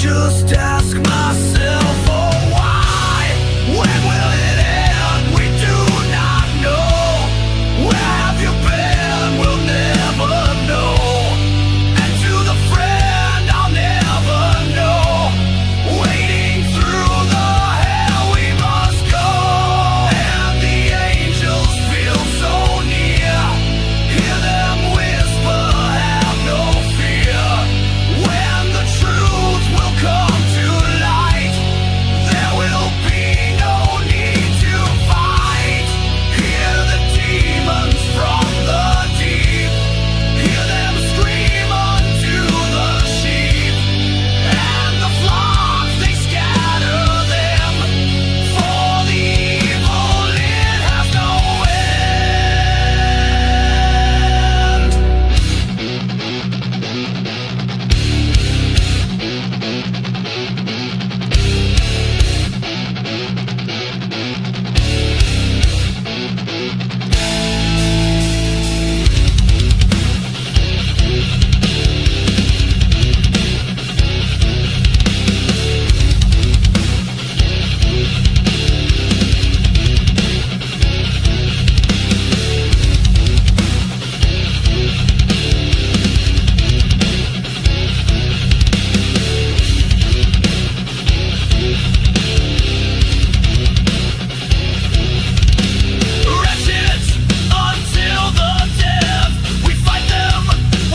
just ask myself, oh why? When will it end? We do not know. Where have you been? We'll never know. And to the friend I'll never know, waiting through the hell we must go. And the angels feel so near, hear them whisper, have no fear. When the truth will come to light, there will be no need to fight. Hear the demons from the deep, hear them scream unto the sheep. And the flocks, they scatter them, for the evil, it has no end. Wretched until the death, we fight them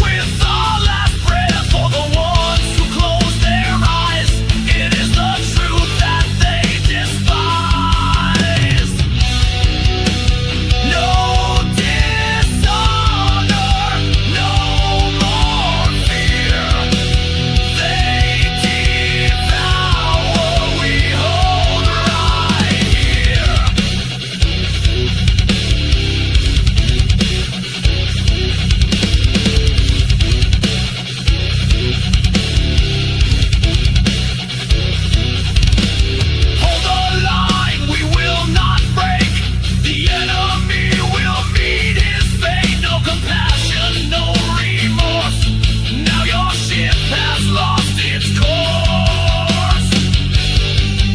with our last breath. For the ones who close their eyes, it is the truth that they despise. No dishonor, no more fear. They devour, we hold right here. Hold the line, we will not break. The enemy will meet his fate. No compassion, no remorse. Now your ship has lost its course.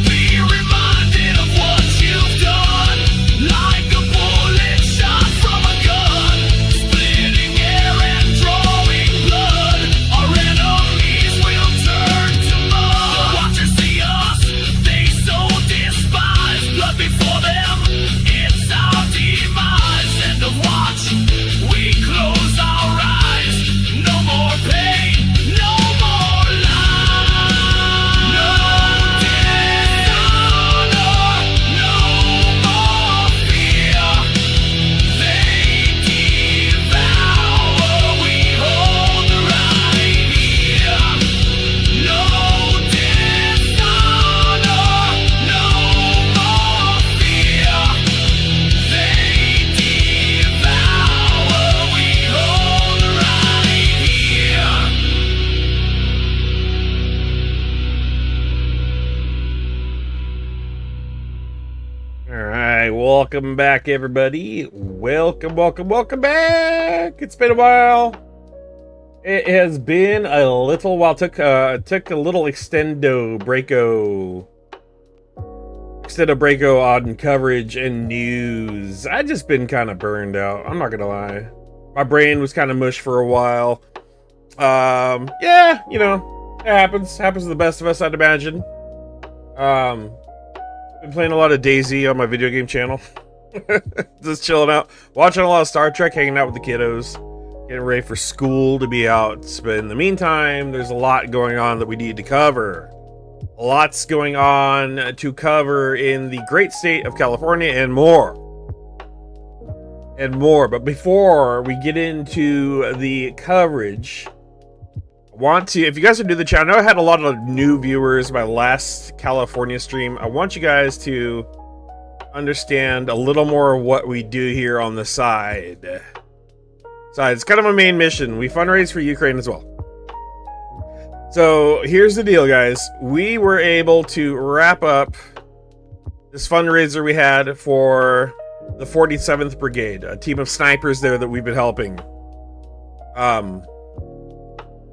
Be reminded of what you've done, like a bullet shot from a gun, splitting air and drawing blood. Our enemies will turn to mud. The watchers see us, they so despise. Blood before them, it's our demise. End of watch, we close our eyes. No more pain, no more lies. No dishonor, no more fear. They devour, we hold right here. No dishonor, no more fear. They devour, we hold right here. All right, welcome back, everybody. Welcome back. It's been a while. It has been a little while. Took a little extendo breako on coverage and news. I just been kind of burned out. I'm not gonna lie. My brain was kind of mush for a while. Yeah, you know, it happens. Happens to the best of us, I'd imagine. Been playing a lot of DayZ on my video game channel. Just chilling out, watching a lot of Star Trek, hanging out with the kiddos, getting ready for school to be out. But in the meantime, there's a lot going on that we need to cover. Lots going on to cover in the great state of California and more. But before we get into the coverage, if you guys are new to the channel, I know I had a lot of new viewers my last California stream. I want you guys to understand a little more of what we do here on the side. It's kind of a main mission. We fundraise for Ukraine as well. So here's the deal, guys. We were able to wrap up this fundraiser we had for the 47th Brigade, a team of snipers there that we've been helping.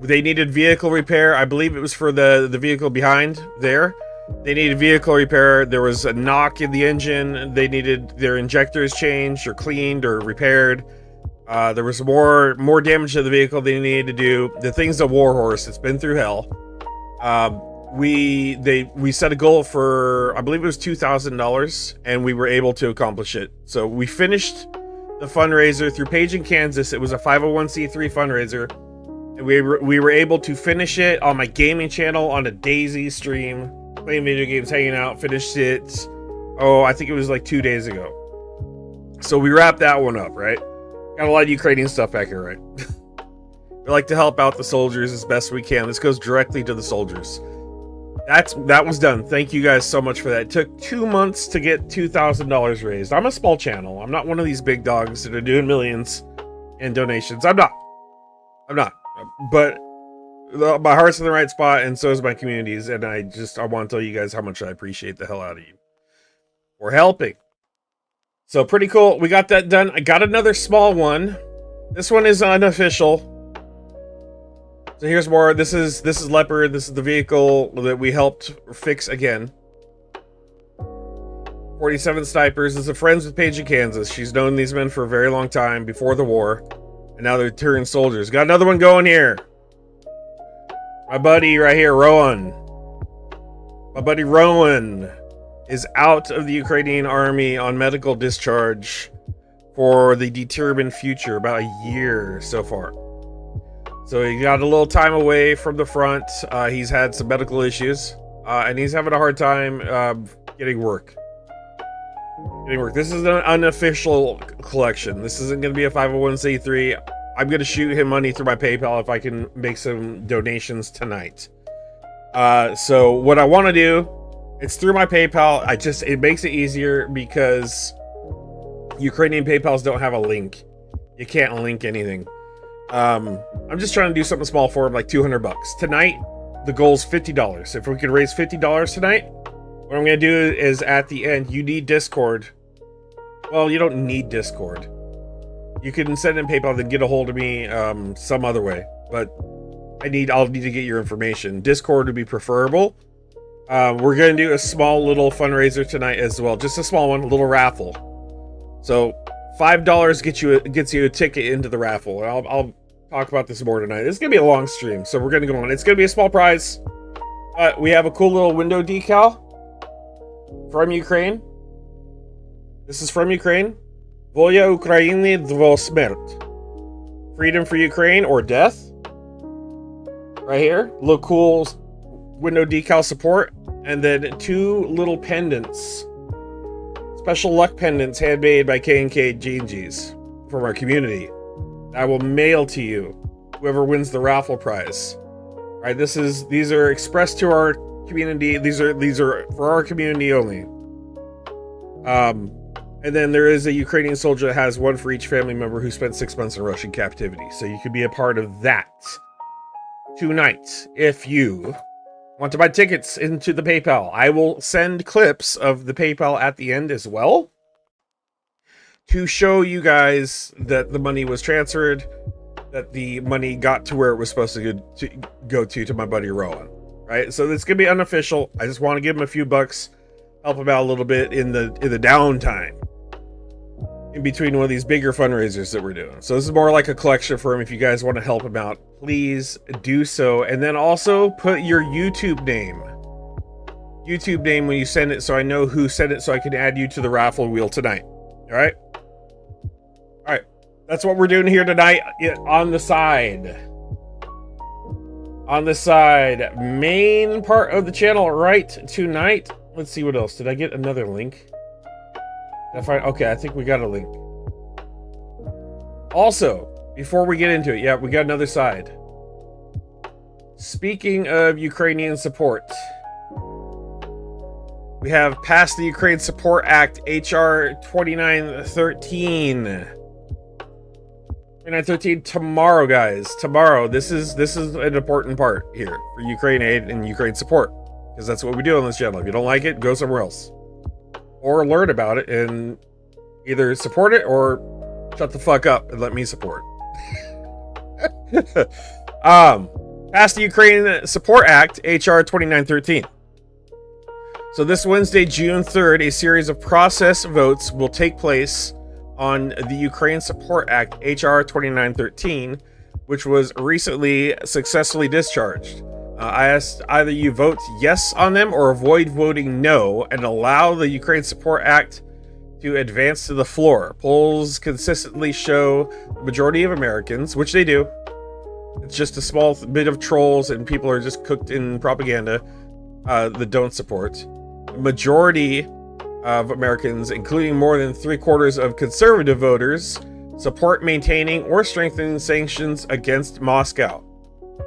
They needed vehicle repair. I believe it was for the vehicle behind there. They needed vehicle repair. There was a knock in the engine. They needed their injectors changed or cleaned or repaired. There was more damage to the vehicle they needed to do. The thing's a warhorse. It's been through hell. We set a goal for, I believe it was $2,000, and we were able to accomplish it. So we finished the fundraiser through Page in Kansas. It was a 501c3 fundraiser, and we were able to finish it on my gaming channel on a Daisy stream, playing video games, hanging out. Finished it. Oh, I think it was like 2 days ago. So we wrapped that one up, right? Got a lot of Ukrainian stuff back here, right? We like to help out the soldiers as best we can. This goes directly to the soldiers. That was done. Thank you guys so much for that. It took 2 months to get $2,000 raised. I'm a small channel. I'm not one of these big dogs that are doing millions in donations. I'm not. But my heart's in the right spot, and so is my communities. And I want to tell you guys how much I appreciate the hell out of you for helping. So pretty cool. We got that done. I got another small one. This one is unofficial. So here's more. This is Leopard. This is the vehicle that we helped fix again. 47 Snipers. This is friends with Paige in Kansas. She's known these men for a very long time before the war, and now they're turned soldiers. Got another one going here. My buddy right here, Rowan. My buddy Rowan is out of the Ukrainian army on medical discharge for the determined future, about a year so far. So he got a little time away from the front. He's had some medical issues, and he's having a hard time getting work. This is an unofficial collection. This isn't going to be a 501c3. I'm going to shoot him money through my PayPal if I can make some donations tonight. So what I want to do, it's through my PayPal. It makes it easier because Ukrainian PayPals don't have a link. You can't link anything. I'm just trying to do something small for him, like $200 tonight. The goal's $50. If we can raise $50 tonight, what I'm going to do is at the end, you need Discord. Well, you don't need Discord. You can send in PayPal, then get a hold of me some other way. But I'll need to get your information. Discord would be preferable. We're going to do a small little fundraiser tonight as well. Just a small one, a little raffle. So $5 gets you a ticket into the raffle. And I'll talk about this more tonight. This is going to be a long stream, so we're going to go on. It's going to be a small prize. We have a cool little window decal from Ukraine. This is from Ukraine. Volia Ukraini dvo smert. Freedom for Ukraine or death. Right here. Little cool window decal support. And then 2 little pendants. Special luck pendants handmade by K&K Jeanjies from our community. I will mail to you whoever wins the raffle prize. All right, these are expressed to our community. These are for our community only. And then there is a Ukrainian soldier that has one for each family member who spent 6 months in Russian captivity. So you could be a part of that tonight if you want to buy tickets into the PayPal. I will send clips of the PayPal at the end as well to show you guys that the money was transferred, that the money got to where it was supposed to go to my buddy Rowan. Right? So it's gonna be unofficial. I just want to give him a few bucks, help him out a little bit in the downtime in between one of these bigger fundraisers that we're doing. So this is more like a collection for him. If you guys want to help him out, please do so. And then also put your YouTube name when you send it, so I know who sent it, so I can add you to the raffle wheel tonight. All right. That's what we're doing here tonight. On the side, main part of the channel right tonight. Let's see what else. Did I get another link? Okay, I think we got a link. Also, before we get into it, yeah, we got another side. Speaking of Ukrainian support, we have passed the Ukraine Support Act, HR 2913. 2913 tomorrow, guys. Tomorrow. This is an important part here for Ukraine aid and Ukraine support, because that's what we do on this channel. If you don't like it, go somewhere else. Or learn about it and either support it or shut the fuck up and let me support. passed the Ukraine Support Act, HR 2913. So this Wednesday, June 3rd, a series of process votes will take place on the Ukraine Support Act, HR 2913, which was recently successfully discharged. I asked either you vote yes on them or avoid voting no and allow the Ukraine Support Act to advance to the floor. Polls consistently show the majority of Americans, which they do. It's just a small bit of trolls and people are just cooked in propaganda that don't support. The majority of Americans, including more than 3/4 of conservative voters, support maintaining or strengthening sanctions against Moscow.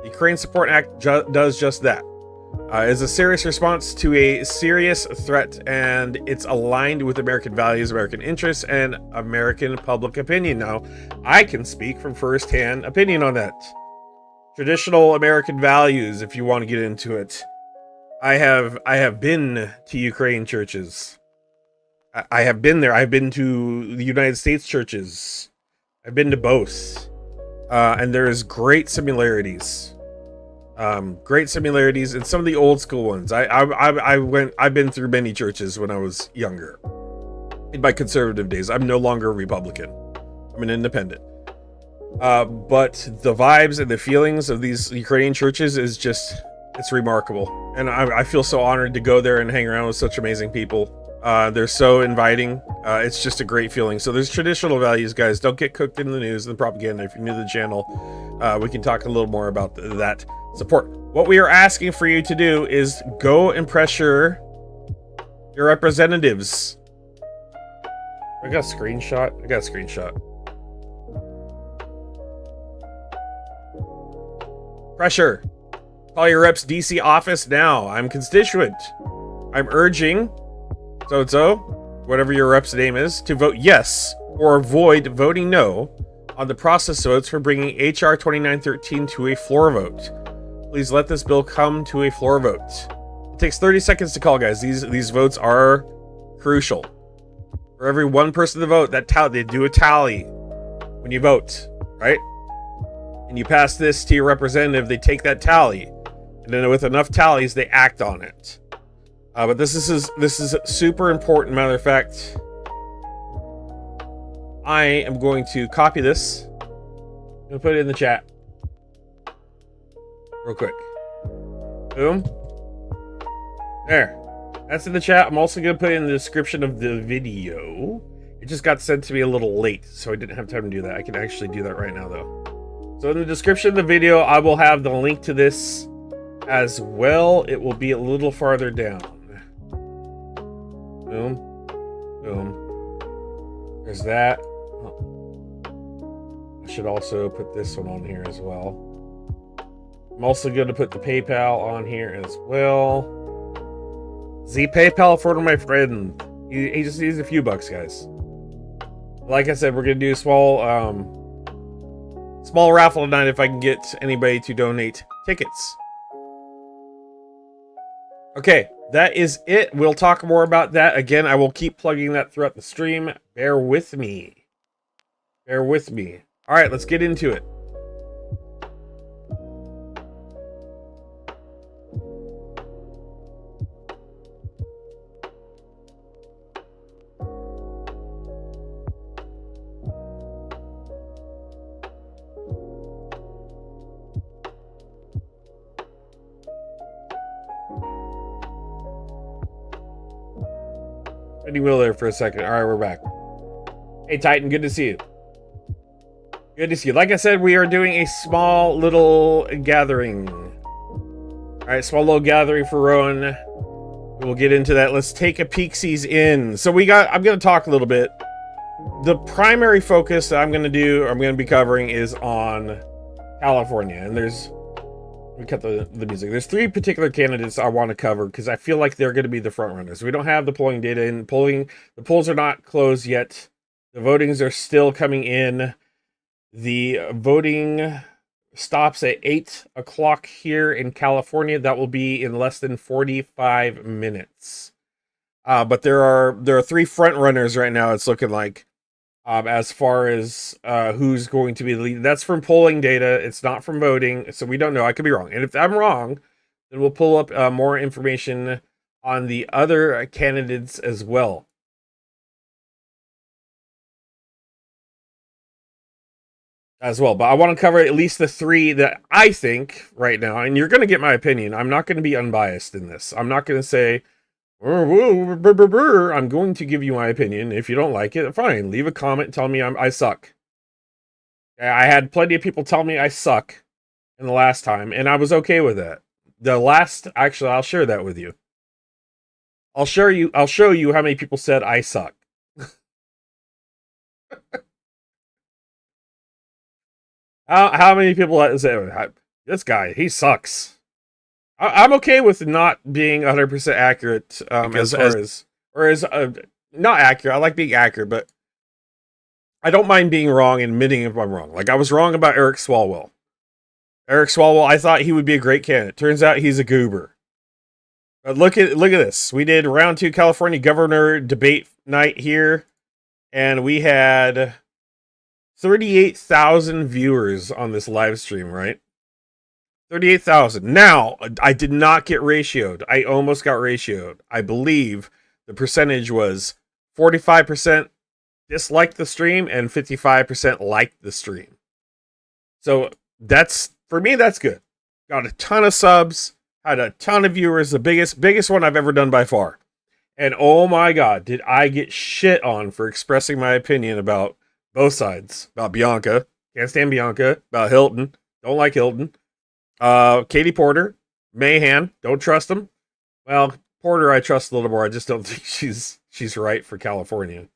The Ukraine Support Act does just that. It's a serious response to a serious threat, and it's aligned with American values, American interests, and American public opinion. Now, I can speak from first-hand opinion on that. Traditional American values, if you want to get into it. I have been to Ukraine churches. I have been there. I've been to the United States churches. I've been to both. And there's great similarities. Great similarities in some of the old school ones. I've been through many churches when I was younger. In my conservative days, I'm no longer a Republican. I'm an independent. But the vibes and the feelings of these Ukrainian churches is just, it's remarkable. And I feel so honored to go there and hang around with such amazing people. They're so inviting. It's just a great feeling. So there's traditional values, guys. Don't get cooked in the news and the propaganda. If you're new to the channel, we can talk a little more about that support. What we are asking for you to do is go and pressure your representatives. I got a screenshot. Pressure. Call your rep's DC office now. I'm constituent. I'm urging so-and-so, whatever your rep's name is, to vote yes or avoid voting no on the process votes for bringing HR 2913 to a floor vote. Please let this bill come to a floor vote. It takes 30 seconds to call, guys. These votes are crucial. For every one person to vote, they do a tally when you vote, right? And you pass this to your representative, they take that tally, and then with enough tallies, they act on it. But this is super important. Matter of fact, I am going to copy this and put it in the chat real quick. Boom. There. That's in the chat. I'm also going to put it in the description of the video. It just got sent to me a little late, so I didn't have time to do that. I can actually do that right now, though. So in the description of the video, I will have the link to this as well. It will be a little farther down. Boom. Boom. There's that. I should also put this one on here as well. I'm also going to put the PayPal on here as well. The PayPal for my friend. He just needs a few bucks, guys. Like I said, we're going to do a small raffle tonight if I can get anybody to donate tickets. Okay, that is it. We'll talk more about that. Again, I will keep plugging that throughout the stream. Bear with me. Bear with me. All right, let's get into it. Wheel there for a second. All right, we're back. Hey, Titan, good to see you. Good to see you. Like I said, we are doing a small little gathering. All right, small little gathering for Rowan. We'll get into that. Let's take a peeksies in. So I'm going to talk a little bit. The primary focus that I'm going to be covering is on California. And let me cut the music. There's three particular candidates I want to cover because I feel like they're going to be the front runners. We don't have the polling data in. The polls are not closed yet. The votings are still coming in. The voting stops at 8 o'clock here in California. That will be in less than 45 minutes. But there are three front runners right now. It's looking like as far as who's going to be the lead. That's from polling data. It's not from voting, so we don't know. I could be wrong. And if I'm wrong, then we'll pull up more information on the other candidates as well. But I want to cover at least the three that I think right now, and you're going to get my opinion. I'm not going to be unbiased in this. I'm not going to say, I'm going to give you my opinion. If you don't like it, fine. Leave a comment. Tell me I suck. I had plenty of people tell me I suck in the last time, and I was okay with that. Actually, I'll share that with you. I'll show you how many people said I suck. How many people say this guy? He sucks. I'm okay with not being 100% accurate. Not accurate. I like being accurate, but I don't mind being wrong and admitting if I'm wrong. Like I was wrong about Eric Swalwell. I thought he would be a great candidate. Turns out he's a goober. But look at this. We did round 2 California governor debate night here, and we had 38,000 viewers on this live stream, right? 38,000. Now, I did not get ratioed. I almost got ratioed. I believe the percentage was 45% disliked the stream and 55% liked the stream. So for me, that's good. Got a ton of subs, had a ton of viewers, the biggest one I've ever done by far. And oh my God, did I get shit on for expressing my opinion about both sides. About Bianca. Can't stand Bianca. About Hilton. Don't like Hilton. Katie Porter. Mahan. Don't trust him. Well, Porter I trust a little more. I just don't think she's right for California.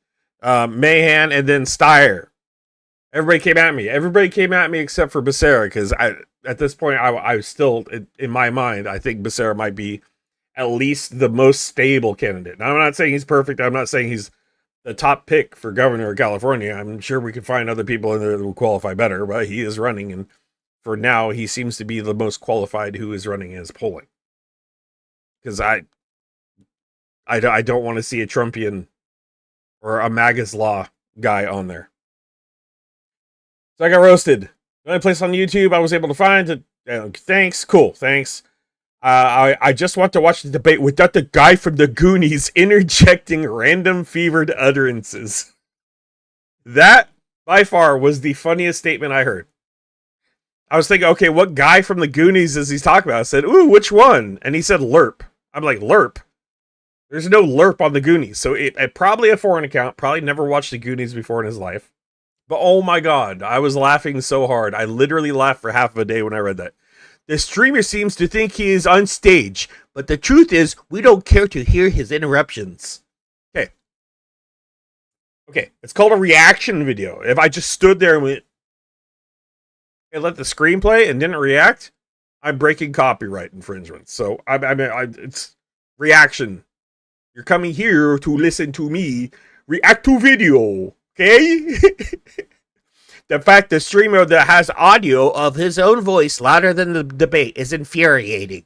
Mahan and then Steyer. Everybody came at me except for Becerra, because at this point I was still, in my mind, I think Becerra might be at least the most stable candidate. Now, I'm not saying he's perfect. I'm not saying he's the top pick for governor of California. I'm sure we could find other people in there that will qualify better, but he is running, and for now, he seems to be the most qualified who is running his polling. Because I don't want to see a Trumpian or a MAGA's Law guy on there. So I got roasted. The only place on YouTube I was able to find thanks. Cool. Thanks. I just want to watch the debate without the guy from the Goonies interjecting random fevered utterances. That, by far, was the funniest statement I heard. I was thinking, okay, what guy from the Goonies is he talking about? I said, ooh, which one? And he said Lerp. I'm like, Lerp? There's no Lerp on the Goonies. So it probably a foreign account, probably never watched the Goonies before in his life. But oh my God, I was laughing so hard. I literally laughed for half of a day when I read that. The streamer seems to think he is on stage, but the truth is, we don't care to hear his interruptions. Okay, it's called a reaction video. If I just stood there and went, and let the screen play and didn't react, I'm breaking copyright infringement. So it's reaction. You're coming here to listen to me react to video, okay? The fact the streamer that has audio of his own voice louder than the debate is infuriating.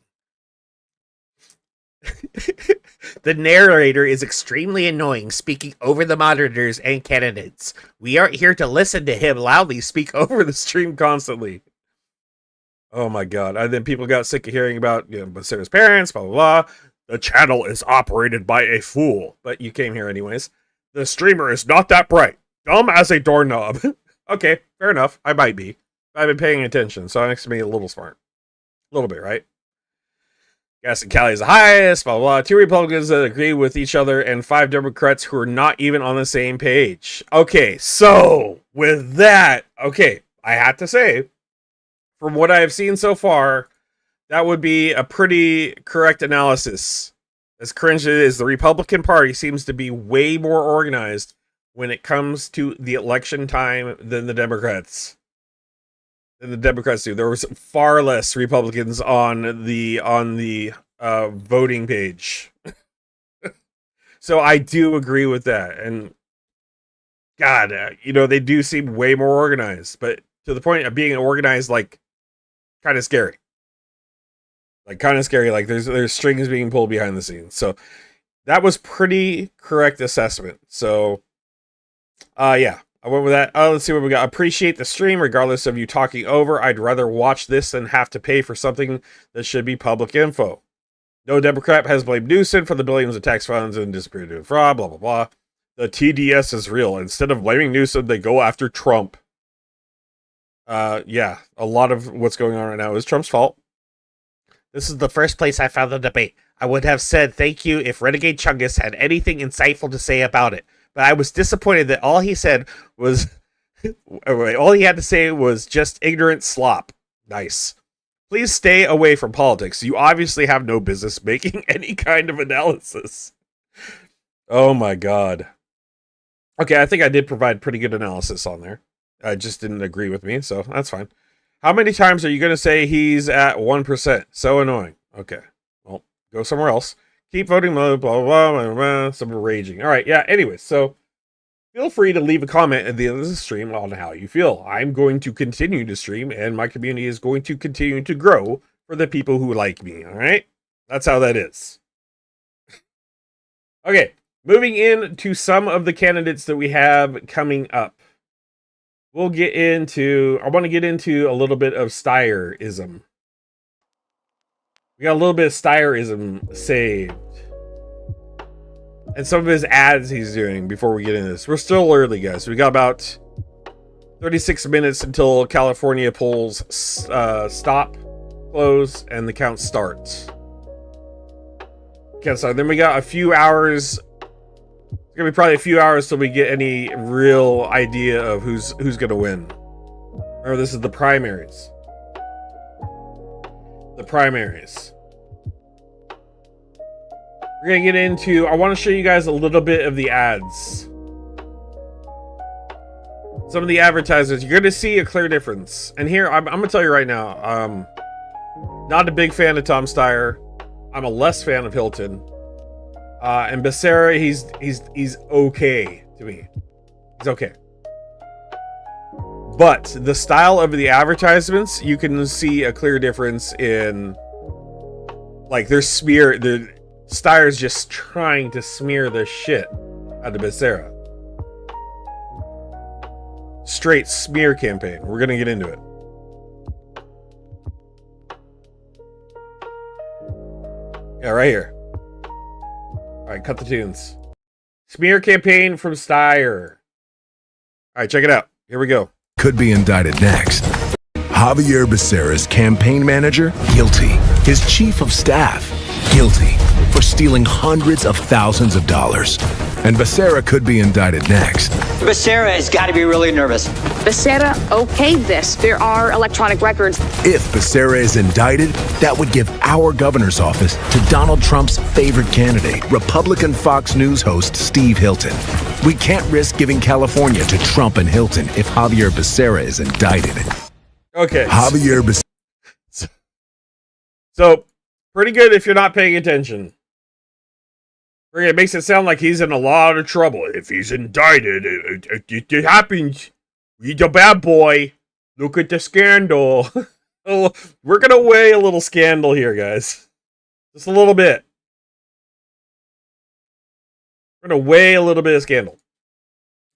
The narrator is extremely annoying, speaking over the monitors and candidates. We aren't here to listen to him loudly speak over the stream constantly. Oh my God. And then people got sick of hearing about, Becerra's parents, blah, blah, blah. The channel is operated by a fool. But you came here anyways. The streamer is not that bright. Dumb as a doorknob. Okay, fair enough. I might be. I've been paying attention, so that makes me a little smart. A little bit, right? Gas and Cali is the highest, blah, blah, blah. 2 Republicans that agree with each other and 5 Democrats who are not even on the same page. Okay, so with that, I have to say, from what I have seen so far, that would be a pretty correct analysis. As cringe as it is, the Republican Party seems to be way more organized when it comes to the election time than the Democrats. Do. There was far less Republicans on the voting page. So I do agree with that. And God, they do seem way more organized, but to the point of being organized, like kind of scary. Like there's strings being pulled behind the scenes. So that was pretty correct assessment. So yeah, I went with that. Oh, let's see what we got. Appreciate the stream, regardless of you talking over. I'd rather watch this than have to pay for something that should be public info. No Democrat has blamed Newsom for the billions of tax funds and disappeared due to fraud, blah, blah, blah. The TDS is real. Instead of blaming Newsom, they go after Trump. Yeah, a lot of what's going on right now is Trump's fault. This is the first place I found the debate. I would have said thank you if Renegade Chungus had anything insightful to say about it. But I was disappointed that all he said was... all he had to say was just ignorant slop. Nice. Please stay away from politics. You obviously have no business making any kind of analysis. Oh my god. Okay, I think I did provide pretty good analysis on there. I just didn't agree with me, so that's fine. How many times are you going to say he's at 1%? So annoying. Okay, well, go somewhere else. Keep voting, blah, blah, blah, blah, blah. Some raging. All right, yeah, anyways, so feel free to leave a comment at the end of the stream on how you feel. I'm going to continue to stream, and my community is going to continue to grow for the people who like me, all right? That's how that is. Okay, moving into some of the candidates that we have coming up. We'll get into, I want to get into a little bit of Styerism. We got a little bit of Styerism saved. And some of his ads he's doing before we get into this. We're still early, guys. We got about 36 minutes until California polls stop, close, and the count starts. Okay, so then we got a few hours. It's gonna be probably a few hours till we get any real idea of who's gonna win. Remember, this is the primaries. The primaries. We're gonna get into. I want to show you guys a little bit of the ads. Some of the advertisers. You're gonna see a clear difference. And here, I'm gonna tell you right now. Not a big fan of Tom Steyer. I'm a less fan of Hilton. And Becerra, he's okay to me. He's okay. But the style of the advertisements, you can see a clear difference in, like, their smear. The Steyer's just trying to smear the shit out of Becerra. Straight smear campaign. We're gonna get into it. Yeah, right here. Alright, cut the tunes. Smear campaign from Steyer. Alright, check it out. Here we go. Could be indicted next. Javier Becerra's campaign manager, guilty. His chief of staff, guilty for stealing hundreds of thousands of dollars. And Becerra could be indicted next. Becerra has got to be really nervous. Becerra okayed this. There are electronic records. If Becerra is indicted, that would give our governor's office to Donald Trump's favorite candidate, Republican Fox News host Steve Hilton. We can't risk giving California to Trump and Hilton if Javier Becerra is indicted. Okay. Javier Becerra. So, pretty good if you're not paying attention. It makes it sound like he's in a lot of trouble. If he's indicted, it happens. He's a bad boy. Look at the scandal. We're going to weigh a little scandal here, guys. Just a little bit. We're going to weigh a little bit of scandal.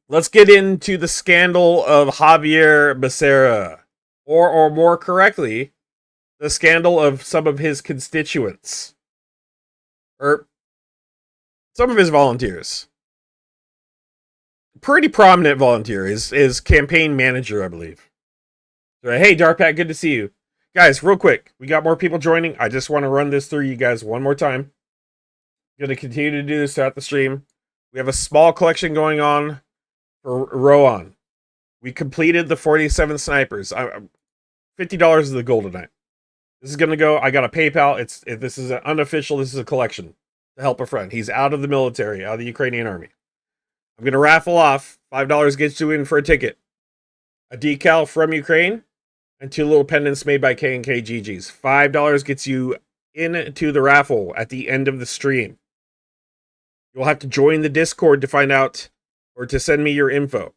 Let's get into the scandal of Javier Becerra. Or more correctly, the scandal of some of his constituents. Or some of his volunteers. Pretty prominent volunteer. His campaign manager, I believe. So, hey, Darpat, good to see you. Guys, real quick. We got more people joining. I just want to run this through you guys one more time. I'm going to continue to do this throughout the stream. We have a small collection going on for Rowan. We completed the 47 snipers. $50 is the goal tonight. This is going to go. I got a PayPal. This is an unofficial. This is a collection to help a friend. He's out of the military, out of the Ukrainian army. I'm going to raffle off. $5 gets you in for a ticket. A decal from Ukraine and 2 little pendants made by K&K GGs. $5 gets you into the raffle at the end of the stream. You'll have to join the Discord to find out or to send me your info.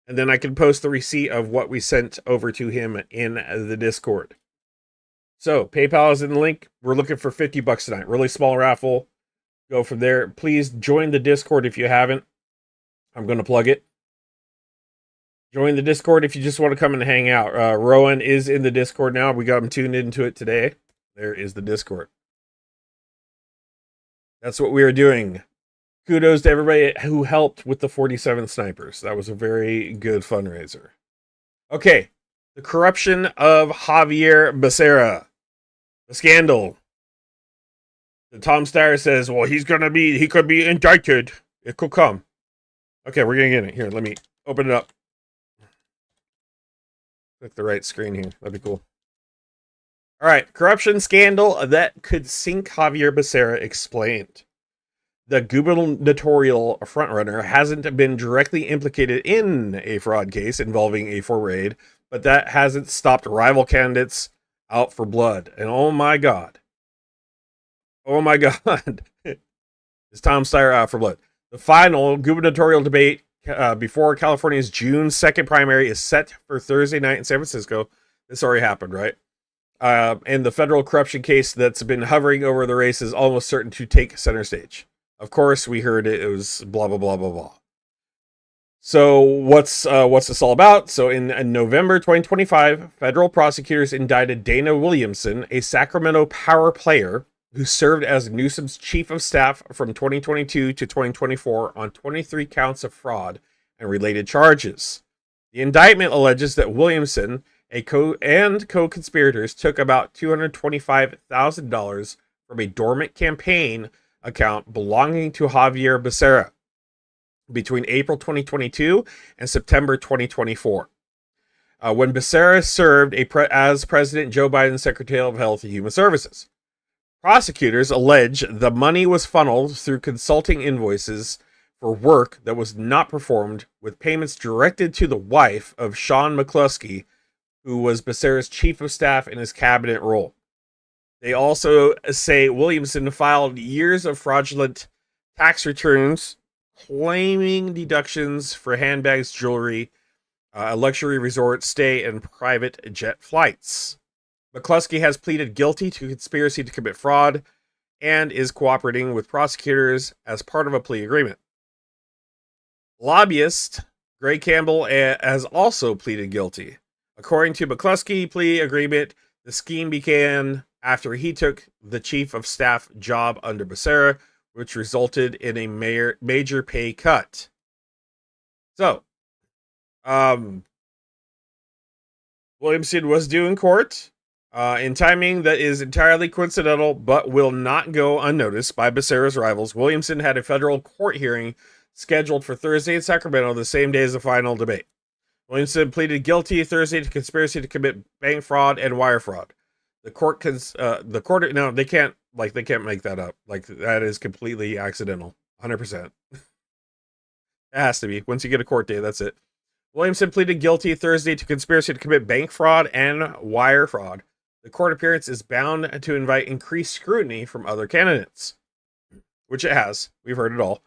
And then I can post the receipt of what we sent over to him in the Discord. So, PayPal is in the link. We're looking for $50 tonight. Really small raffle. Go from there. Please join the Discord if you haven't. I'm going to plug it. Join the Discord if you just want to come and hang out. Rowan is in the Discord now. We got him tuned into it today. There is the Discord. That's what we are doing. Kudos to everybody who helped with the 47 snipers. That was a very good fundraiser. Okay, the corruption of Javier Becerra. The scandal. The Tom Steyer says, well, he could be indicted. It could come. Okay, we're gonna get it. Here, let me open it up. Click the right screen here. That'd be cool. All right, corruption scandal that could sink Javier Becerra explained. The gubernatorial frontrunner hasn't been directly implicated in a fraud case involving a former aide, but that hasn't stopped rival candidates out for blood. And oh my God. Oh my God. Is Tom Steyer out for blood? The final gubernatorial debate before California's June 2nd primary is set for Thursday night in San Francisco. This already happened, right? And the federal corruption case that's been hovering over the race is almost certain to take center stage. Of course, we heard it was blah, blah, blah, blah, blah. So what's this all about? So in November 2025, federal prosecutors indicted Dana Williamson, a Sacramento power player who served as Newsom's chief of staff from 2022 to 2024 on 23 counts of fraud and related charges. The indictment alleges that Williamson co-conspirators took about $225,000 from a dormant campaign account belonging to Javier Becerra between April 2022 and September 2024, when Becerra served as President Joe Biden's Secretary of Health and Human Services. Prosecutors allege the money was funneled through consulting invoices for work that was not performed, with payments directed to the wife of Sean McCluskey, who was Becerra's chief of staff in his cabinet role. They also say Williamson filed years of fraudulent tax returns, claiming deductions for handbags, jewelry, a luxury resort stay, and private jet flights. McCluskey has pleaded guilty to conspiracy to commit fraud and is cooperating with prosecutors as part of a plea agreement. Lobbyist Gray Campbell has also pleaded guilty. According to McCluskey plea agreement, the scheme began after he took the chief of staff job under Becerra, which resulted in a major pay cut. So, Williamson was due in court in timing that is entirely coincidental, but will not go unnoticed by Becerra's rivals. Williamson had a federal court hearing scheduled for Thursday in Sacramento, the same day as the final debate. Williamson pleaded guilty Thursday to conspiracy to commit bank fraud and wire fraud. They can't make that up. Like, that is completely accidental. 100%. It has to be. Once you get a court date, that's it. Williamson pleaded guilty Thursday to conspiracy to commit bank fraud and wire fraud. The court appearance is bound to invite increased scrutiny from other candidates, which it has. We've heard it all.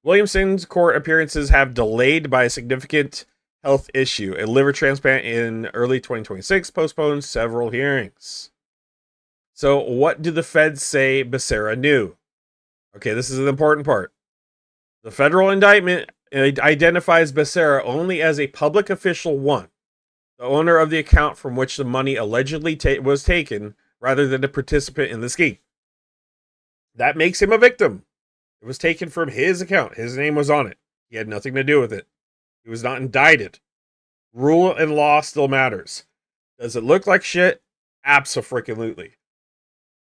Williamson's court appearances have delayed by a significant health issue. A liver transplant in early 2026 postponed several hearings. So what do the feds say Becerra knew? Okay, this is an important part. The federal indictment identifies Becerra only as a public official one, the owner of the account from which the money allegedly was taken, rather than a participant in the scheme. That makes him a victim. It was taken from his account. His name was on it. He had nothing to do with it. He was not indicted. Rule and law still matters. Does it look like shit? Abso-freaking-lutely.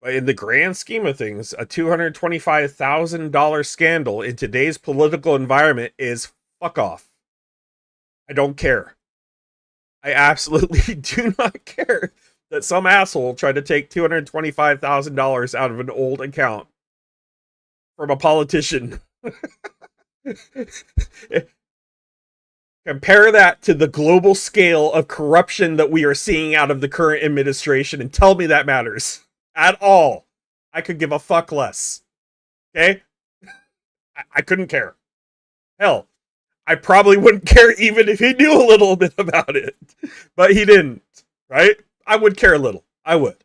But in the grand scheme of things, a $225,000 scandal in today's political environment is fuck off. I don't care. I absolutely do not care that some asshole tried to take $225,000 out of an old account from a politician. Compare that to the global scale of corruption that we are seeing out of the current administration and tell me that matters. At all. I could give a fuck less. Okay? I couldn't care. Hell, I probably wouldn't care even if he knew a little bit about it. But he didn't. Right? I would care a little. I would.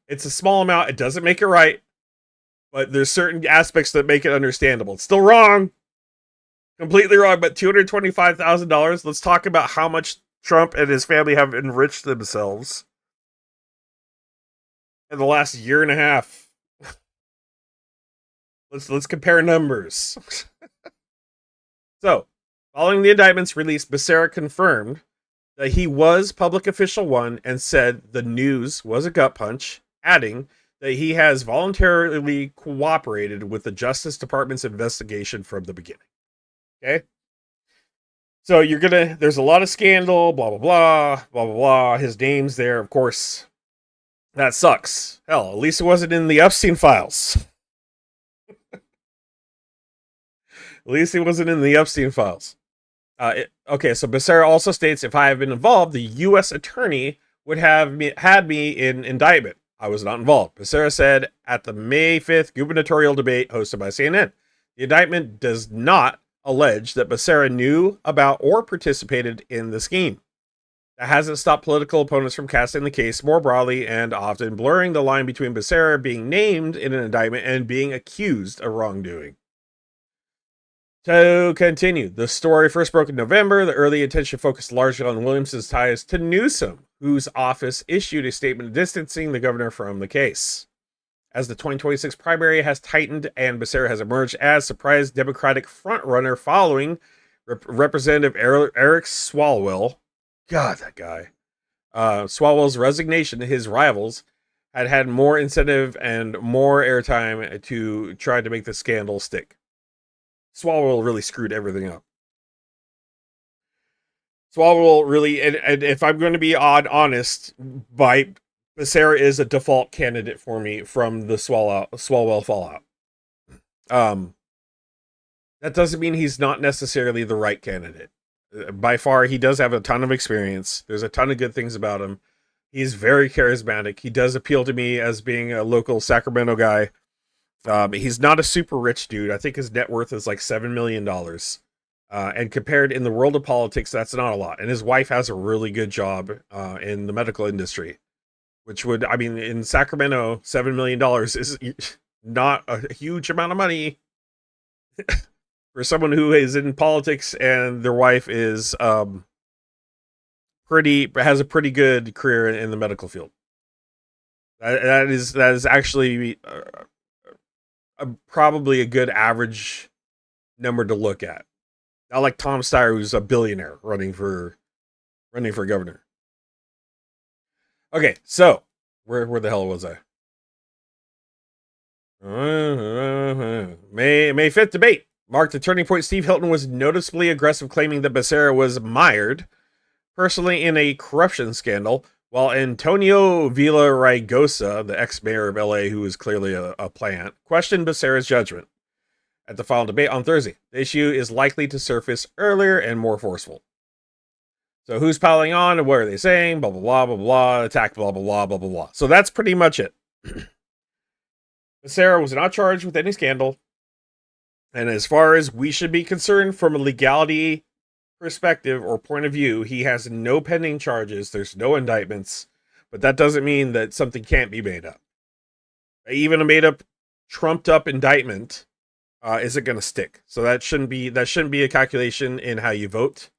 It's a small amount. It doesn't make it right. But there's certain aspects that make it understandable. It's still wrong. Completely wrong, but $225,000. Let's talk about how much Trump and his family have enriched themselves in the last year and a half. Let's compare numbers. So, following the indictments released, Becerra confirmed that he was public official one and said the news was a gut punch, adding that he has voluntarily cooperated with the Justice Department's investigation from the beginning. Okay? So there's a lot of scandal, blah, blah, blah, blah, blah, blah. His name's there, of course. That sucks. Hell, at least it wasn't in the Epstein files. At least it wasn't in the Epstein files. Okay, so Becerra also states, if I have been involved, the U.S. attorney would have had me in indictment. I was not involved. Becerra said at the May 5th gubernatorial debate hosted by CNN. The indictment does not allege that Becerra knew about or participated in the scheme. That hasn't stopped political opponents from casting the case more broadly and often blurring the line between Becerra being named in an indictment and being accused of wrongdoing. To continue, the story first broke in November. The early attention focused largely on Williamson's ties to Newsom, whose office issued a statement distancing the governor from the case. As the 2026 primary has tightened and Becerra has emerged as surprise Democratic frontrunner following Representative Eric Swalwell. God, that guy. Swalwell's resignation, his rivals had more incentive and more airtime to try to make the scandal stick. Swalwell really screwed everything up. Swalwell really, and if I'm going to be honest, Becerra is a default candidate for me from the Swalwell fallout. That doesn't mean he's not necessarily the right candidate. By far, he does have a ton of experience. There's a ton of good things about him. He's very charismatic. He does appeal to me as being a local Sacramento guy. He's not a super rich dude. I think his net worth is like $7 million. And compared in the world of politics, that's not a lot. And his wife has a really good job in the medical industry, which would, I mean, in Sacramento, $7 million is not a huge amount of money for someone who is in politics and their wife is has a pretty good career in the medical field. That is actually probably a good average number to look at. Not like Tom Steyer, who's a billionaire running for governor. Okay, so where the hell was I? May 5th debate marked the turning point. Steve Hilton was noticeably aggressive, claiming that Becerra was mired personally in a corruption scandal, while Antonio Villaraigosa, the ex-mayor of LA, who is clearly a plant, questioned Becerra's judgment. At the final debate on Thursday, the issue is likely to surface earlier and more forceful. So who's piling on and what are they saying? Blah, blah, blah, blah, blah, attack, blah, blah, blah, blah, blah, blah. So that's pretty much it. Becerra was not charged with any scandal. And as far as we should be concerned from a legality perspective or point of view, he has no pending charges. There's no indictments. But that doesn't mean that something can't be made up. Even a made up, trumped up indictment isn't going to stick. So that shouldn't be a calculation in how you vote,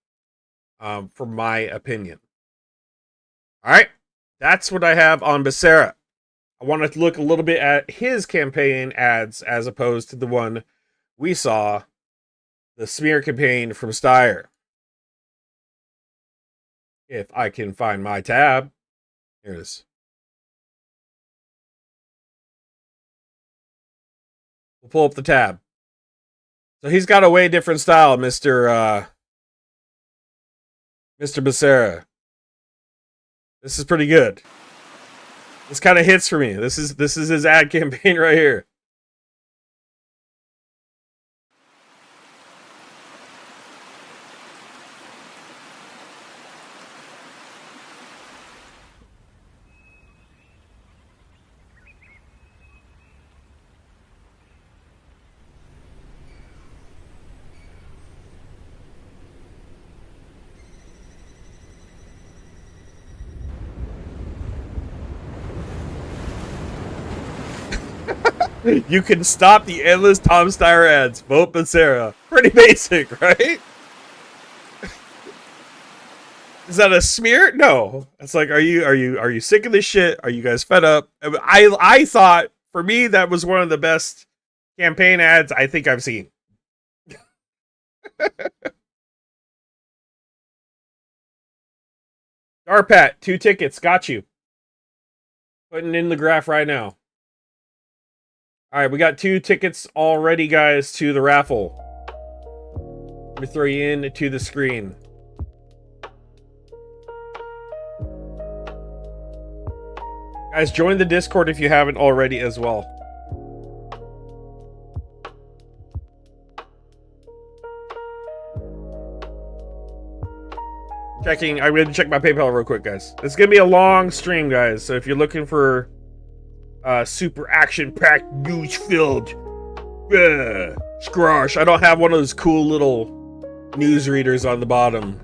for my opinion. All right, that's what I have on Becerra. I want to look a little bit at his campaign ads as opposed to the one we saw, the smear campaign from Steyer. If I can find my tab, here it is. We'll pull up the tab. So he's got a way different style, Mr. Becerra. This is pretty good. This kind of hits for me. This is his ad campaign right here. You can stop the endless Tom Steyer ads. Vote Becerra. Pretty basic, right? Is that a smear? No. It's like, are you sick of this shit? Are you guys fed up? I thought, for me, that was one of the best campaign ads I think I've seen. Darpat, 2 tickets, got you. Putting in the graph right now. All right, we got 2 tickets already, guys, to the raffle. Let me throw you in to the screen. Guys, join the Discord if you haven't already as well. Checking. I'm going to check my PayPal real quick, guys. It's going to be a long stream, guys. So if you're looking for super action-packed, news-filled scrosh, I don't have one of those cool little news readers on the bottom.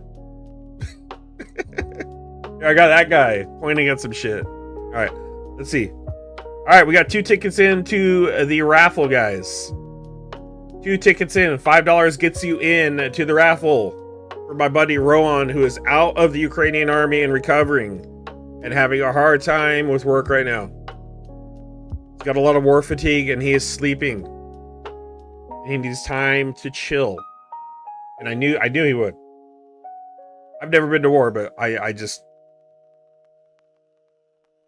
I got that guy pointing at some shit. All right, let's see. All right, we got 2 tickets into the raffle, guys. 2 tickets in. $5 gets you in to the raffle for my buddy Rowan, who is out of the Ukrainian army and recovering and having a hard time with work right now. He's got a lot of war fatigue and he is sleeping. He needs time to chill. And I knew he would. I've never been to war, but I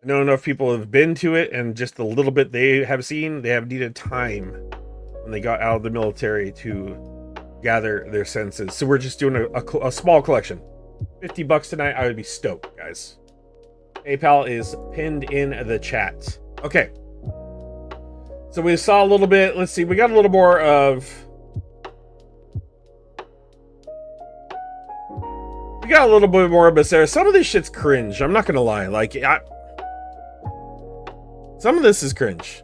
know enough people have been to it, and just the little bit they have seen, they have needed time when they got out of the military to gather their senses. So we're just doing a small collection. $50 tonight, I would be stoked, guys. PayPal is pinned in the chat. Okay. So we saw a little bit, let's see, we got a little more of... We got a little bit more of Becerra. Some of this shit's cringe, I'm not gonna lie. Like, some of this is cringe.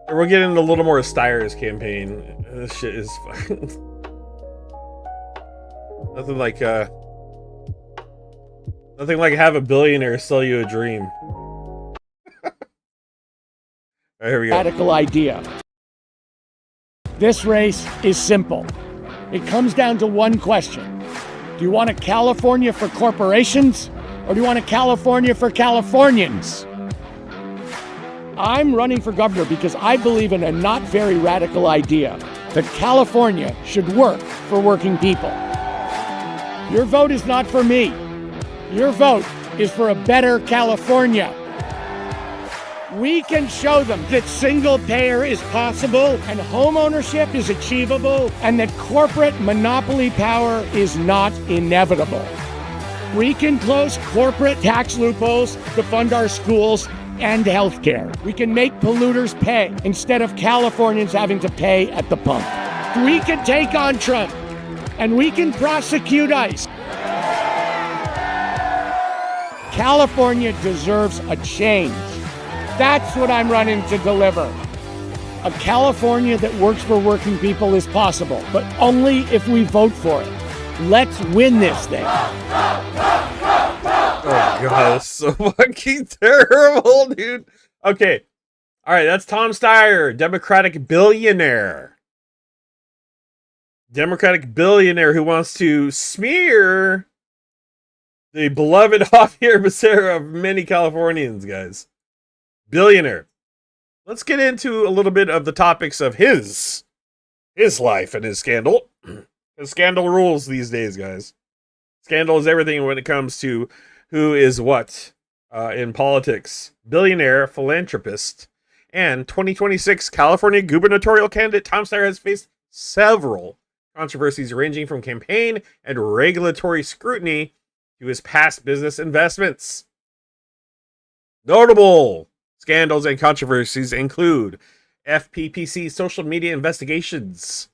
And we're getting a little more Steyer's campaign. This shit is fucking... Nothing like have a billionaire sell you a dream. All right, here we go. Radical idea. This race is simple. It comes down to one question. Do you want a California for corporations? Or do you want a California for Californians? I'm running for governor because I believe in a not very radical idea that California should work for working people. Your vote is not for me. Your vote is for a better California. We can show them that single payer is possible and home ownership is achievable and that corporate monopoly power is not inevitable. We can close corporate tax loopholes to fund our schools and healthcare. We can make polluters pay instead of Californians having to pay at the pump. We can take on Trump and we can prosecute ICE. California deserves a change. That's what I'm running to deliver. A California that works for working people is possible, but only if we vote for it. Let's win this thing. Oh god, that's so fucking terrible, dude. Okay. All right, that's Tom Steyer, Democratic billionaire. Democratic billionaire who wants to smear the beloved Javier Becerra of many Californians, guys. Billionaire. Let's get into a little bit of the topics of his life and his scandal. His scandal rules these days, guys. Scandal is everything when it comes to who is what in politics. Billionaire, philanthropist, and 2026 California gubernatorial candidate Tom Steyer has faced several controversies ranging from campaign and regulatory scrutiny to his past business investments. Notable scandals and controversies include FPPC social media investigations.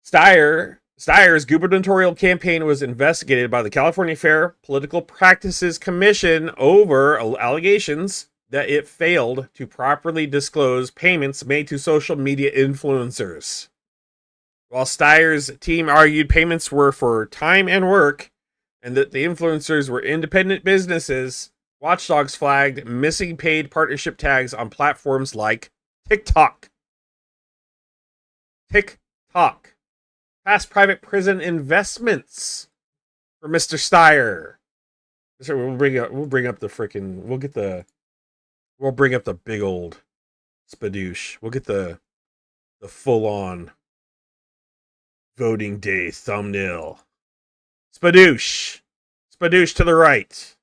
Steyer's gubernatorial campaign was investigated by the California Fair Political Practices Commission over allegations that it failed to properly disclose payments made to social media influencers. While Steyer's team argued payments were for time and work, and that the influencers were independent businesses, watchdogs flagged missing paid partnership tags on platforms like TikTok. TikTok. Past private prison investments for Mr. Steyer. So we'll bring up the freaking. We'll bring up the big old spadoosh. We'll get the full on voting day thumbnail. Spadoosh to the right.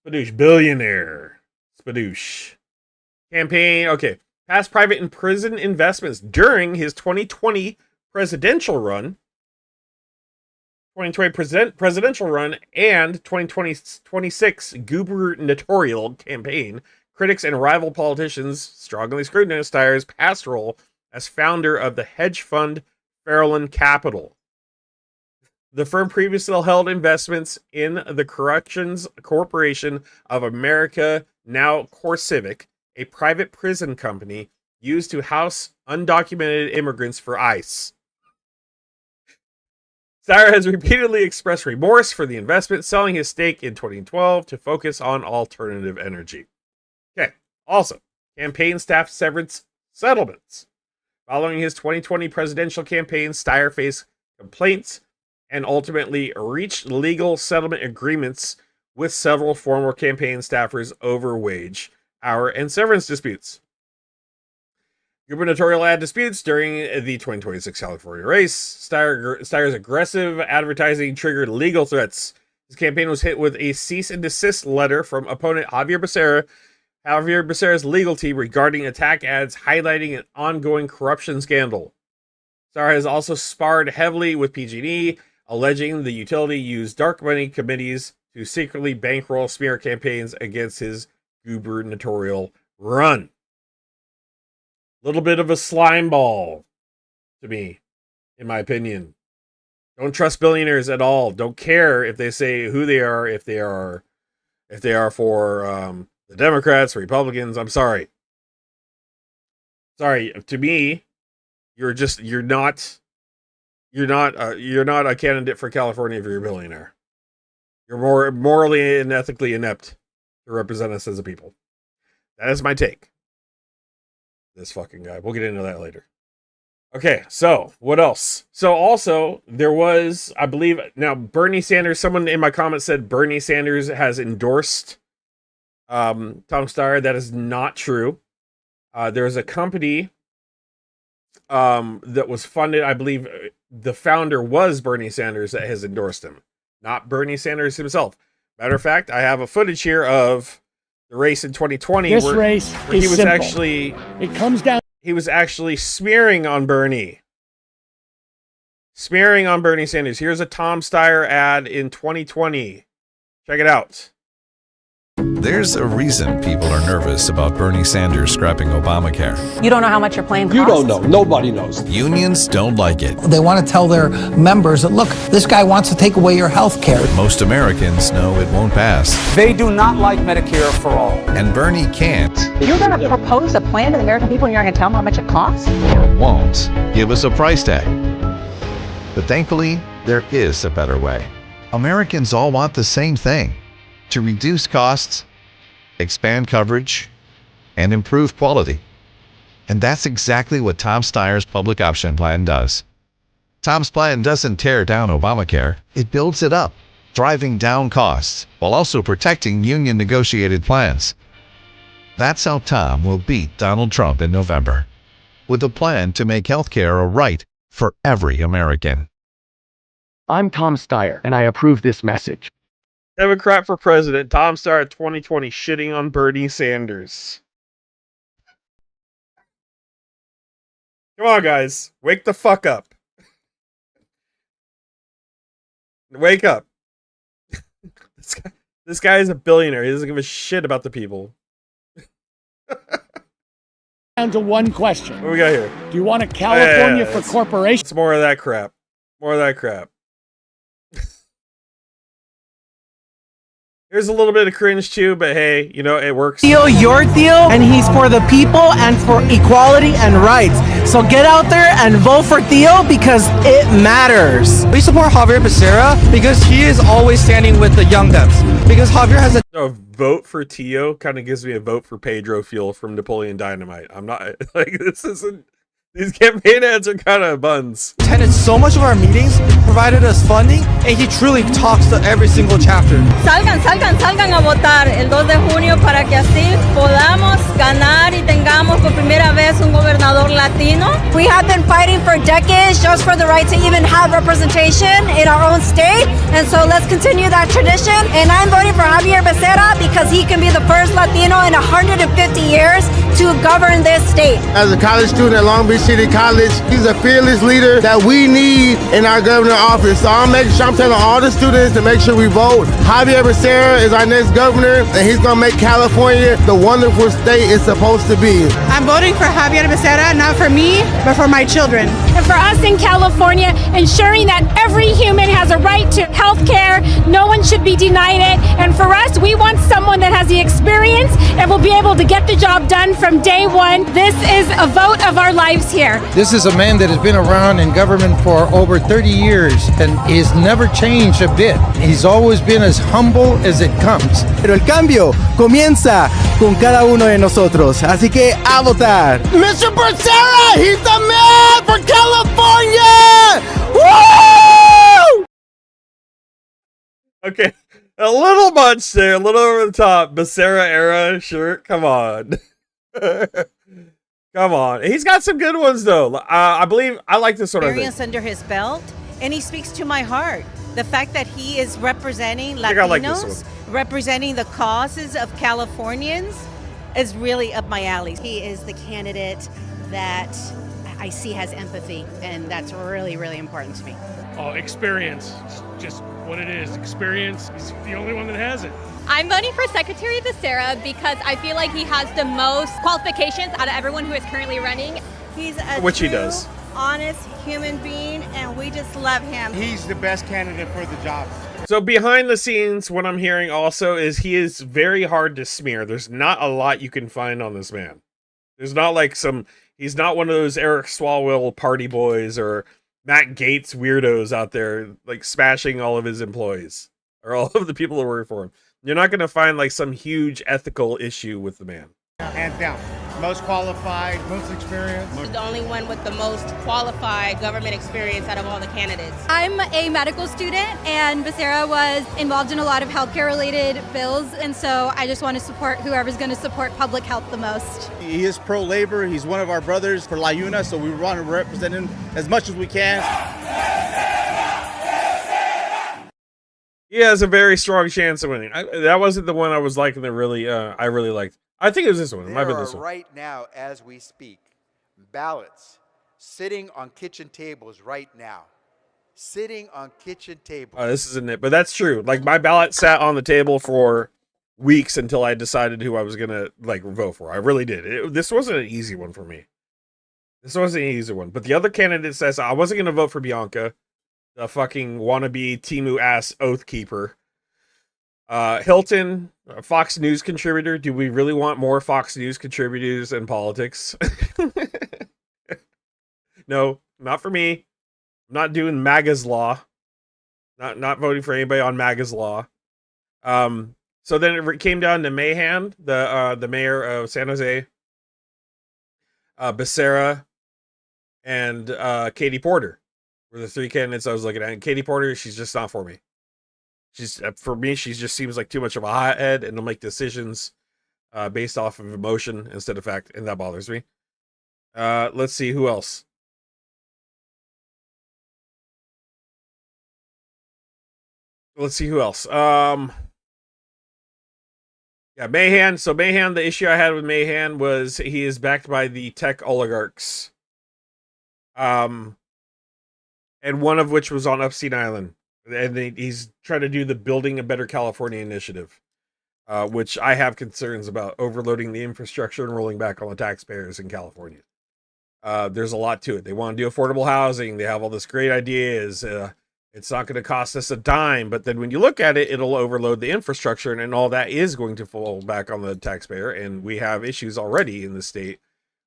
Spadoosh billionaire. Spadoosh campaign. Okay, past private and prison investments during his 2020 presidential run. 2020 presidential run and 2026 gubernatorial campaign, critics and rival politicians strongly scrutinized Steyer's past role as founder of the hedge fund Farallon Capital. The firm previously held investments in the Corrections Corporation of America, now CoreCivic, a private prison company used to house undocumented immigrants for ICE. Steyer has repeatedly expressed remorse for the investment, selling his stake in 2012 to focus on alternative energy. Okay, also, campaign staff severance settlements. Following his 2020 presidential campaign, Steyer faced complaints and ultimately reached legal settlement agreements with several former campaign staffers over wage, hour, and severance disputes. Gubernatorial ad disputes during the 2026 California race. Steyer's aggressive advertising triggered legal threats. His campaign was hit with a cease and desist letter from opponent Javier Becerra. Javier Becerra's legal team regarding attack ads highlighting an ongoing corruption scandal. Steyer has also sparred heavily with PG&E, alleging the utility used dark money committees to secretly bankroll smear campaigns against his gubernatorial run. Little bit of a slime ball to me, in my opinion. Don't trust billionaires at all. Don't care if they say who they are, if they are for the Democrats, Republicans. I'm sorry. Sorry, to me, you're not a candidate for California if you're a billionaire. You're more morally and ethically inept to represent us as a people. That is my take. This fucking guy. We'll get into that later. Okay, so what else? So also there was, I believe, now Bernie Sanders. Someone in my comments said Bernie Sanders has endorsed Tom Steyer. That is not true. There's a company that was funded. I believe the founder was Bernie Sanders that has endorsed him, not Bernie Sanders himself. Matter of fact, I have a footage here of the race in 2020 This where race he is was simple. actually It comes down. he was actually smearing on Bernie Sanders. Here's a Tom Steyer ad in 2020. Check it out. There's a reason people are nervous about Bernie Sanders scrapping Obamacare. You don't know how much your plan costs? You don't know. Nobody knows. Unions don't like it. They want to tell their members that, look, this guy wants to take away your health care. Most Americans know it won't pass. They do not like Medicare for all. And Bernie can't. You're going to propose a plan to the American people and you're not going to tell them how much it costs? Or won't give us a price tag. But thankfully, there is a better way. Americans all want the same thing: to reduce costs, expand coverage, and improve quality. And that's exactly what Tom Steyer's public option plan does. Tom's plan doesn't tear down Obamacare, it builds it up, driving down costs while also protecting union-negotiated plans. That's how Tom will beat Donald Trump in November, with a plan to make healthcare a right for every American. I'm Tom Steyer, and I approve this message. Democrat for president, Tom Steyer 2020 shitting on Bernie Sanders. Come on, guys. Wake the fuck up. Wake up. This guy is a billionaire. He doesn't give a shit about the people. Down to one question. What we got here? Do you want a California for it's corporations? more of that crap. More of that crap. Here's a little bit of cringe too, but hey, you know, it works. Theo, your Theo, and he's for the people and for equality and rights. So get out there and vote for Theo because it matters. We support Javier Becerra because he is always standing with the young Dems. Because Javier has a A vote for Tio kind of gives me a vote for Pedro Fuel from Napoleon Dynamite. I'm not like this These campaign ads are kind of buns. Attended so much of our meetings, provided us funding, and he truly talks to every single chapter. Salgan a votar el 2 de junio para que así podamos ganar y tengamos por primera vez un gobernador latino. We have been fighting for decades just for the right to even have representation in our own state, and so let's continue that tradition. And I'm voting for Javier Becerra because he can be the first Latino in 150 years to govern this state. As a college student at Long Beach City College, he's a fearless leader that we need in our governor office. So I'm telling all the students to make sure we vote. Javier Becerra is our next governor, and he's gonna make California the wonderful state it's supposed to be. I'm voting for Javier Becerra, not for me, but for my children. And for us in California, ensuring that every human has a right to health care, no one should be denied it. And for us, we want someone that has the experience and will be able to get the job done from day one. This is a vote of our lives here. This is a man that has been around in government for over 30 years and he's never changed a bit. He's always been as humble as it comes. Pero el cambio comienza con cada uno de nosotros. Así que a votar. Mr. Becerra, he's the man for California! Woo! Okay, a little much there, a little over the top. Becerra era shirt, come on. Come on. He's got some good ones, though. I believe I like this sort of thing. Under his belt, and he speaks to my heart. The fact that he is representing think I like this Latinos, representing the causes of Californians, is really up my alley. He is the candidate that I see has empathy, and that's really, really important to me. Oh, experience. It's just what it is. Experience. He's the only one that has it. I'm voting for Secretary Becerra because I feel like he has the most qualifications out of everyone who is currently running. He's a Which he true, does. honest human being, and we just love him. He's the best candidate for the job. So behind the scenes, what I'm hearing also is he is very hard to smear. There's not a lot you can find on this man. There's not like he's not one of those Eric Swalwell party boys or Matt Gaetz weirdos out there like smashing all of his employees or all of the people that work for him. You're not going to find like some huge ethical issue with the man. Hands down. Most qualified, most experienced. He's the only one with the most qualified government experience out of all the candidates. I'm a medical student, and Becerra was involved in a lot of healthcare related bills, and so I just want to support whoever's going to support public health the most. He is pro-labor. He's one of our brothers for La Una, so we want to represent him as much as we can. He has a very strong chance of winning. That wasn't the one I was liking that really, I really liked. I think it was this one. It might be this one. Right now, as we speak, ballots sitting on kitchen tables right now. Sitting on kitchen tables. This isn't it, but that's true. Like my ballot sat on the table for weeks until I decided who I was gonna like vote for. I really did. This wasn't an easy one for me. This wasn't an easy one. But the other candidate says I wasn't gonna vote for Bianca, the fucking wannabe Timu ass oath keeper. Hilton, Fox News contributor. Do we really want more Fox News contributors in politics? No, not for me. I'm not doing MAGA's law. Not voting for anybody on MAGA's law. So then it came down to Mahan, the mayor of San Jose, Becerra, and Katie Porter were the three candidates I was looking at. And Katie Porter, she's just not for me. For me, she just seems like too much of a hothead and will make decisions based off of emotion instead of fact, and that bothers me. Let's see who else. Yeah, Mahan. So Mahan, the issue I had with Mahan was he is backed by the tech oligarchs. And one of which was on Epstein Island. And he's trying to do the Building a Better California initiative, which I have concerns about overloading the infrastructure and rolling back on the taxpayers in California. There's a lot to it. They want to do affordable housing. They have all this great ideas. It's not going to cost us a dime, but then when you look at it, it'll overload the infrastructure, and all that is going to fall back on the taxpayer. And we have issues already in the state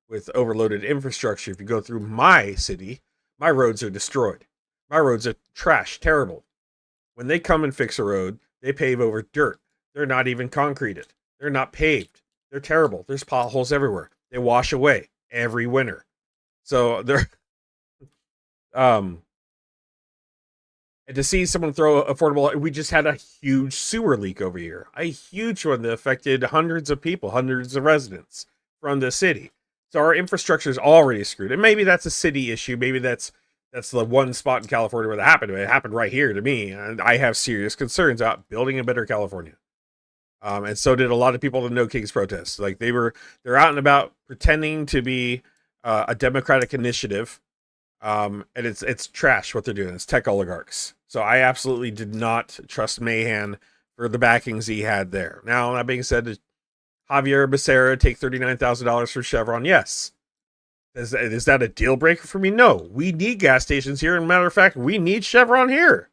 with overloaded infrastructure. If you go through my city, my roads are destroyed. My roads are trash, terrible. When they come and fix a road, they pave over dirt. They're not even concreted. They're not paved. They're terrible. There's potholes everywhere. They wash away every winter. So they're and to see someone throw affordable, we just had a huge sewer leak over here, a huge one that affected hundreds of people, hundreds of residents from the city. So our infrastructure is already screwed, and maybe that's a city issue. Maybe that's the one spot in California where that happened. It happened right here to me, and I have serious concerns about building a better California. And so did a lot of people in No Kings protests. Like they're out and about pretending to be a democratic initiative. And it's trash what they're doing. It's tech oligarchs. So I absolutely did not trust Mahan for the backings he had there. Now, that being said, did Javier Becerra take $39,000 for Chevron? Yes. Is that a deal breaker for me? No. We need gas stations here. And matter of fact, we need Chevron here.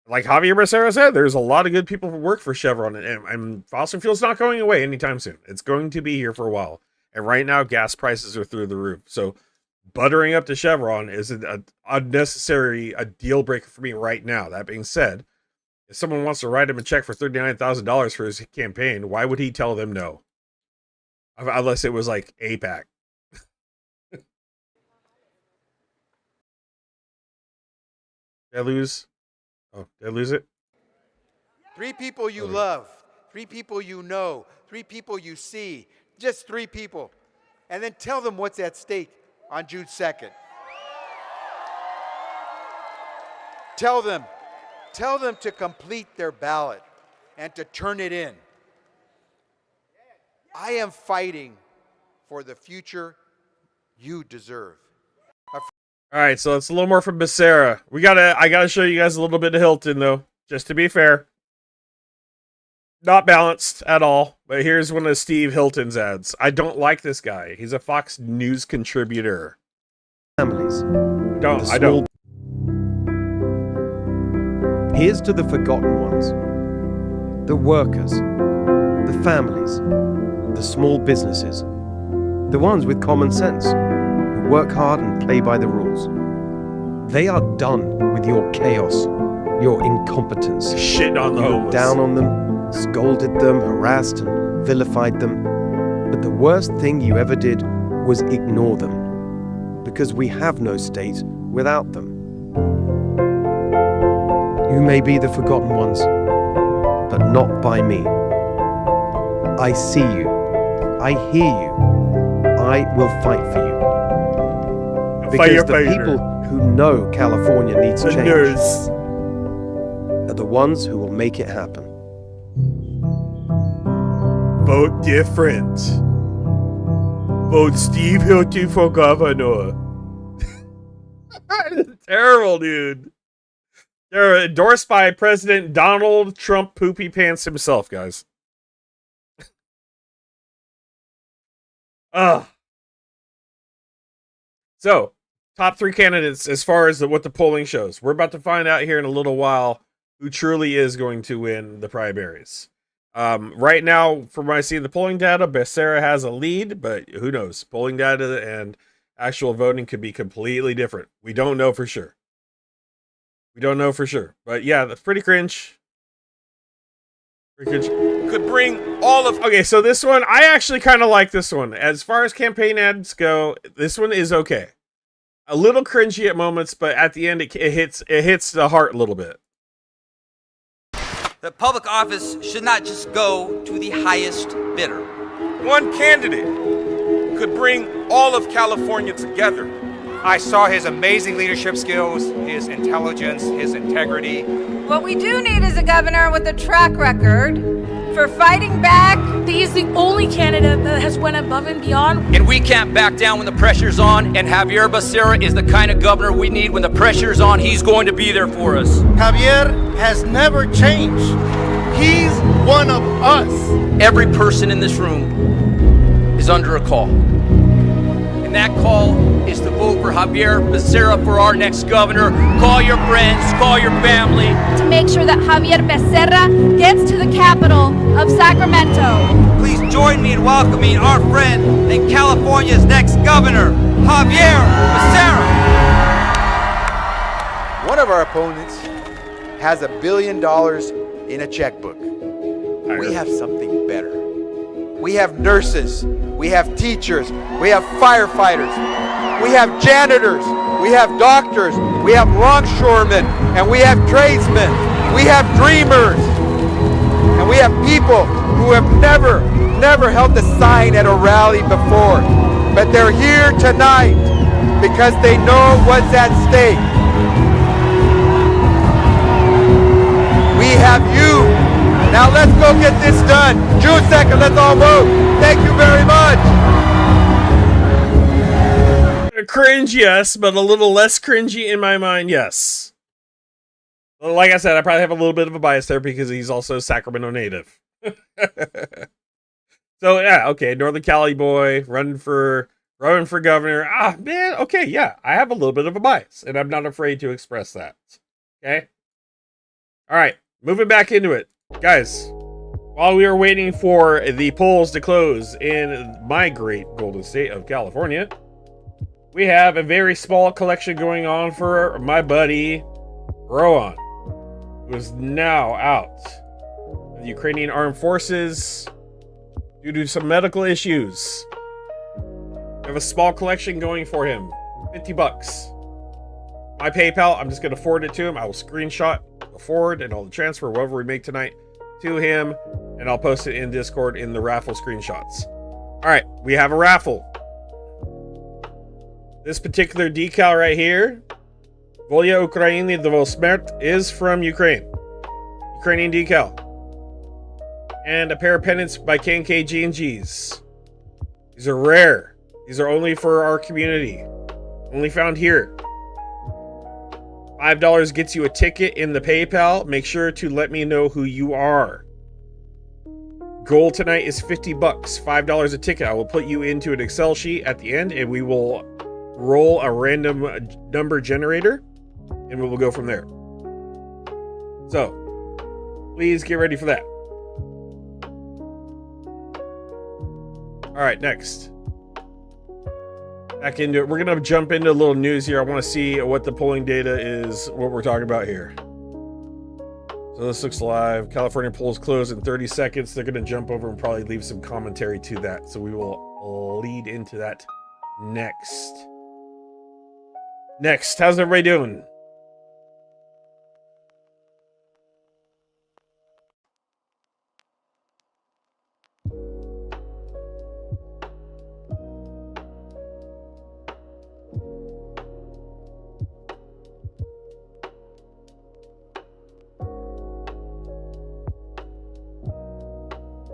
Like Javier Becerra said, there's a lot of good people who work for Chevron, and fossil fuel's not going away anytime soon. It's going to be here for a while. And right now, gas prices are through the roof. So buttering up to Chevron is a deal breaker for me right now. That being said, if someone wants to write him a check for $39,000 for his campaign, why would he tell them no? Unless it was like AIPAC. Did I lose? Oh, did I lose it? 3 people you love, 3 people you know, 3 people you see, just 3 people. And then tell them what's at stake on June 2nd. Tell them to complete their ballot and to turn it in. I am fighting for the future you deserve. All right, so it's a little more from Becerra. I gotta show you guys a little bit of Hilton, though, just to be fair. Not balanced at all, but here's one of Steve Hilton's ads. I don't like this guy. He's a Fox News contributor. Families. I don't. Here's to the forgotten ones. The workers. The families. The small businesses. The ones with common sense. Work hard and play by the rules. They are done with your chaos, your incompetence. Shit on the homeless. Down on them, scolded them, harassed and vilified them. But the worst thing you ever did was ignore them, because we have no state without them. You may be the forgotten ones, but not by me. I see you. I hear you. I will fight for you. Because the people who know California needs change are the ones who will make it happen. Vote different. Vote Steve Hilton for governor. Terrible, dude. They're endorsed by President Donald Trump Poopy Pants himself, guys. So, top 3 candidates as far as what the polling shows. We're about to find out here in a little while who truly is going to win the primaries. Right now, from what I see in the polling data, Becerra has a lead, but who knows? Polling data and actual voting could be completely different. We don't know for sure. But yeah, that's pretty cringe. Could bring all of... Okay, so this one, I actually kind of like this one. As far as campaign ads go, this one is okay. A little cringy at moments, but at the end, it hits the heart a little bit. The public office should not just go to the highest bidder. One candidate could bring all of California together. I saw his amazing leadership skills, his intelligence, his integrity. What we do need is a governor with a track record for fighting back. He is the only candidate that has went above and beyond. And we can't back down when the pressure's on, and Javier Becerra is the kind of governor we need. When the pressure's on, he's going to be there for us. Javier has never changed. He's one of us. Every person in this room is under a call. And that call is to vote for Javier Becerra for our next governor. Call your friends, call your family. To make sure that Javier Becerra gets to the capital of Sacramento. Please join me in welcoming our friend and California's next governor, Javier Becerra. One of our opponents has $1 billion in a checkbook. We have something better. We have nurses. We have teachers. We have firefighters. We have janitors, we have doctors, we have longshoremen, and we have tradesmen. We have dreamers, and we have people who have never held a sign at a rally before. But they're here tonight because they know what's at stake. We have you. Now let's go get this done. June 2nd, let's all vote. Thank you very much. Cringe, yes, but a little less cringy in my mind, yes. Well, like I said, I probably have a little bit of a bias there because he's also a Sacramento native. So yeah, okay, Northern Cali boy, running for governor. Ah, man, okay, yeah, I have a little bit of a bias, and I'm not afraid to express that. Okay? All right, moving back into it. Guys, while we are waiting for the polls to close in my great golden state of California, we have a very small collection going on for my buddy Rowan, who is now out of the Ukrainian armed forces due to some medical issues. We have a small collection going for him, $50. My PayPal, I'm just going to forward it to him. I will screenshot the forward and all the transfer, whatever we make tonight, to him, and I'll post it in Discord in the raffle screenshots. All right, we have a raffle. This particular decal right here, Volya Ukraini do Smert, is from Ukraine. Ukrainian decal. And a pair of pennants by K&K G&Gs. These are rare. These are only for our community. Only found here. $5 gets you a ticket in the PayPal. Make sure to let me know who you are. Goal tonight is $50. $5 a ticket. I will put you into an Excel sheet at the end, and we will roll a random number generator, and we will go from there. So, please get ready for that. All right, next. Back into it. We're going to jump into a little news here. I want to see what the polling data is, what we're talking about here. So this looks live. California polls close in 30 seconds. They're going to jump over and probably leave some commentary to that. So we will lead into that next. Next, how's everybody doing?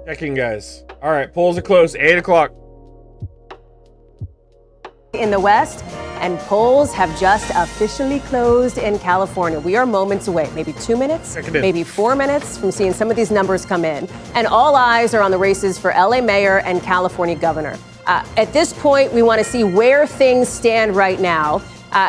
Checking, guys. All right, polls are closed. 8 o'clock. In the West, and polls have just officially closed in California. We are moments away, maybe 2 minutes, maybe 4 minutes from seeing some of these numbers come in. And all eyes are on the races for LA mayor and California governor. At this point, we want to see where things stand right now.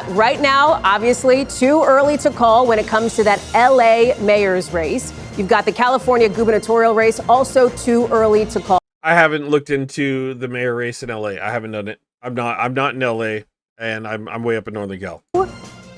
Right now, obviously, too early to call when it comes to that LA mayor's race. You've got the California gubernatorial race, also too early to call. I haven't looked into the mayor race in LA. I haven't done it. I'm not in LA, and I'm way up in Northern Cal.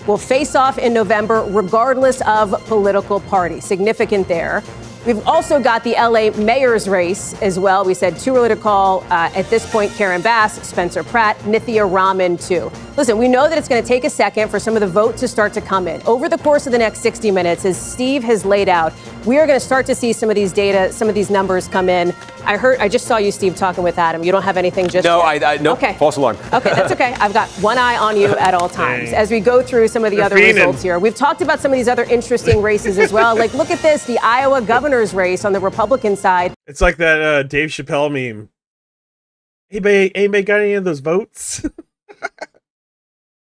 Will face off in November, regardless of political party. Significant there. We've also got the LA mayor's race as well. We said too early to call. At this point, Karen Bass, Spencer Pratt, Nithya Raman too. Listen, we know that it's going to take a second for some of the vote to start to come in. Over the course of the next 60 minutes, as Steve has laid out, we are going to start to see some of these data, some of these numbers come in. I just saw you, Steve, talking with Adam. You don't have anything just yet. No, okay. False alarm. Okay, that's okay. I've got one eye on you at all times. As we go through some of the other results here, we've talked about some of these other interesting races as well. Like, look at this, the Iowa governor's race on the Republican side. It's like that Dave Chappelle meme. Anybody got any of those votes?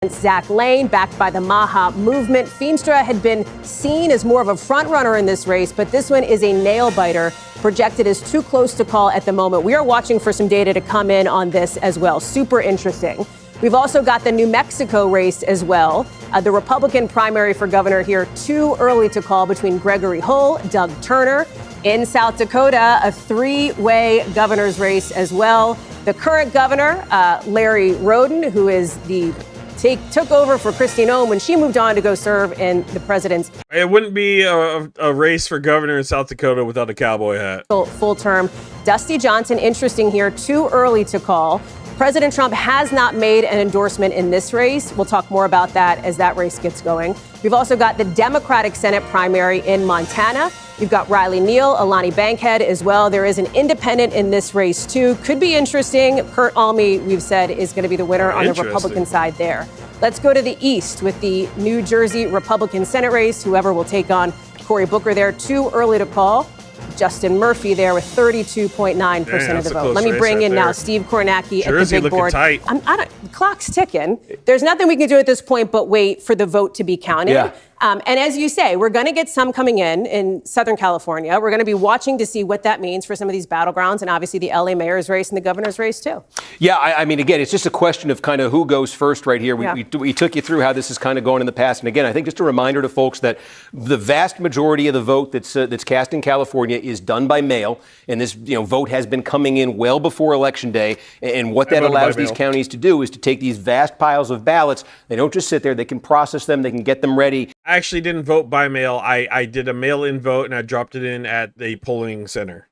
Zach Lane, backed by the Maha movement. Feenstra had been seen as more of a front runner in this race, but this one is a nail biter, projected as too close to call at the moment. We are watching for some data to come in on this as well. Super interesting. We've also got the New Mexico race as well. The Republican primary for governor here, too early to call, between Gregory Hull, Doug Turner. In South Dakota, a three-way governor's race as well. The current governor, Larry Roden, who is took over for Kristi Noem when she moved on to go serve in the president's. It wouldn't be a race for governor in South Dakota without a cowboy hat. Full term. Dusty Johnson, interesting here, too early to call. President Trump has not made an endorsement in this race. We'll talk more about that as that race gets going. We've also got the Democratic Senate primary in Montana. You've got Riley Neal, Alani Bankhead as well. There is an independent in this race, too. Could be interesting. Kurt Alme, we've said, is going to be the winner on the Republican side there. Let's go to the East with the New Jersey Republican Senate race. Whoever will take on Cory Booker there. Too early to call. Justin Murphy there with 32.9% of the vote. Let me bring in now Steve Kornacki at the big board. Tight. The clock's ticking. There's nothing we can do at this point but wait for the vote to be counted. Yeah. And as you say, we're going to get some coming in Southern California. We're going to be watching to see what that means for some of these battlegrounds and obviously the LA mayor's race and the governor's race, too. Yeah, I mean, again, it's just a question of kind of who goes first right here. We took you through how this is kind of going in the past. And again, I think just a reminder to folks that the vast majority of the vote that's cast in California is done by mail. And this vote has been coming in well before Election Day. And what that allows these counties to do is to take these vast piles of ballots. They don't just sit there. They can process them. They can get them ready. I actually didn't vote by mail. I did a mail-in vote and I dropped it in at the polling center.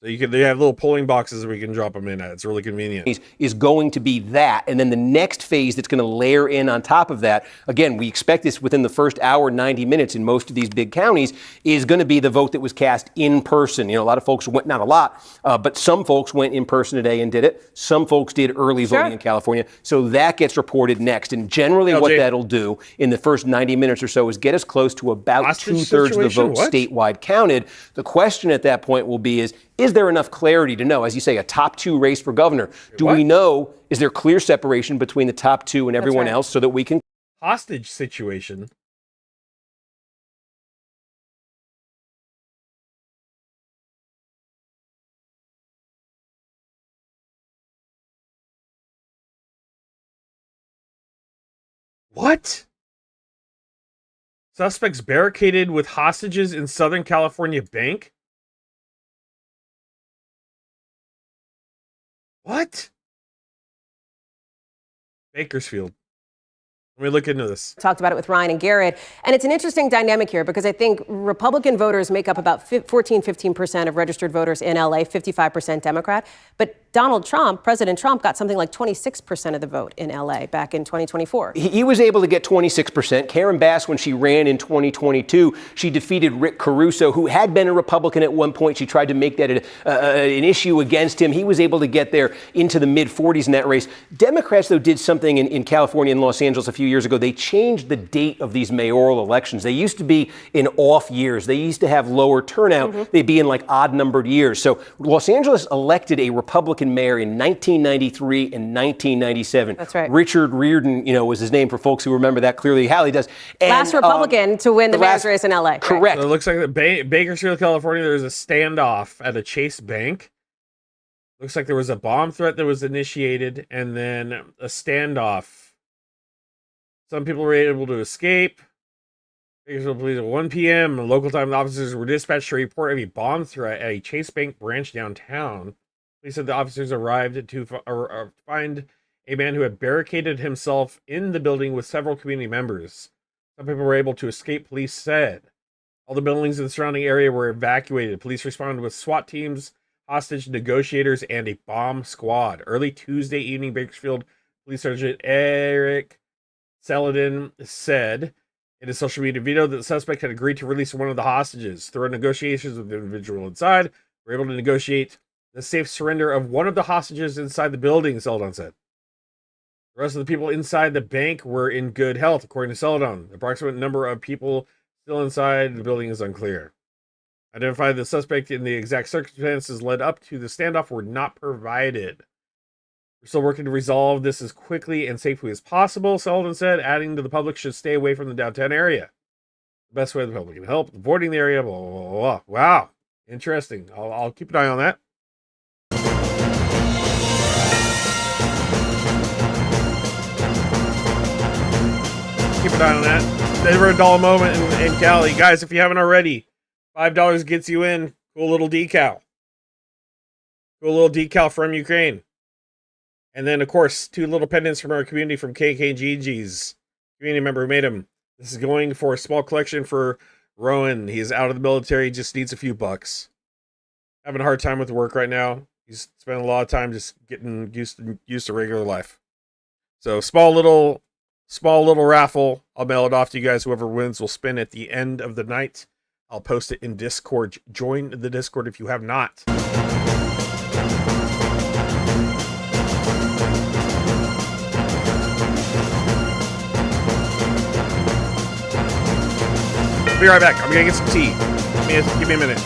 So they have little polling boxes where you can drop them in at. It's really convenient. Is going to be that. And then the next phase that's going to layer in on top of that, again, we expect this within the first hour, 90 minutes in most of these big counties, is going to be the vote that was cast in person. A lot of folks went, not a lot, but some folks went in person today and did it. Some folks did early voting in California. So that gets reported next. And generally what that'll do in the first 90 minutes or so is get us close to about two-thirds of the vote statewide counted. The question at that point will be is there enough clarity to know, as you say, a top two race for governor? Do we know, is there clear separation between the top two and everyone else so that we can... Hostage situation. What? Suspects barricaded with hostages in Southern California bank? What? Bakersfield. Let me look into this. Talked about it with Ryan and Garrett. And it's an interesting dynamic here because I think Republican voters make up about 15% of registered voters in LA, 55% Democrat. But Donald Trump, President Trump, got something like 26% of the vote in LA back in 2024. He was able to get 26%. Karen Bass, when she ran in 2022, she defeated Rick Caruso, who had been a Republican at one point. She tried to make that an issue against him. He was able to get there into the mid-40s in that race. Democrats, though, did something in California and Los Angeles a few years ago. They changed the date of these mayoral elections. They used to be in off years. They used to have lower turnout. They'd be in like odd-numbered years. So Los Angeles elected a Republican mayor in 1993 and 1997. That's right. Richard Riordan, was his name for folks who remember that clearly. Hallie does. And, last Republican to win the mayor's race in LA. Correct. So it looks like Bakersfield, California, there's a standoff at a Chase Bank. Looks like there was a bomb threat that was initiated and then a standoff. Some people were able to escape. Bakersfield police at 1 p.m. Local time, officers were dispatched to report of a bomb threat at a Chase Bank branch downtown. Police said the officers arrived to find a man who had barricaded himself in the building with several community members. Some people were able to escape, police said. All the buildings in the surrounding area were evacuated. Police responded with SWAT teams, hostage negotiators, and a bomb squad. Early Tuesday evening, Bakersfield Police Sergeant Eric Saladin said in a social media video that the suspect had agreed to release one of the hostages. Through negotiations with the individual inside, they were able to negotiate the safe surrender of one of the hostages inside the building, Celadon said. The rest of the people inside the bank were in good health, according to Celadon. The approximate number of people still inside the building is unclear. Identify the suspect in the exact circumstances led up to the standoff were not provided. We're still working to resolve this as quickly and safely as possible, Sullivan said, adding that the public should stay away from the downtown area. The best way the public can help avoiding the area, blah, blah, blah, blah. Wow. Interesting. I'll keep an eye on that. Keep an eye on that. Never a dull moment in Cali. Guys, if you haven't already, $5 gets you in. Cool little decal. Cool little decal from Ukraine. And then, of course, 2 little pendants from our community from KKGG's community member who made them. This is going for a small collection for Rowan. He's out of the military, just needs a few bucks. Having a hard time with work right now. He's spent a lot of time just getting used to regular life. So small little raffle. I'll mail it off to you guys. Whoever wins will spin at the end of the night. I'll post it in Discord. Join the Discord if you have not. Be right back. I'm gonna get some tea. Give me a minute.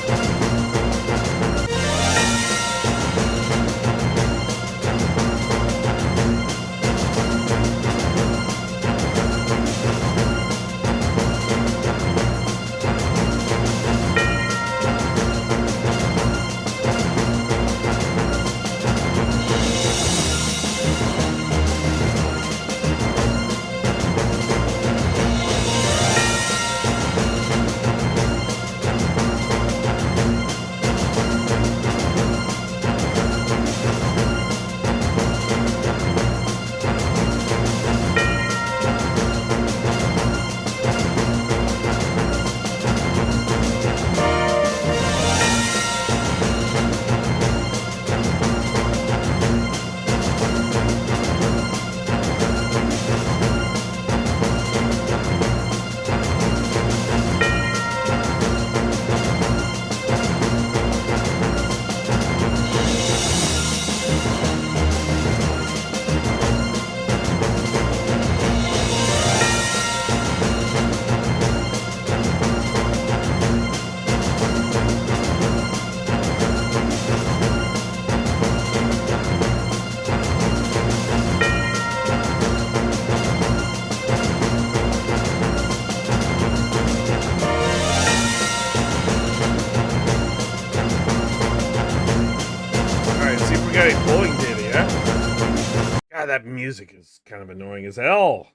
Polling data, yeah? God, that music is kind of annoying as hell.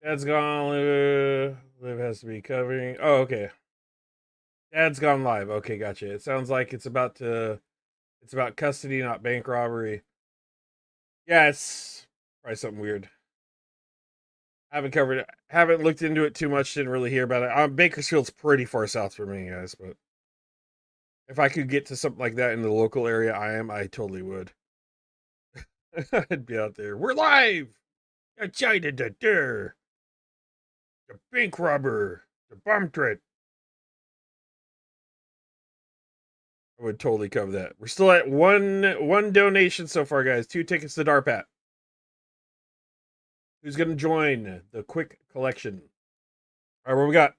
Dad's gone. Liv has to be covering. Oh, okay. Dad's gone live. Okay, gotcha. It sounds like it's about custody, not bank robbery. Yeah, it's probably something weird. Haven't looked into it too much. Didn't really hear about it. Bakersfield's pretty far south for me, guys, but if I could get to something like that in the local area I totally would. I'd be out there. We're live! Outside of the door. The bank robber. The bomb threat. I would totally cover that. We're still at one donation so far, guys. 2 tickets to DARPAT. Who's going to join the quick collection? All right, what we got?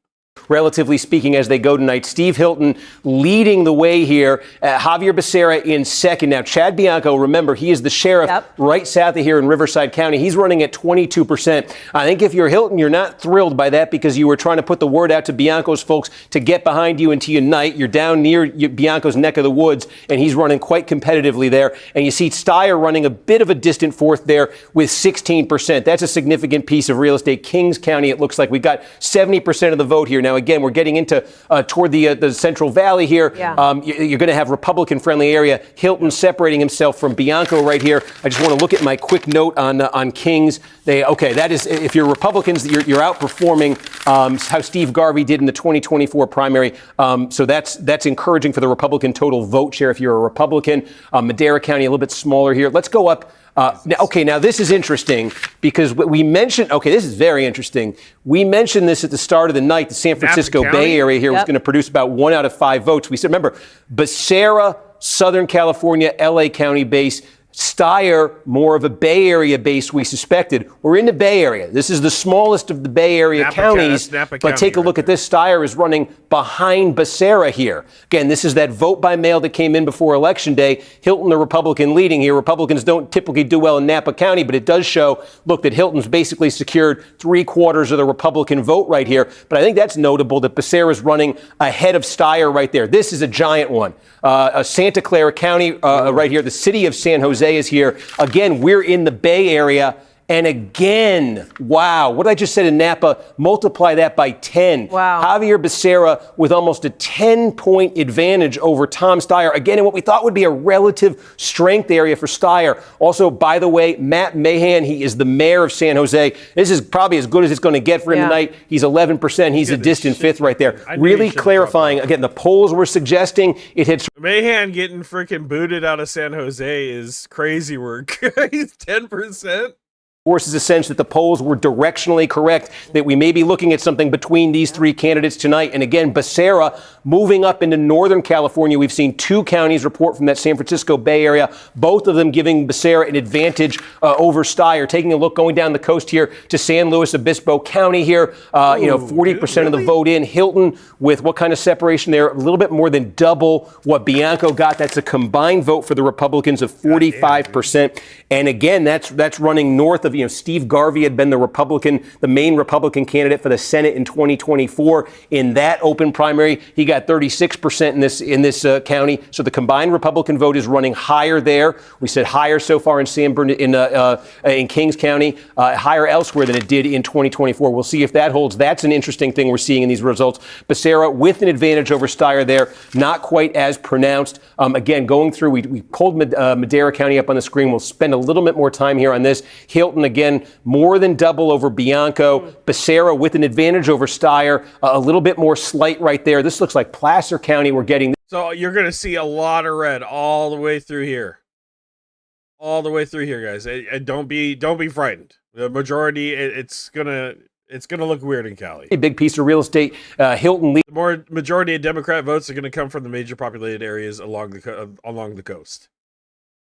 Relatively speaking, as they go tonight, Steve Hilton leading the way here. Javier Becerra in second. Now, Chad Bianco, remember, he is the sheriff right south of here in Riverside County. He's running at 22%. I think if you're Hilton, you're not thrilled by that because you were trying to put the word out to Bianco's folks to get behind you and to unite. You're down near Bianco's neck of the woods, and he's running quite competitively there. And you see Steyer running a bit of a distant fourth there with 16%. That's a significant piece of real estate. Kings County, it looks like we've got 70% of the vote here. Now, again, we're getting into toward the Central Valley here. Yeah. You're going to have Republican-friendly area. Hilton separating himself from Bianco right here. I just want to look at my quick note on Kings. That is, if you're Republicans, you're outperforming how Steve Garvey did in the 2024 primary. So that's encouraging for the Republican total vote share if you're a Republican. Madera County, a little bit smaller here. Let's go up. Now this is interesting because we mentioned, this is very interesting. We mentioned this at the start of the night. The San Francisco Bay Area here was going to produce about 1 out of 5 votes. We said, remember, Becerra, Southern California, LA County base. Steyer, more of a Bay Area base, we suspected. We're in the Bay Area. This is the smallest of the Bay Area counties. But take a look at this. Steyer is running behind Becerra here. Again, this is that vote by mail that came in before Election Day. Hilton, the Republican, leading here. Republicans don't typically do well in Napa County, but it does show, look, that Hilton's basically secured 3/4 of the Republican vote right here. But I think that's notable that Becerra's running ahead of Steyer right there. This is a giant one. Santa Clara County right here. The city of San Jose is here. Again, we're in the Bay Area. And again, wow, what I just said in Napa, multiply that by 10. Wow. Javier Becerra with almost a 10-point advantage over Tom Steyer. Again, in what we thought would be a relative strength area for Steyer. Also, by the way, Matt Mahan, he is the mayor of San Jose. This is probably as good as it's going to get for him tonight. He's 11%. He's a distant fifth right there. Really clarifying. Again, the polls were suggesting it had... Mahan getting freaking booted out of San Jose is crazy work. He's 10%. Forces a sense that the polls were directionally correct, that we may be looking at something between these three candidates tonight. And again, Becerra moving up into Northern California. We've seen two counties report from that San Francisco Bay Area, both of them giving Becerra an advantage over Steyer. Taking a look going down the coast here to San Luis Obispo County here, 40% of the vote in. Hilton with what kind of separation there? A little bit more than double what Bianco got. That's a combined vote for the Republicans of 45%. And again, that's running north of, Steve Garvey had been the main Republican candidate for the Senate in 2024. In that open primary, he got 36% in this county. So the combined Republican vote is running higher there. We said higher so far in in Kings County, higher elsewhere than it did in 2024. We'll see if that holds. That's an interesting thing we're seeing in these results. Becerra with an advantage over Steyer there, not quite as pronounced. Again, going through, we pulled Madera County up on the screen. We'll spend a little bit more time here on this. Hilton, again, more than double over Bianco. Becerra with an advantage over Steyer, a little bit more slight right there. This looks like Placer County we're getting. So you're going to see a lot of red all the way through here. All the way through here, guys. And don't be frightened. The majority, it's gonna look weird in Cali. A big piece of real estate. Hilton. The majority of Democrat votes are going to come from the major populated areas along the coast.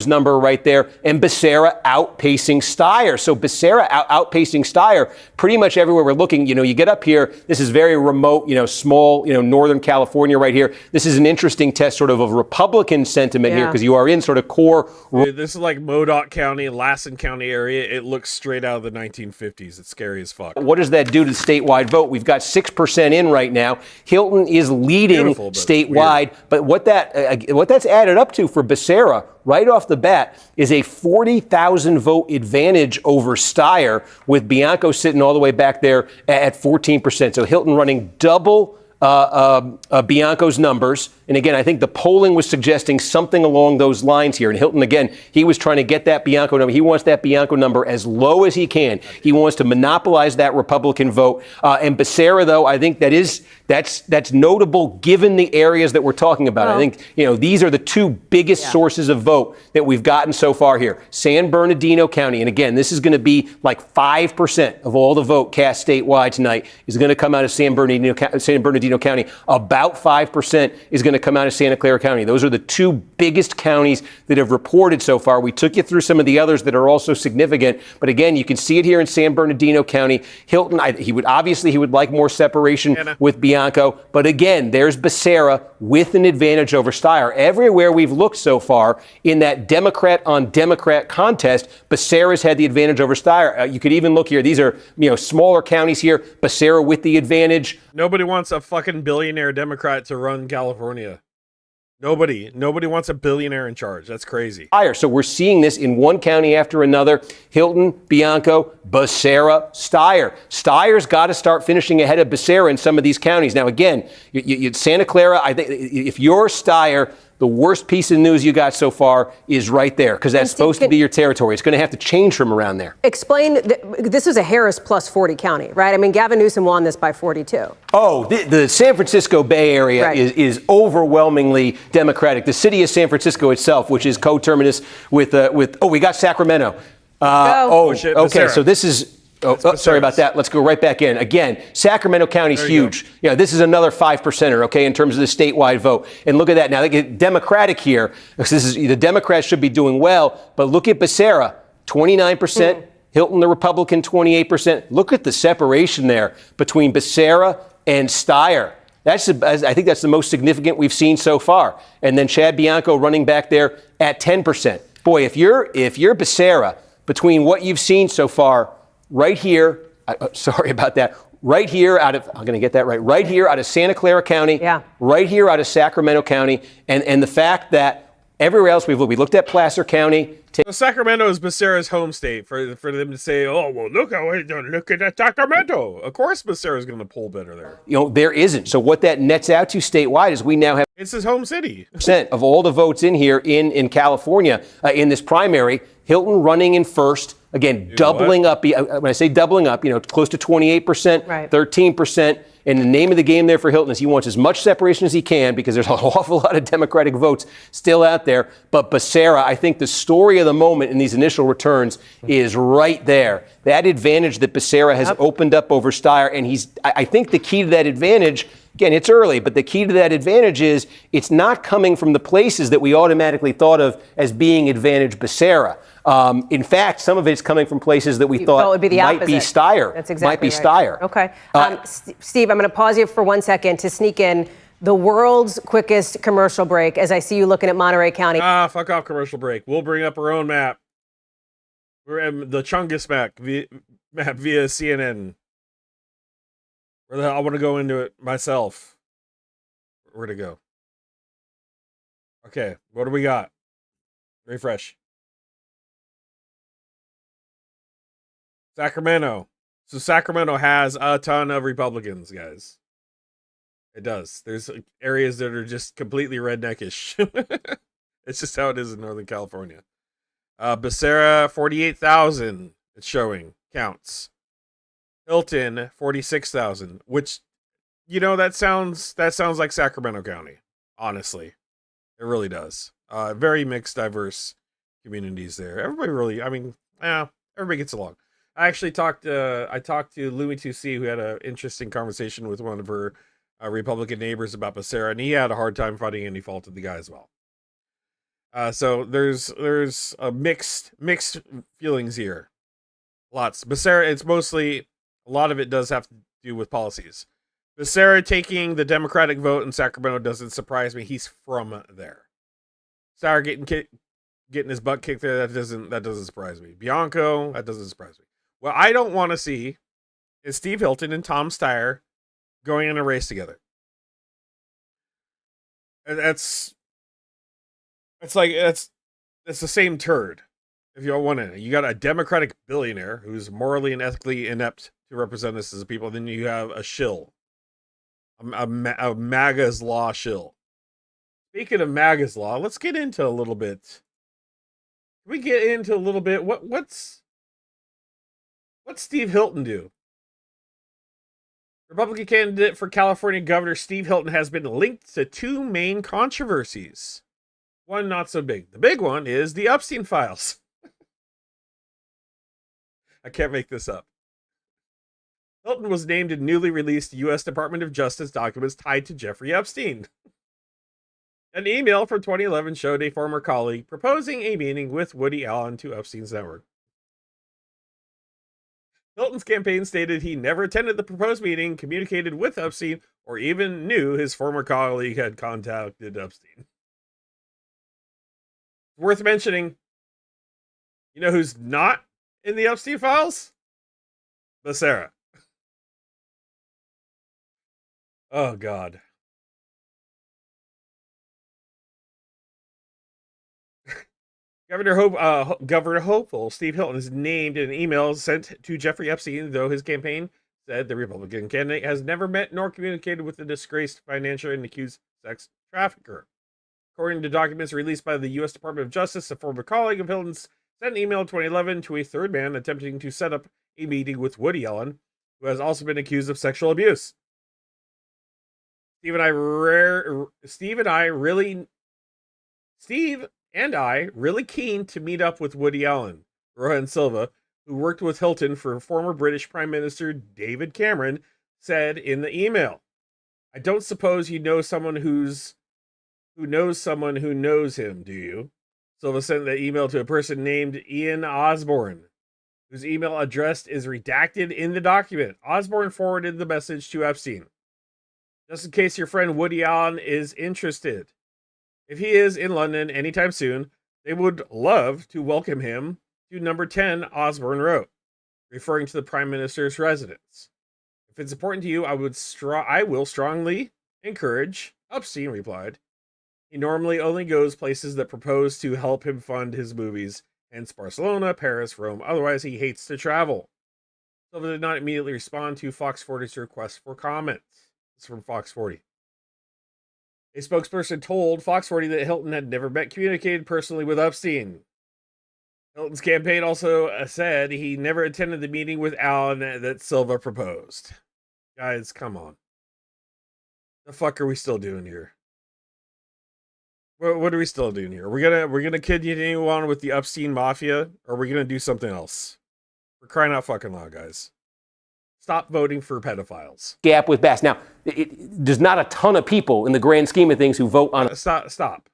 Number right there, and Becerra outpacing Steyer. So Becerra outpacing Steyer pretty much everywhere we're looking. You get up here, this is very remote, small, Northern California right here. This is an interesting test sort of Republican sentiment here because you are in sort of core. This is like Modoc County, Lassen County area. It looks straight out of the 1950s. It's scary as fuck. What does that do to the statewide vote? We've got 6% in right now. Hilton is leading statewide, but what that's added up to for Becerra right off the bat is a 40,000 vote advantage over Steyer, with Bianco sitting all the way back there at 14%. So Hilton running double Bianco's numbers. And again, I think the polling was suggesting something along those lines here. And Hilton, again, he was trying to get that Bianco number. He wants that Bianco number as low as he can. He wants to monopolize that Republican vote. And Becerra, though, I think that's notable given the areas that we're talking about. I think, these are the two biggest sources of vote that we've gotten so far here. San Bernardino County. And again, this is going to be like 5% of all the vote cast statewide tonight is going to come out of San Bernardino County. About 5% is going to come out of Santa Clara County. Those are the two biggest counties that have reported so far. We took you through some of the others that are also significant. But again, you can see it here in San Bernardino County. Hilton, he would like more separation with Bianco. But again, there's Becerra with an advantage over Steyer. Everywhere we've looked so far in that Democrat on Democrat contest, Becerra's had the advantage over Steyer. You could even look here. These are, smaller counties here. Becerra with the advantage. Nobody wants a fucking billionaire Democrat to run California. Nobody wants a billionaire in charge. That's crazy. So we're seeing this in one county after another. Hilton, Bianco, Becerra, Steyer. Steyer's got to start finishing ahead of Becerra in some of these counties. Now, again, Santa Clara, I think if you're Steyer, the worst piece of news you got so far is right there, because that's supposed to be your territory. It's going to have to change from around there. Explain, this is a Harris plus 40 county, right? I mean, Gavin Newsom won this by 42. Oh, the San Francisco Bay Area is overwhelmingly Democratic. The city of San Francisco itself, which is coterminous with we got Sacramento. Okay, so this is... sorry about that. Let's go right back in. Again, Sacramento County's huge. This is another 5%er, okay, in terms of the statewide vote. And look at that. Now, they get Democratic here. The Democrats should be doing well, but look at Becerra, 29%. Hilton, the Republican, 28%. Look at the separation there between Becerra and Steyer. I think that's the most significant we've seen so far. And then Chad Bianco running back there at 10%. Boy, if you're Becerra, between what you've seen so far, right here, sorry about that, right here I'm going to get that right here out of Santa Clara County, right here out of Sacramento County, and the fact that Everywhere else we looked at Placer County. So Sacramento is Becerra's home state for them to say, oh, well, look at Sacramento. Of course Becerra's going to poll better there. There isn't. So what that nets out to statewide is we now have it's his home city. % of all the votes in here in California in this primary. Hilton running in first. Again, doubling up. When I say doubling up, close to 28%, 13%. And the name of the game there for Hilton is he wants as much separation as he can because there's an awful lot of Democratic votes still out there. But Becerra, I think the story of the moment in these initial returns is right there. That advantage that Becerra has opened up over Steyer. And I think the key to that advantage, again, it's early, but the key to that advantage is it's not coming from the places that we automatically thought of as being advantage Becerra. In fact, some of it's coming from places that we thought would be the might be opposite. Steyer. That's exactly might be right. Steyer. Okay. Steve, I'm going to pause you for 1 second to sneak in the world's quickest commercial break as I see you looking at Monterey County. Fuck off commercial break. We'll bring up our own map. We're in the Chungus map via CNN. I want to go into it myself. Where to go? Okay, what do we got? Refresh. Sacramento. So Sacramento has a ton of Republicans, guys. It does. There's areas that are just completely redneckish. It's just how it is in Northern California. Becerra, 48,000. It's showing counts. Hilton, 46,000. Which, that sounds like Sacramento County. Honestly, it really does. Very mixed, diverse communities there. Everybody everybody gets along. I actually talked to Louie2C, who had an interesting conversation with one of her Republican neighbors about Becerra, and he had a hard time finding any fault in the guy as well. So there's a mixed feelings here. Lots. Becerra, it's mostly, a lot of it does have to do with policies. Becerra taking the Democratic vote in Sacramento doesn't surprise me. He's from there. Steyer getting his butt kicked there, that doesn't surprise me. Bianco, that doesn't surprise me. What I don't want to see is Steve Hilton and Tom Steyer going in a race together. It's the same turd. If you want to, you got a Democratic billionaire who's morally and ethically inept to represent us as a people. Then you have a shill, a MAGA's law shill. Speaking of MAGA's law, let's get into a little bit. Can we get into a little bit? What's Steve Hilton do? Republican candidate for California governor Steve Hilton has been linked to two main controversies. One not so big. The big one is the Epstein files. I can't make this up. Hilton was named in newly released U.S. Department of Justice documents tied to Jeffrey Epstein. An email from 2011 showed a former colleague proposing a meeting with Woody Allen to Epstein's network. Hilton's campaign stated he never attended the proposed meeting, communicated with Epstein, or even knew his former colleague had contacted Epstein. Worth mentioning, you know who's not in the Epstein files? Becerra. Oh, God. Governor Hopeful Steve Hilton is named in an email sent to Jeffrey Epstein, though his campaign said the Republican candidate has never met nor communicated with the disgraced financier and accused sex trafficker. According to documents released by the U.S. Department of Justice, a former colleague of Hilton's sent an email in 2011 to a third man attempting to set up a meeting with Woody Allen, who has also been accused of sexual abuse. Steve and I really keen to meet up with Woody Allen, Rohan Silva, who worked with Hilton for former British Prime Minister David Cameron, said in the email. I don't suppose you know someone who knows someone who knows him, do you? Silva sent the email to a person named Ian Osborne, whose email address is redacted in the document. Osborne forwarded the message to Epstein. Just in case your friend Woody Allen is interested. If he is in London anytime soon, they would love to welcome him to number 10, Osborne wrote, referring to the Prime Minister's residence. If it's important to you, I will strongly encourage, Epstein replied, He normally only goes places that propose to help him fund his movies, hence Barcelona, Paris, Rome. Otherwise, he hates to travel. Silva did not immediately respond to Fox 40's request for comments. This is from Fox 40. A spokesperson told Fox 40 that Hilton had never met communicated personally with Epstein. Hilton's campaign also said he never attended the meeting with Allen that Silva proposed. Guys, come on. The fuck are we still doing here? What are we still doing here? We're gonna continue on with the Epstein mafia, or are we gonna do something else? We're crying out fucking loud, guys. Stop voting for pedophiles. Gap with Bass. Now, there's not a ton of people in the grand scheme of things who vote on Stop.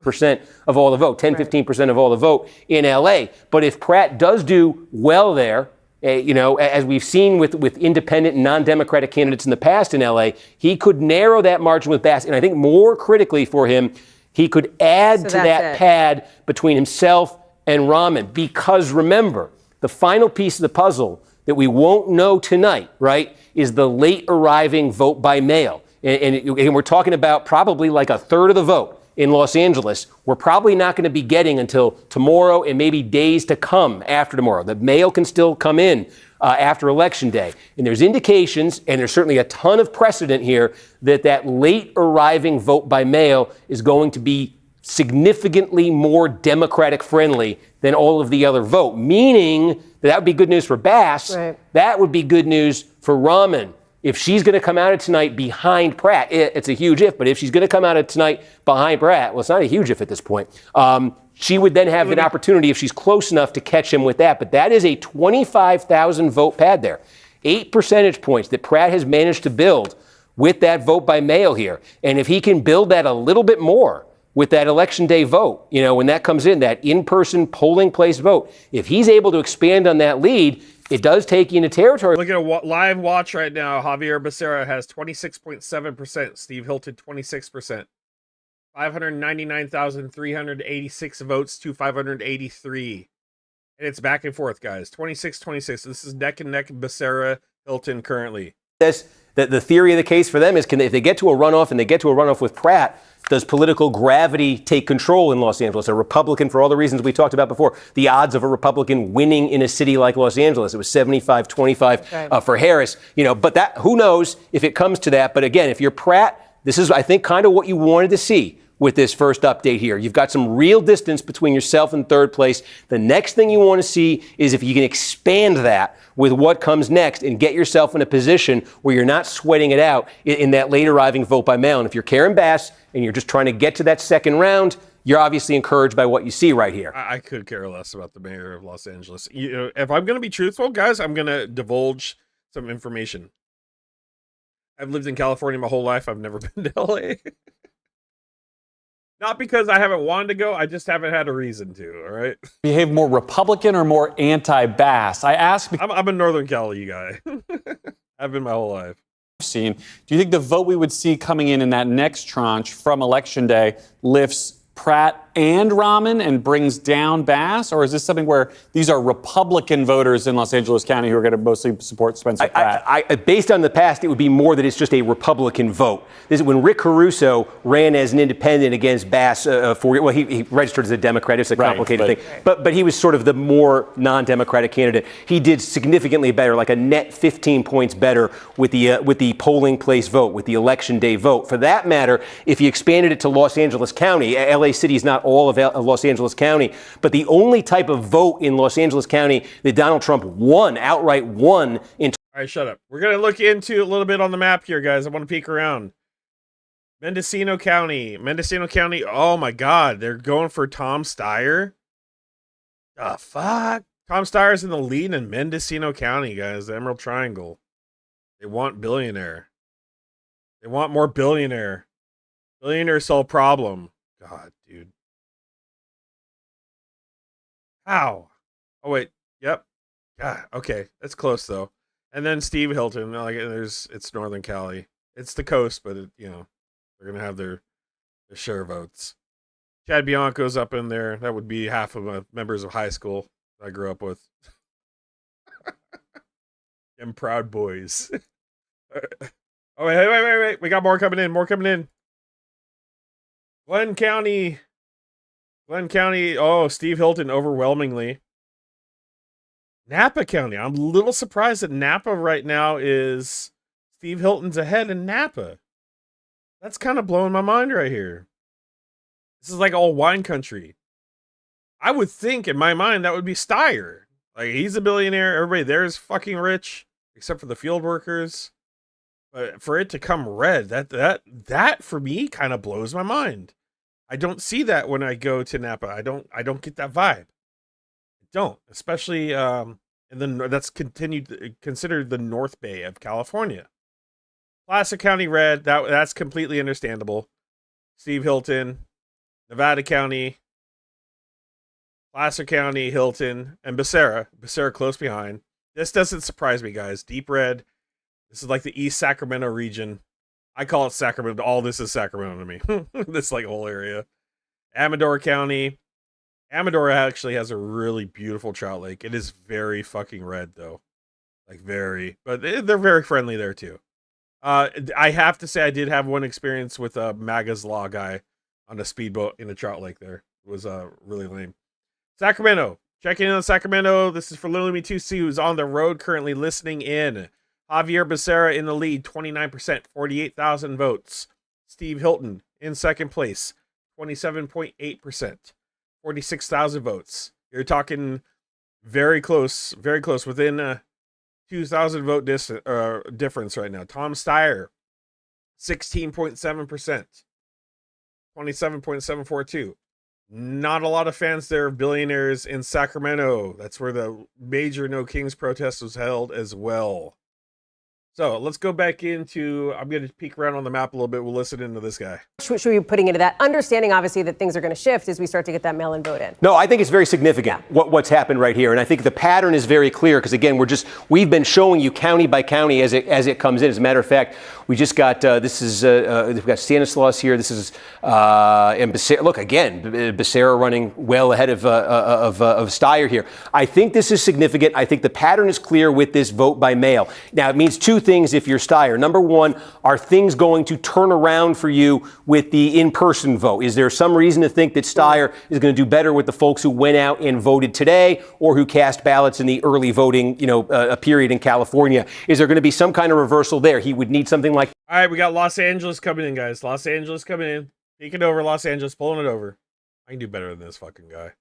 percent of all the vote, 10, 15% of all the vote in LA. But if Pratt does do well there, as we've seen with independent and non-democratic candidates in the past in LA, he could narrow that margin with Bass. And I think more critically for him, he could add to that pad between himself and Rahman. Because remember, the final piece of the puzzle that we won't know tonight, right, is the late arriving vote by mail. And we're talking about probably like a third of the vote in Los Angeles. We're probably not going to be getting until tomorrow and maybe days to come after tomorrow. The mail can still come in after Election Day. And there's indications, and there's certainly a ton of precedent here, that late arriving vote by mail is going to be significantly more Democratic friendly than all of the other vote, meaning that would be good news for Bass. Right. That would be good news for Rahman. If she's going to come out of tonight behind Pratt, it's a huge if, but if she's going to come out of tonight behind Pratt, well, it's not a huge if at this point. She would then have an opportunity if she's close enough to catch him with that. But that is a 25,000 vote pad there. 8 percentage points that Pratt has managed to build with that vote by mail here. And if he can build that a little bit more with that Election Day vote, when that comes in, that in-person polling place vote, if he's able to expand on that lead, it does take you into territory. Look at a live watch right now. Javier Becerra has 26.7%. Steve Hilton, 26%. 599,386 votes to 583. And it's back and forth, guys. 26-26. This is neck and neck Becerra, Hilton currently. The theory of the case for them is if they get to a runoff and they get to a runoff with Pratt, does political gravity take control in Los Angeles? A Republican, for all the reasons we talked about before, the odds of a Republican winning in a city like Los Angeles, it was 75-25 for Harris. But that, who knows if it comes to that. But again, if you're Pratt, this is, I think, kind of what you wanted to see with this first update here. You've got some real distance between yourself and third place. The next thing you want to see is if you can expand that with what comes next and get yourself in a position where you're not sweating it out in that late arriving vote by mail. And if you're Karen Bass and you're just trying to get to that second round, you're obviously encouraged by what you see right here. I could care less about the mayor of Los Angeles. If I'm going to be truthful, guys, I'm going to divulge some information. I've lived in California my whole life. I've never been to LA. Not because I haven't wanted to go, I just haven't had a reason to, all right? Behave more Republican or more anti-Bass? I ask because I'm a Northern Cali guy. I've been my whole life. Do you think the vote we would see coming in that next tranche from Election Day lifts Pratt and Rahman and brings down Bass? Or is this something where these are Republican voters in Los Angeles County who are going to mostly support Spencer Pratt? Based on the past, it would be more that it's just a Republican vote. This is when Rick Caruso ran as an independent against Bass he registered as a Democrat. It's a complicated thing. But he was sort of the more non-Democratic candidate. He did significantly better, like a net 15 points better with the polling place vote, with the Election Day vote. For that matter, if you expanded it to Los Angeles County, LA City is not all of Los Angeles County, but the only type of vote in Los Angeles County that Donald Trump outright won in. All right, shut up. We're going to look into a little bit on the map here, guys. I want to peek around. Mendocino County, oh my God, they're going for Tom Steyer. The fuck? Tom Steyer's in the lead in Mendocino County, guys, the Emerald Triangle. They want billionaire. They want more billionaire. Billionaire solve problem. God, dude. How? Oh, wait. Yep. God, okay. That's close, though. And then Steve Hilton. It's Northern Cali. It's the coast, but, they're going to have their share of votes. Chad Bianco's up in there. That would be half of my members of high school I grew up with. Them Proud Boys. Oh, wait. We got more coming in. Glenn County. Oh, Steve Hilton overwhelmingly. Napa County. I'm a little surprised that Napa right now is Steve Hilton's ahead in Napa. That's kind of blowing my mind right here. This is like all wine country. I would think in my mind that would be Steyer. Like, he's a billionaire. Everybody there is fucking rich, except for the field workers. But for it to come red, that for me kind of blows my mind. I don't see that when I go to Napa. I don't get that vibe. I don't, especially and then that's considered the North Bay of California. Placer County red, that's completely understandable. Steve Hilton, Nevada County, Placer County, Hilton, and Becerra. Becerra close behind. This doesn't surprise me, guys. Deep red. This is like the East Sacramento region. I call it Sacramento. All this is Sacramento to me. This like whole area. Amador County. Amador actually has a really beautiful trout lake. It is very fucking red though. Like very, but they're very friendly there too. I have to say I did have one experience with a Maga's Law guy on a speedboat in a trout lake there. It was really lame. Sacramento. Checking in on Sacramento. This is for Little Me 2C, who's on the road currently listening in. Javier Becerra in the lead, 29%, 48,000 votes. Steve Hilton in second place, 27.8%, 46,000 votes. You're talking very close, within a 2,000 vote difference right now. Tom Steyer, 16.7%, 27.742. Not a lot of fans there of billionaires in Sacramento. That's where the major No Kings protest was held as well. So let's go back into, I'm going to peek around on the map a little bit. We'll listen into this guy. Should we be putting into that? Understanding, obviously, that things are going to shift as we start to get that mail-in vote in. No, I think it's very significant what's happened right here. And I think the pattern is very clear because, again, we've been showing you county by county as it comes in. As a matter of fact, we just got, we've got Stanislaus here. This is, and Becerra, look, again, Becerra running well ahead of Steyer here. I think this is significant. I think the pattern is clear with this vote by mail. Now, it means two things if you're Steyer. Number one, are things going to turn around for you with the in-person vote? Is there some reason to think that Steyer is going to do better with the folks who went out and voted today or who cast ballots in the early voting, period in California? Is there going to be some kind of reversal there? He would need something like. All right, we got Los Angeles coming in, guys. Los Angeles coming in. Taking over Los Angeles, pulling it over. I can do better than this fucking guy.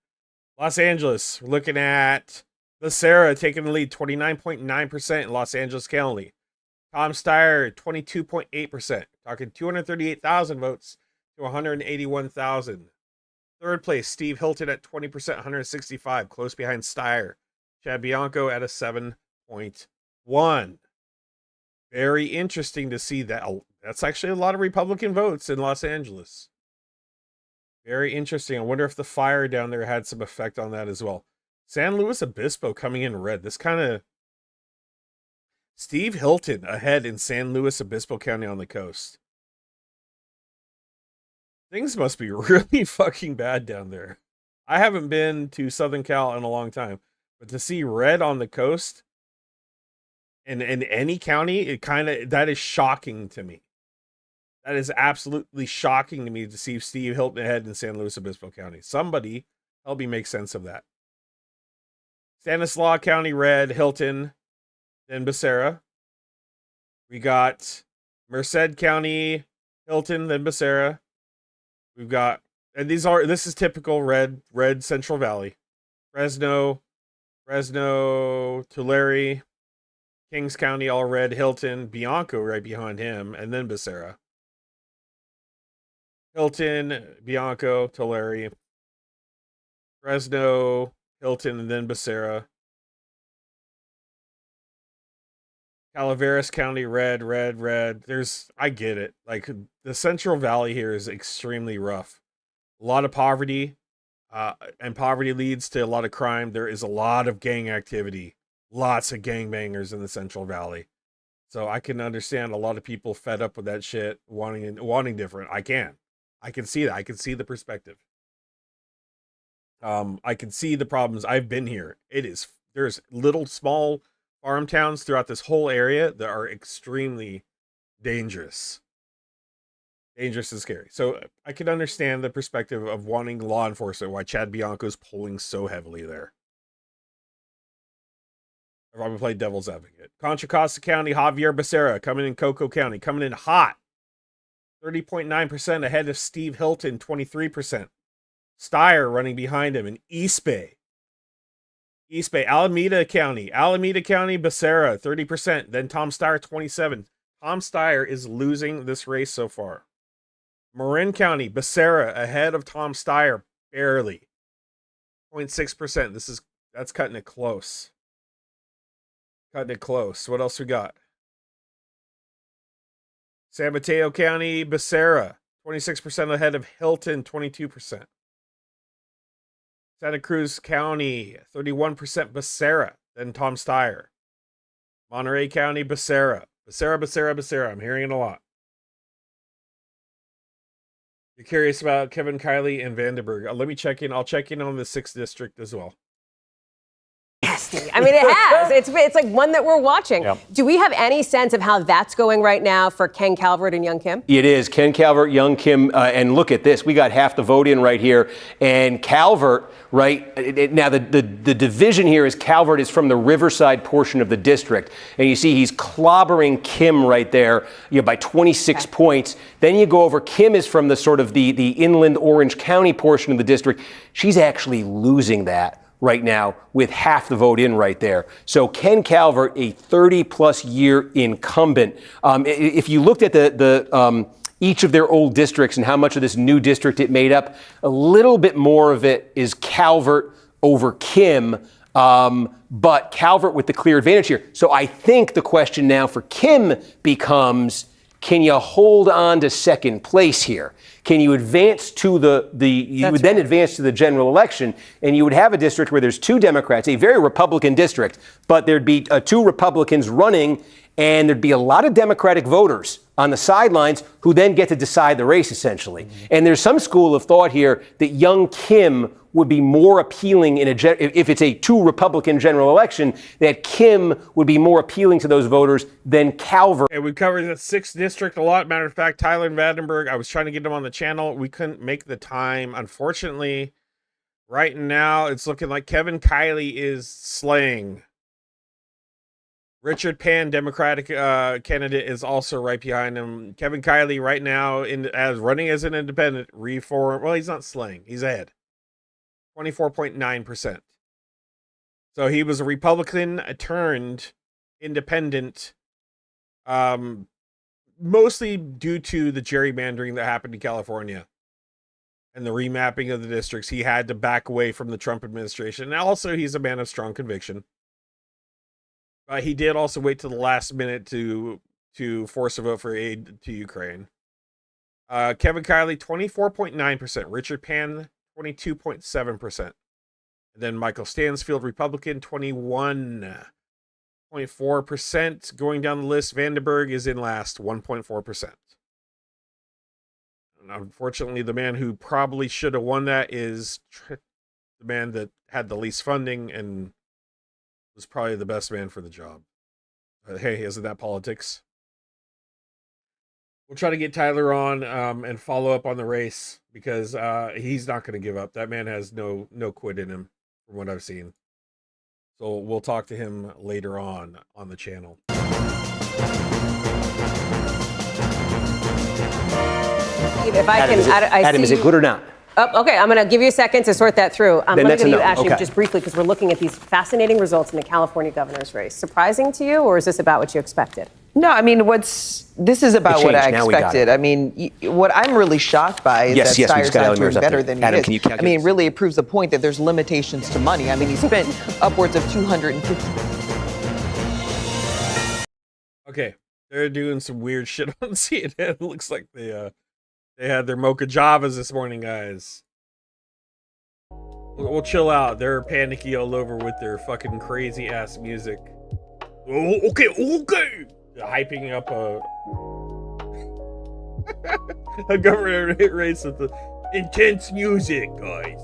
Los Angeles, we're looking at Becerra taking the lead, 29.9% in Los Angeles County. Tom Steyer, 22.8%. Talking 238,000 votes to 181,000. Third place, Steve Hilton at 20%, 165. Close behind Steyer. Chad Bianco at a 7.1. Very interesting to see that. That's actually a lot of Republican votes in Los Angeles. Very interesting. I wonder if the fire down there had some effect on that as well. San Luis Obispo coming in red. This kind of... Steve Hilton ahead in San Luis Obispo County on the coast. Things must be really fucking bad down there. I haven't been to Southern Cal in a long time, but to see red on the coast in any county, that is shocking to me. That is absolutely shocking to me to see Steve Hilton ahead in San Luis Obispo County. Somebody help me make sense of that. Stanislaus County red, Hilton, then Becerra. We got Merced County, Hilton, then Becerra. We've got, and this is typical red Central Valley. Fresno, Tulare, Kings County, all red, Hilton, Bianco right behind him, and then Becerra. Hilton, Bianco, Tulare, Fresno, Hilton, and then Becerra. Calaveras County, red. I get it. Like, the Central Valley here is extremely rough. A lot of poverty, and poverty leads to a lot of crime. There is a lot of gang activity. Lots of gangbangers in the Central Valley. So I can understand a lot of people fed up with that shit, wanting different. I can see that. I can see the perspective. I can see the problems. I've been here. There's little small farm towns throughout this whole area that are extremely dangerous. Dangerous and scary. So I can understand the perspective of wanting law enforcement, why Chad Bianco's pulling so heavily there. I've already played devil's advocate. Contra Costa County, Javier Becerra coming in Coco County, coming in hot. 30.9% ahead of Steve Hilton, 23%. Steyer running behind him in East Bay. East Bay, Alameda County, Becerra, 30%. Then Tom Steyer, 27%. Tom Steyer is losing this race so far. Marin County, Becerra ahead of Tom Steyer, barely. 0.6%. That's cutting it close. Cutting it close. What else we got? San Mateo County, Becerra, 26% ahead of Hilton, 22%. Santa Cruz County, 31% Becerra, then Tom Steyer. Monterey County, Becerra. Becerra. I'm hearing it a lot. You're curious about Kevin Kiley and Vandenberg. Let me check in. I'll check in on the 6th district as well. I mean, it has. It's like one that we're watching. Yep. Do we have any sense of how that's going right now for Ken Calvert and Young Kim? It is. Ken Calvert, Young Kim, and look at this. We got half the vote in right here. And Calvert, right, now the division here is Calvert is from the Riverside portion of the district. And you see he's clobbering Kim right there by 26 points. Then you go over, Kim is from the sort of the inland Orange County portion of the district. She's actually losing that right now with half the vote in right there. So Ken Calvert, a 30-plus year incumbent. If you looked at the each of their old districts and how much of this new district it made up, a little bit more of it is Calvert over Kim, but Calvert with the clear advantage here. So I think the question now for Kim becomes, can you hold on to second place here? Can you advance to advance to the general election, and you would have a district where there's 2 Democrats, a very Republican district, but there'd be 2 Republicans running, and there'd be a lot of Democratic voters on the sidelines who then get to decide the race, essentially. Mm-hmm. And there's some school of thought here that Young Kim would be more appealing if it's a 2 Republican general election, that Kim would be more appealing to those voters than Calvert. And we covered the 6th district a lot. Matter of fact, Tyler and Vandenberg, I was trying to get them on the channel. We couldn't make the time. Unfortunately, right now, it's looking like Kevin Kiley is slaying. Richard Pan, Democratic candidate, is also right behind him. Kevin Kiley right now running as an independent, reform. Well, he's not slaying. He's ahead. 24.9%. So he was a Republican turned independent, mostly due to the gerrymandering that happened in California and the remapping of the districts. He had to back away from the Trump administration. And also, he's a man of strong conviction. He did also wait till the last minute to force a vote for aid to Ukraine. Kevin Kiley, 24.9%. Richard Pan, 22.7%. And then Michael Stansfield, Republican, 21.4%. Going down the list, Vandenberg is in last, 1.4%. And unfortunately, the man who probably should have won that is the man that had the least funding and was probably the best man for the job. Hey, isn't that politics? We'll try to get Tyler on and follow up on the race because he's not going to give up. That man has no quit in him from what I've seen. So we'll talk to him later on the channel. If I Adam, can, is it good or not? Oh, okay, I'm going to give you a second to sort that through. Let me go to you, Ashley, just briefly, because we're looking at these fascinating results in the California governor's race. Surprising to you, or is this about what you expected? No, I mean, this is about what I expected. I mean, what I'm really shocked by is that Steyer's not doing better than he is. I mean, really, it proves the point that there's limitations to money. I mean, he spent upwards of $250. Okay, they're doing some weird shit on CNN. It looks like they had their mocha javas this morning, guys. We'll chill out. They're panicky all over with their fucking crazy ass music. Oh, okay. They're hyping up a government race with the intense music, guys.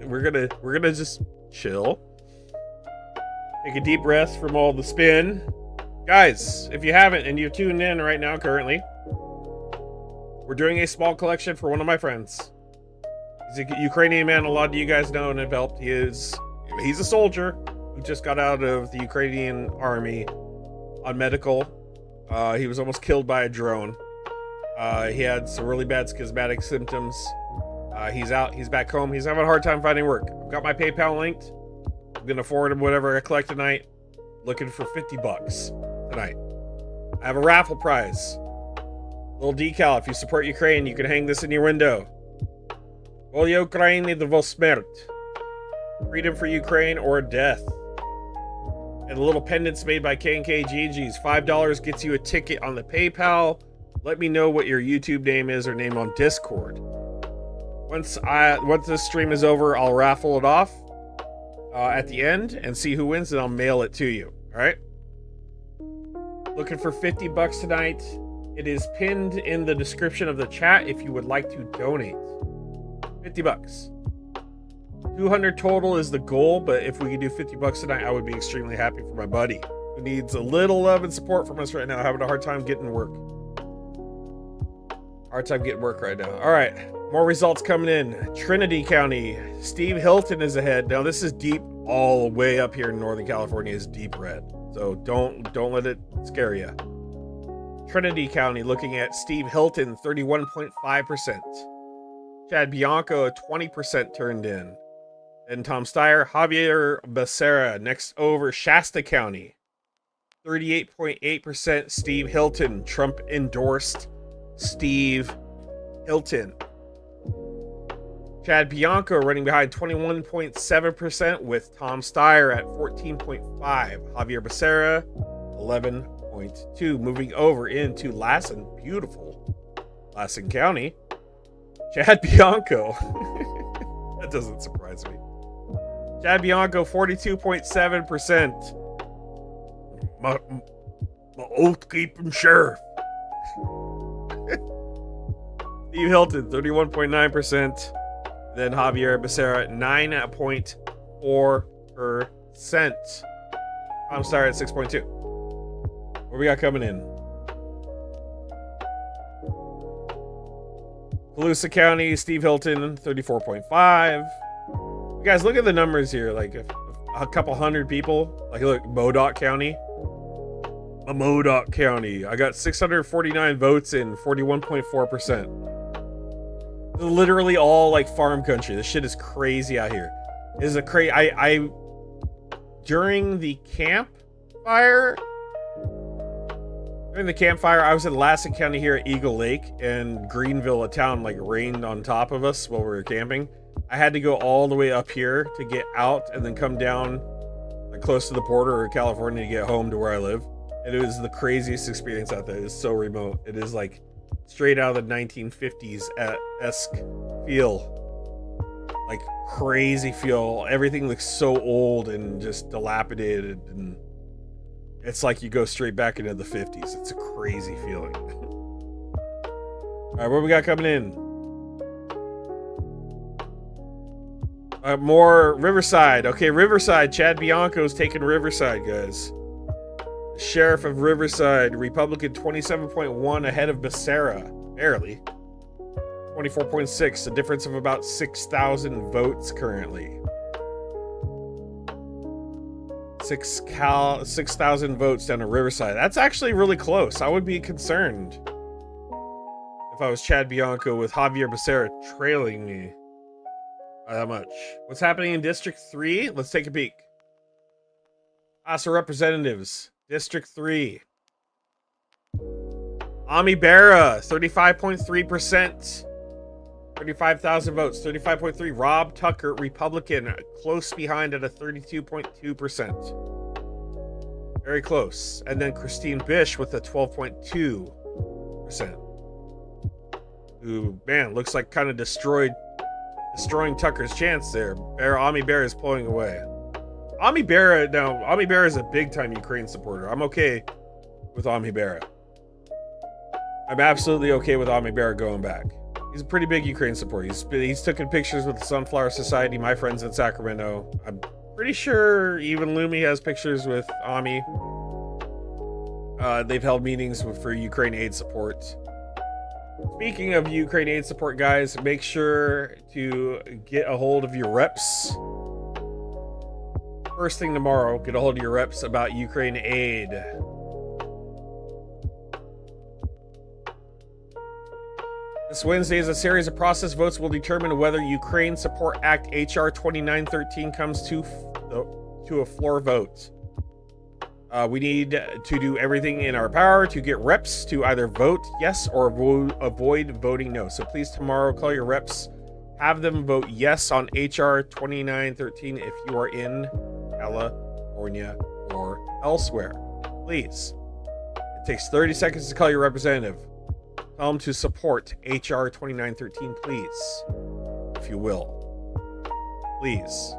We're gonna just chill. Take a deep breath from all the spin. Guys, if you haven't and you're tuned in right now currently, We're doing a small collection for one of my friends. He's a Ukrainian man. A lot of you guys know and have helped. He's a soldier who just got out of the Ukrainian army on medical. He was almost killed by a drone. He had some really bad schismatic symptoms. He's out. He's back home. He's having a hard time finding work. I've got my PayPal linked. I'm gonna forward him whatever I collect tonight. Looking for $50 tonight. I have a raffle prize. Little decal. If you support Ukraine, you can hang this in your window. Volya Ukraini dvo smert. Freedom for Ukraine or death. And the little pendants made by K&K GG's. $5 gets you a ticket on the PayPal. Let me know what your YouTube name is or name on Discord. Once this stream is over, I'll raffle it off at the end and see who wins, and I'll mail it to you. All right? Looking for $50 tonight. It is pinned in the description of the chat if you would like to donate. $50. 200 total is the goal, but if we can do $50 tonight, I would be extremely happy for my buddy who needs a little love and support from us right now, having a hard time getting work. Hard time getting work right now. All right, more results coming in. Trinity County, Steve Hilton is ahead. Now this is deep, all the way up here in Northern California is deep red. So don't let it scare you. Trinity County looking at Steve Hilton, 31.5%. Chad Bianco, 20% turned in. Then Tom Steyer, Javier Becerra next over. Shasta County, 38.8%. Steve Hilton, Trump endorsed Steve Hilton. Chad Bianco running behind 21.7% with Tom Steyer at 14.5%. Javier Becerra, 11.2%. Moving over into Lassen, beautiful Lassen County. Chad Bianco. That doesn't surprise me. Chad Bianco, 42.7%. My oath-keeping sheriff. Steve Hilton, 31.9%. Then Javier Becerra, 9.4%. I'm sorry, at 6.2%. What we got coming in? Colusa County, Steve Hilton, 34.5%. You guys, look at the numbers here. Like a couple hundred people. Like, look, Modoc County. Modoc County. I got 649 votes in, 41.4%. Literally all like farm country. This shit is crazy out here. This is a crazy. I during the campfire. During the campfire, I was in Lassen County here at Eagle Lake, and Greenville, a town, like rained on top of us while we were camping. I had to go all the way up here to get out and then come down like close to the border of California to get home to where I live. And it was the craziest experience out there. It's so remote. It is like straight out of the 1950s-esque feel. Like crazy feel. Everything looks so old and just dilapidated, and it's like you go straight back into the 50s. It's a crazy feeling. All right, what we got coming in? More Riverside. Okay, Riverside. Chad Bianco's taking Riverside, guys. Sheriff of Riverside, Republican, 27.1 ahead of Becerra. Barely. 24.6, a difference of about 6,000 votes currently. 6,000 votes down to Riverside. That's actually really close. I would be concerned if I was Chad Bianco with Javier Becerra trailing me by that much. What's happening in District 3? Let's take a peek. House of Representatives, District 3. Ami Bera, 35.3%. 35,000 votes, 35.3. Rob Tucker, Republican, close behind at a 32.2%. Very close. And then Christine Bish with a 12.2%. Who, man, looks like kind of destroying Tucker's chance there. Ami Bera is pulling away. Ami Bera is a big-time Ukraine supporter. I'm okay with Ami Bera. I'm absolutely okay with Ami Bera going back. He's a pretty big Ukraine supporter. He's taken pictures with the Sunflower Society, my friends in Sacramento. I'm pretty sure even Lumi has pictures with Ami. They've held meetings for Ukraine aid support. Speaking of Ukraine aid support, guys, make sure to get a hold of your reps. First thing tomorrow, get a hold of your reps about Ukraine aid. This Wednesday is a series of process votes will determine whether Ukraine Support Act HR 2913 comes to a floor vote. We need to do everything in our power to get reps to either vote yes or avoid voting no. So please tomorrow call your reps, have them vote yes on HR 2913 if you are in California or elsewhere. Please. It takes 30 seconds to call your representative. Tell them to support HR 2913, please. If you will. Please.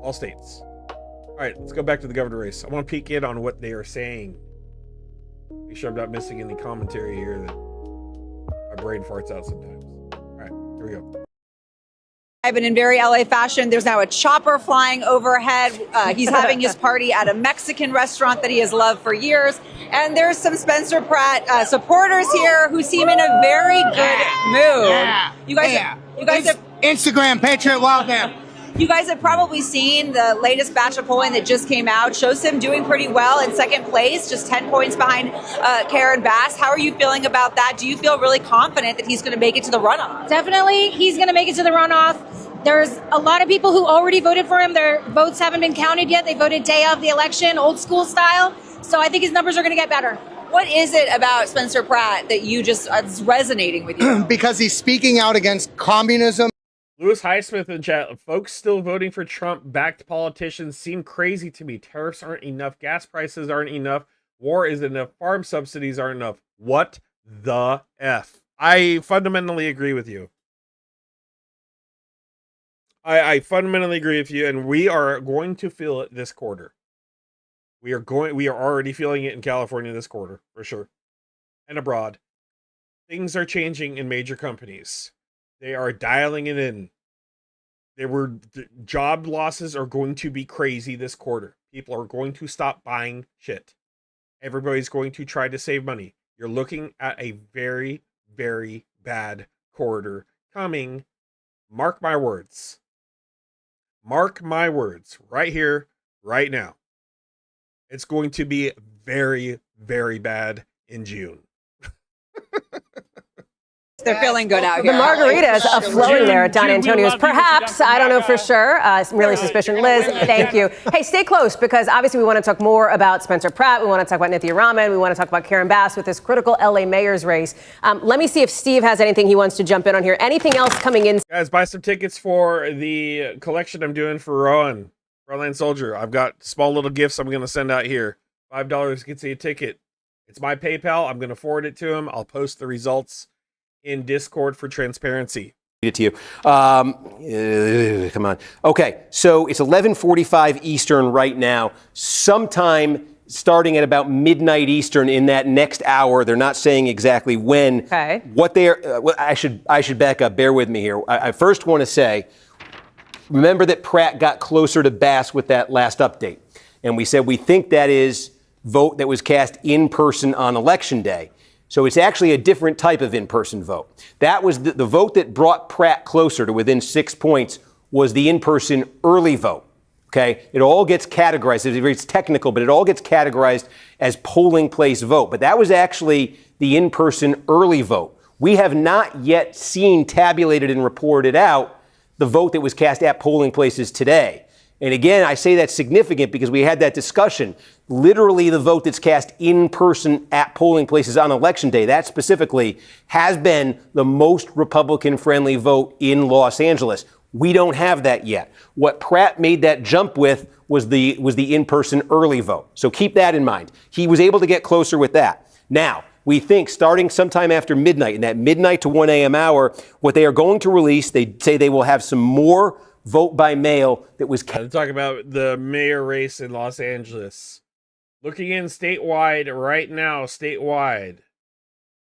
All states. All right, let's go back to the governor race. I want to peek in on what they are saying. Make sure I'm not missing any commentary here that my brain farts out sometimes. All right, here we go. But in very LA fashion, there's now a chopper flying overhead. He's having his party at a Mexican restaurant that he has loved for years. And there's some Spencer Pratt supporters here who seem in a very good mood. Yeah. You guys have Instagram Patriot Welfare. You guys have probably seen the latest batch of polling that just came out. Shows him doing pretty well in second place, just 10 points behind Karen Bass. How are you feeling about that? Do you feel really confident that he's going to make it to the runoff? Definitely, he's going to make it to the runoff. There's a lot of people who already voted for him. Their votes haven't been counted yet. They voted day of the election, old school style. So I think his numbers are going to get better. What is it about Spencer Pratt that you just is resonating with you? Because he's speaking out against communism. Lewis Highsmith in chat. Folks still voting for Trump-backed politicians seem crazy to me. Tariffs aren't enough. Gas prices aren't enough. War isn't enough. Farm subsidies aren't enough. What the F? I fundamentally agree with you. I fundamentally agree with you, and we are going to feel it this quarter. We are already feeling it in California this quarter, for sure. And abroad. Things are changing in major companies. They are dialing it in. Job losses are going to be crazy this quarter. People are going to stop buying shit. Everybody's going to try to save money. You're looking at a very, very bad quarter coming. Mark my words. Mark my words. Right here, right now. It's going to be very, very bad in June. They're feeling good out here. The margaritas are flowing there at Don Antonio's. Perhaps, I don't know for sure. Really suspicion. Liz, thank you. Hey, stay close because obviously we want to talk more about Spencer Pratt. We want to talk about Nithya Raman. We want to talk about Karen Bass with this critical LA mayor's race. Let me see if Steve has anything he wants to jump in on here. Anything else coming in? Guys, buy some tickets for the collection I'm doing for Rowan, Frontline Soldier. I've got small little gifts I'm going to send out here. $5 gets you a ticket. It's my PayPal. I'm going to forward it to him. I'll post the results in Discord for transparency. It to you. Come on. Okay, so it's 11:45 Eastern right now. Sometime starting at about midnight Eastern in that next hour. They're not saying exactly when. Okay. What they are. I should back up. Bear with me here. I first want to say, remember that Pratt got closer to Bass with that last update, and we said we think that is vote that was cast in person on Election Day. So it's actually a different type of in-person vote. That was the vote that brought Pratt closer to within 6 points was the in-person early vote. Okay, it all gets categorized. It's technical, but it all gets categorized as polling place vote. But that was actually the in-person early vote. We have not yet seen tabulated and reported out the vote that was cast at polling places today. And again, I say that's significant because we had that discussion. Literally, the vote that's cast in person at polling places on Election Day, that specifically has been the most Republican-friendly vote in Los Angeles. We don't have that yet. What Pratt made that jump with was the in-person early vote. So keep that in mind. He was able to get closer with that. Now, we think starting sometime after midnight, in that midnight to 1 a.m. hour, what they are going to release, they say they will have some more vote by mail that was. Let's talk about the mayor race in Los Angeles. Looking in statewide right now,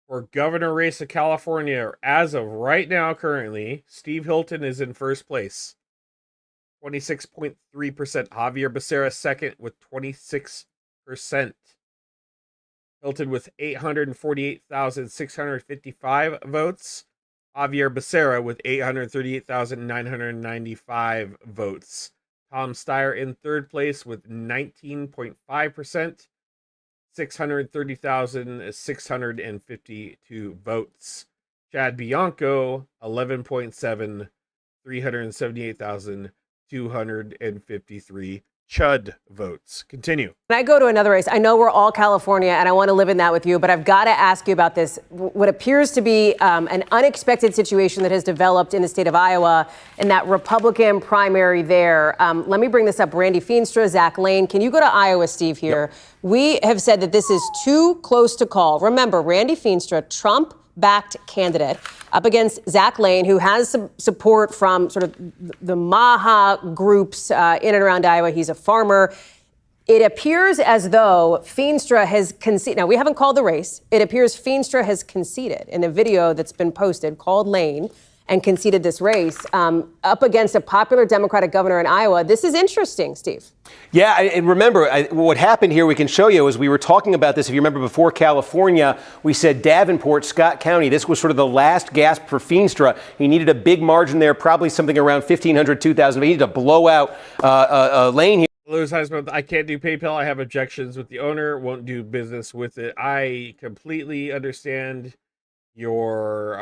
for governor race of California, as of right now, currently, Steve Hilton is in first place, 26.3%. Javier Becerra second with 26%. Hilton with 848,655 votes. Javier Becerra with 838,995 votes. Tom Steyer in third place with 19.5%, 630,652 votes. Chad Bianco, 11.7, 378,253 Chud votes. Continue. When I go to another race, I know we're all California, and I want to live in that with you, but I've got to ask you about this. What appears to be an unexpected situation that has developed in the state of Iowa in that Republican primary there. Let me bring this up. Randy Feenstra, Zach Lane. Can you go to Iowa, Steve, here? Yep. We have said that this is too close to call. Remember, Randy Feenstra, Trump-backed candidate, up against Zach Lane, who has some support from sort of the MAHA groups in and around Iowa. He's a farmer. It appears as though Feenstra has conceded. Now, we haven't called the race. It appears Feenstra has conceded in a video that's been posted, called Lane, and conceded this race up against a popular Democratic governor in Iowa. This is interesting, Steve. Yeah, and remember, what happened here, we can show you, as we were talking about this, if you remember before California, we said Davenport, Scott County, this was sort of the last gasp for Feenstra. He needed a big margin there, probably something around 1,500, 2,000. He needed to blow out Lane here. Lewis Heisman, I can't do PayPal. I have objections with the owner. Won't do business with it. I completely understand your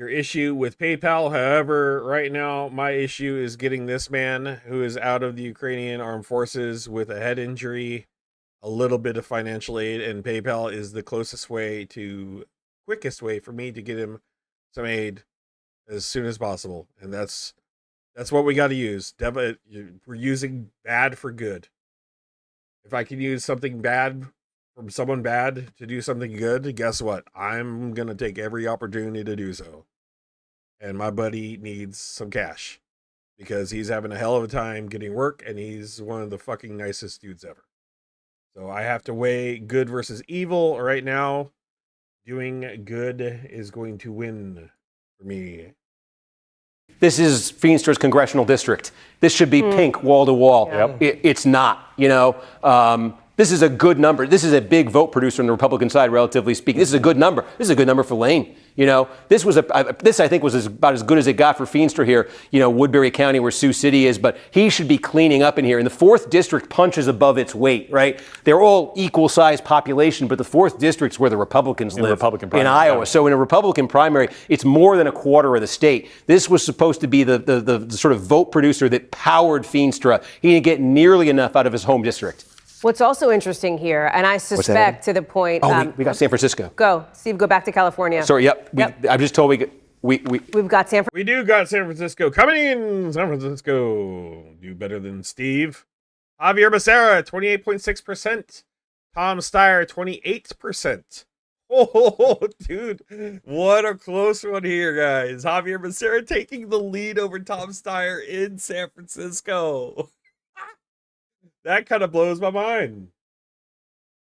issue with PayPal. However, right now, my issue is getting this man who is out of the Ukrainian armed forces with a head injury, a little bit of financial aid, and PayPal is the quickest way for me to get him some aid as soon as possible. And that's what we got to use. We're using bad for good. If I can use something bad from someone bad to do something good, guess what? I'm going to take every opportunity to do so. And my buddy needs some cash because he's having a hell of a time getting work, and he's one of the fucking nicest dudes ever. So I have to weigh good versus evil right now. Doing good is going to win for me. This is Feenstra's congressional district. This should be pink wall to wall. It's not, you know. This is a good number. This is a big vote producer on the Republican side, relatively speaking. This is a good number. This is a good number for Lane. You know, this I think was about as good as it got for Feenstra here. You know, Woodbury County, where Sioux City is, but he should be cleaning up in here. And the 4th district punches above its weight, right? They're all equal size population, but the 4th district's where the Republicans live in Iowa. So in a Republican primary, it's more than a quarter of the state. This was supposed to be the sort of vote producer that powered Feenstra. He didn't get nearly enough out of his home district. What's also interesting here, and I suspect to the point... we got San Francisco. Go. Steve, go back to California. Sorry, yep. I'm just told we've got San Francisco. We do got San Francisco coming in. San Francisco do better than Steve. Javier Becerra, 28.6%. Tom Steyer, 28%. Oh, dude. What a close one here, guys. Javier Becerra taking the lead over Tom Steyer in San Francisco. That kind of blows my mind.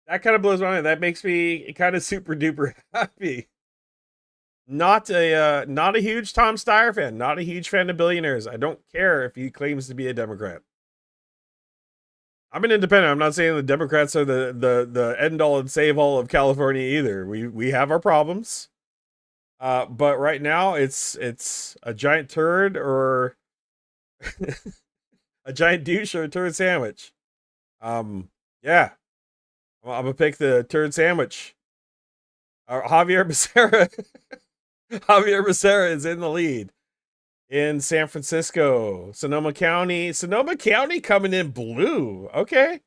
That makes me kind of super duper happy. Not a huge Tom Steyer fan. Not a huge fan of billionaires. I don't care if he claims to be a Democrat. I'm an independent. I'm not saying the Democrats are the end all and save all of California either. We have our problems. But right now it's a giant turd or a giant douche or a turd sandwich. Yeah. I'm gonna pick the turd sandwich. Javier Becerra. Javier Becerra is in the lead in San Francisco. Sonoma County coming in blue. Okay.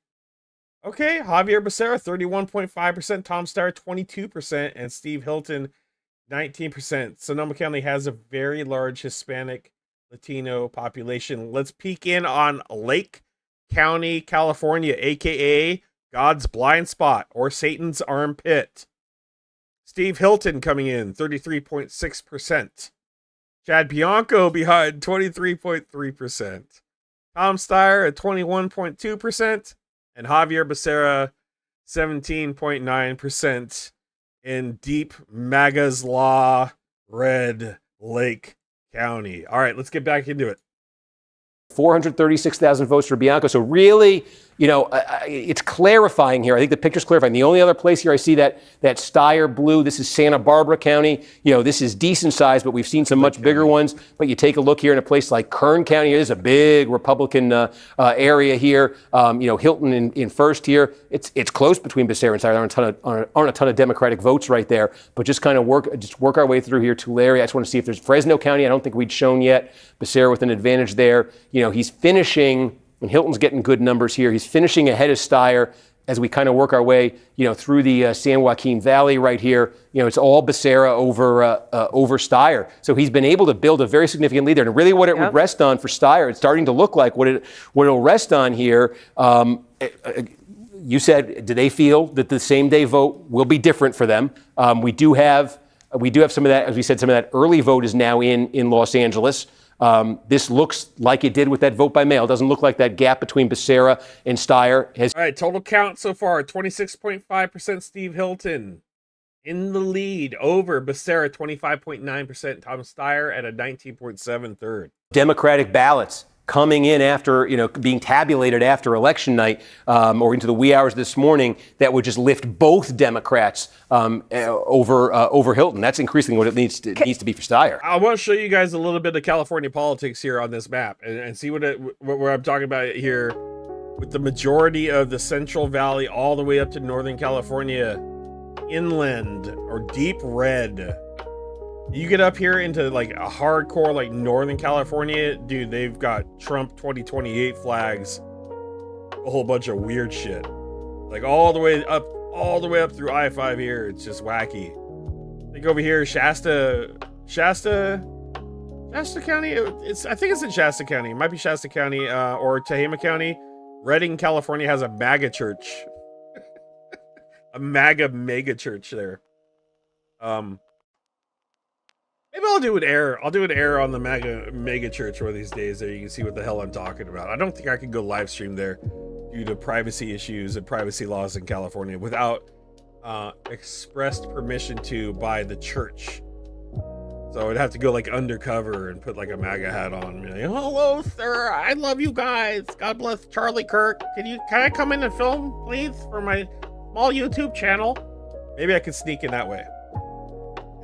Javier Becerra, 31.5%. Tom Steyer, 22%. And Steve Hilton, 19%. Sonoma County has a very large Hispanic Latino population. Let's peek in on Lake County, California, aka God's blind spot or Satan's armpit. Steve Hilton coming in 33.6%. Chad Bianco behind 23.3%. Tom Steyer at 21.2%. And Javier Becerra 17.9% in deep MAGA's Law Red Lake County. All right, let's get back into it. 436,000 votes for Bianco. So really, it's clarifying here. I think the picture's clarifying. The only other place here I see that Steyer blue, this is Santa Barbara County. This is decent size, but we've seen some much bigger ones. But you take a look here in a place like Kern County. There's a big Republican area here. Hilton in first here. It's close between Becerra and Steyer. There aren't a ton of Democratic votes right there. But just kind of work our way through here. Tulare. I just want to see if there's Fresno County. I don't think we'd shown yet. Becerra with an advantage there. He's finishing. And Hilton's getting good numbers here. He's finishing ahead of Steyer as we kind of work our way, through the San Joaquin Valley right here. It's all Becerra over Steyer. So he's been able to build a very significant lead there. And really what it would rest on for Steyer, it's starting to look like what it'll rest on here. You said, do they feel that the same day vote will be different for them? We do have some of that, as we said, some of that early vote is now in Los Angeles. This looks like it did with that vote by mail. It doesn't look like that gap between Becerra and Steyer has. All right, total count so far, 26.5% Steve Hilton in the lead over Becerra, 25.9%. Tom Steyer at a 19.7 third. Democratic ballots coming in after, being tabulated after election night or into the wee hours this morning that would just lift both Democrats over Hilton. That's increasingly what it needs to be for Steyer. I want to show you guys a little bit of California politics here on this map and see what I'm talking about here with the majority of the Central Valley all the way up to Northern California, inland or deep red. You get up here into like a hardcore like Northern California, dude, they've got Trump 2028 flags, a whole bunch of weird shit. Like all the way up through I-5 here. It's just wacky. Think over here, Shasta County. I think it's in Shasta County. It might be Shasta County or Tehama County. Redding, California has a MAGA church. A MAGA mega church there. Maybe I'll do an error. I'll do an error on the mega church one of these days. There you can see what the hell I'm talking about. I don't think I can go live stream there due to privacy issues and privacy laws in California without expressed permission by the church. So I'd have to go like undercover and put like a MAGA hat on and be like, hello, sir. I love you guys. God bless Charlie Kirk. Can I come in and film, please, for my small YouTube channel? Maybe I can sneak in that way.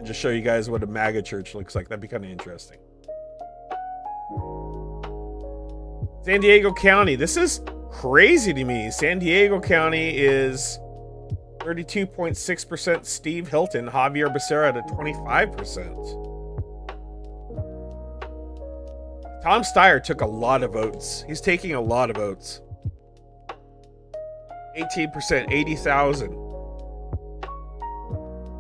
Just show you guys what a MAGA church looks like. That'd be kind of interesting. San Diego County. This is crazy to me. San Diego County is 32.6% Steve Hilton. Javier Becerra at 25%. Tom Steyer took a lot of votes. He's taking a lot of votes. 18%, 80,000.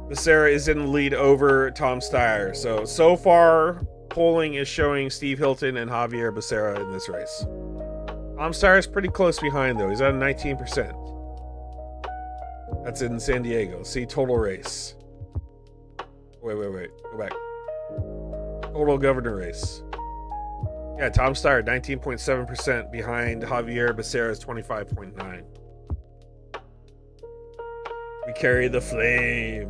Becerra is in the lead over Tom Steyer. So far, polling is showing Steve Hilton and Javier Becerra in this race. Tom Steyer is pretty close behind, though. He's at 19%. That's in San Diego. See total race. Wait. Go back. Total governor race. Yeah, Tom Steyer, 19.7% behind Javier Becerra's 25.9%. We carry the flame.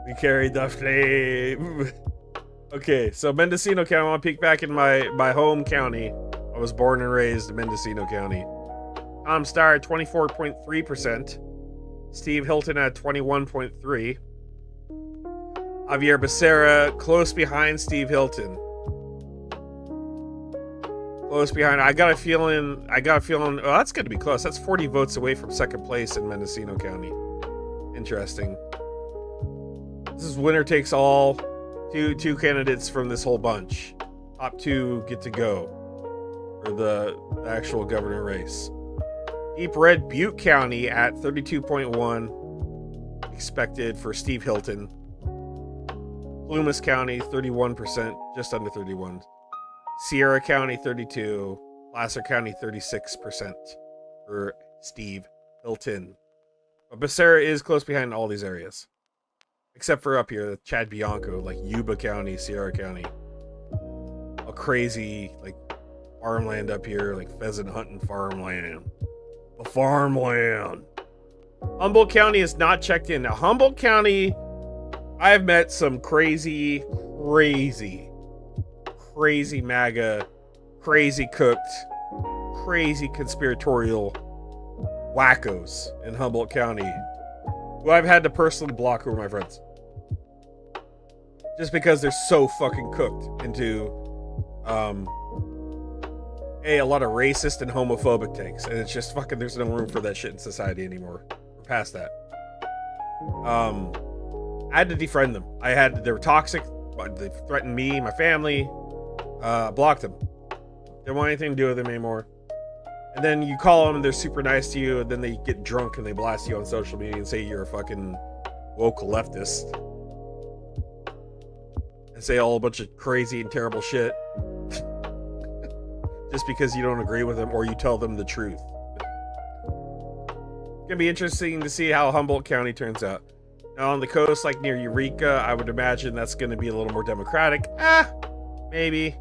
We carry the flame. Okay, so Mendocino County. I want to peek back in my home county. I was born and raised in Mendocino County. Tom Steyer at 24.3%. Steve Hilton at 21.3%. Javier Becerra close behind Steve Hilton. Close behind. I got a feeling, oh, that's going to be close. That's 40 votes away from second place in Mendocino County. Interesting. This is winner takes all. Two candidates from this whole bunch. Top two get to go for the actual governor race. Deep red Butte County at 32.1 expected for Steve Hilton. Plumas County 31%, just under 31. Sierra County 32, Placer County 36% for Steve Hilton. But Becerra is close behind all these areas. Except for up here, Chad Bianco, like Yuba County, Sierra County. A crazy, like, farmland up here, like pheasant hunting farmland. The farmland. Humboldt County is not checked in. Now, Humboldt County, I've met some crazy MAGA, crazy cooked, crazy conspiratorial wackos in Humboldt County who I've had to personally block, who are my friends. Just because they're so fucking cooked into a lot of racist and homophobic takes, and it's just fucking, there's no room for that shit in society anymore. We're past that. I had to defriend them. They were toxic. They threatened me, my family. Blocked them. Didn't want anything to do with them anymore. And then you call them and they're super nice to you, and then they get drunk and they blast you on social media and say you're a fucking woke leftist. And say all a bunch of crazy and terrible shit. Just because you don't agree with them or you tell them the truth. It's gonna be interesting to see how Humboldt County turns out. Now on the coast, like near Eureka, I would imagine that's gonna be a little more democratic. Maybe.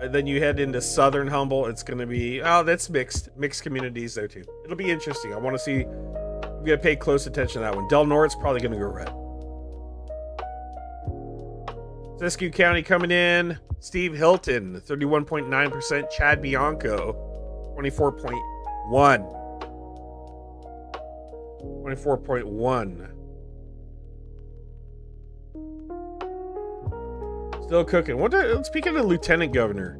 But then you head into southern Humboldt, it's gonna be, that's mixed communities there too. It'll be interesting. I want to see, I'm gonna pay close attention to that one. Del Norte's probably gonna go red. Siskiyou County coming in. Steve Hilton, 31.9%. Chad Bianco, 24.1. 24.1. Still cooking. Speaking of lieutenant governor.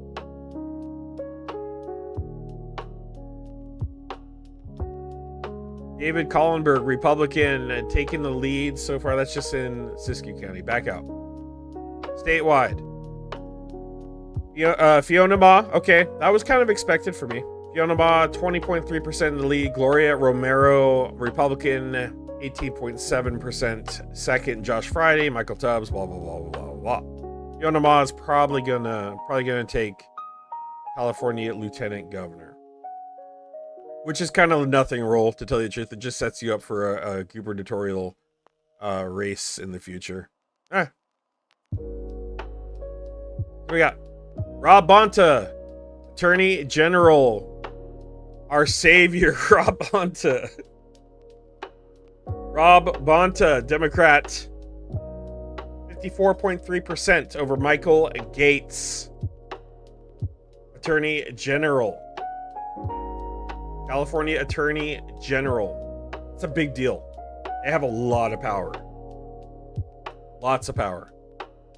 David Collenberg, Republican, taking the lead so far. That's just in Siskiyou County. Back out. Statewide. Fiona Ma, okay, that was kind of expected for me. Fiona Ma, 20.3% in the lead. Gloria Romero, Republican, 18.7%. Second, Josh Friday, Michael Tubbs, blah blah blah blah blah. Fiona Ma is probably gonna take California lieutenant governor, which is kind of a nothing role, to tell you the truth. It just sets you up for a gubernatorial race in the future. We got Rob Bonta, Attorney General, our savior, Rob Bonta. Rob Bonta, Democrat, 54.3% over Michael Gates, Attorney General. California Attorney General. It's a big deal. They have a lot of power. Lots of power.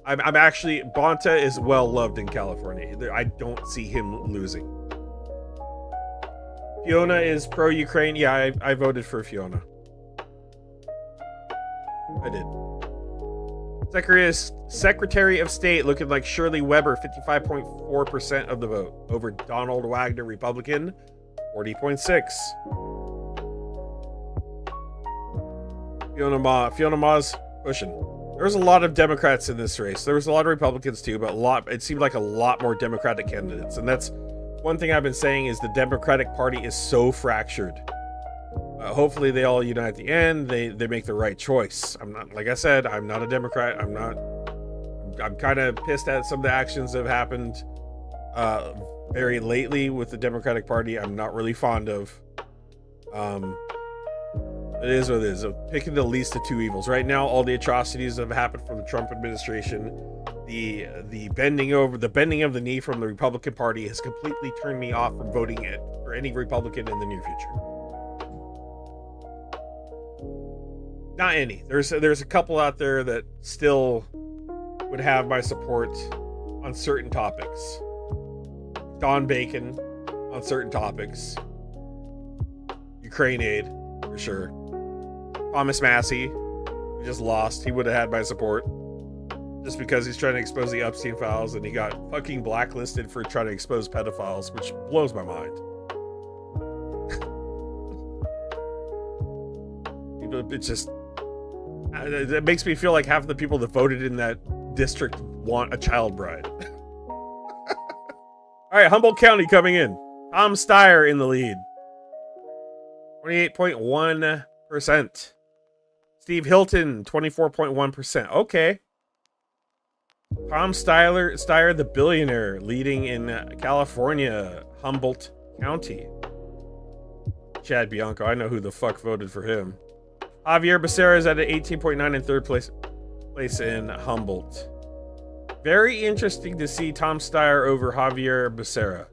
I'm actually, Bonta is well loved in California. I don't see him losing. Fiona is pro-Ukraine. Yeah, I voted for Fiona. I did. Secretary of State looking like Shirley Weber, 55.4% of the vote. Over Donald Wagner, Republican, 40.6%. Fiona Ma's pushing. There's a lot of Democrats in this race. There was a lot of Republicans too, but it seemed like a lot more Democratic candidates. And that's one thing I've been saying, is the Democratic Party is so fractured. Hopefully they all unite at the end. They make the right choice. I'm not, like I said, I'm not a Democrat. I'm kind of pissed at some of the actions that have happened very lately with the Democratic Party. I'm not really fond of. It is what it is. Picking the least of two evils. Right now, all the atrocities that have happened from the Trump administration, the bending of the knee from the Republican Party has completely turned me off from voting for any Republican in the near future. Not any. There's a couple out there that still would have my support on certain topics. Don Bacon on certain topics. Ukraine aid, for sure. Thomas Massey, who just lost. He would have had my support. Just because he's trying to expose the Epstein files and he got fucking blacklisted for trying to expose pedophiles, which blows my mind. It makes me feel like half of the people that voted in that district want a child bride. All right, Humboldt County coming in. Tom Steyer in the lead. 28.1%. Steve Hilton, 24.1%. Okay. Tom Steyer, the billionaire, leading in California, Humboldt County. Chad Bianco, I know who the fuck voted for him. Javier Becerra is at an 18.9 in third place in Humboldt. Very interesting to see Tom Steyer over Javier Becerra.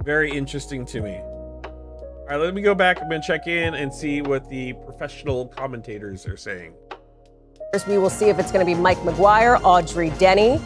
very interesting to me. All right, let me go back. I'm going to check in and see what the professional commentators are saying. We will see if it's going to be Mike McGuire, Audrey Denny,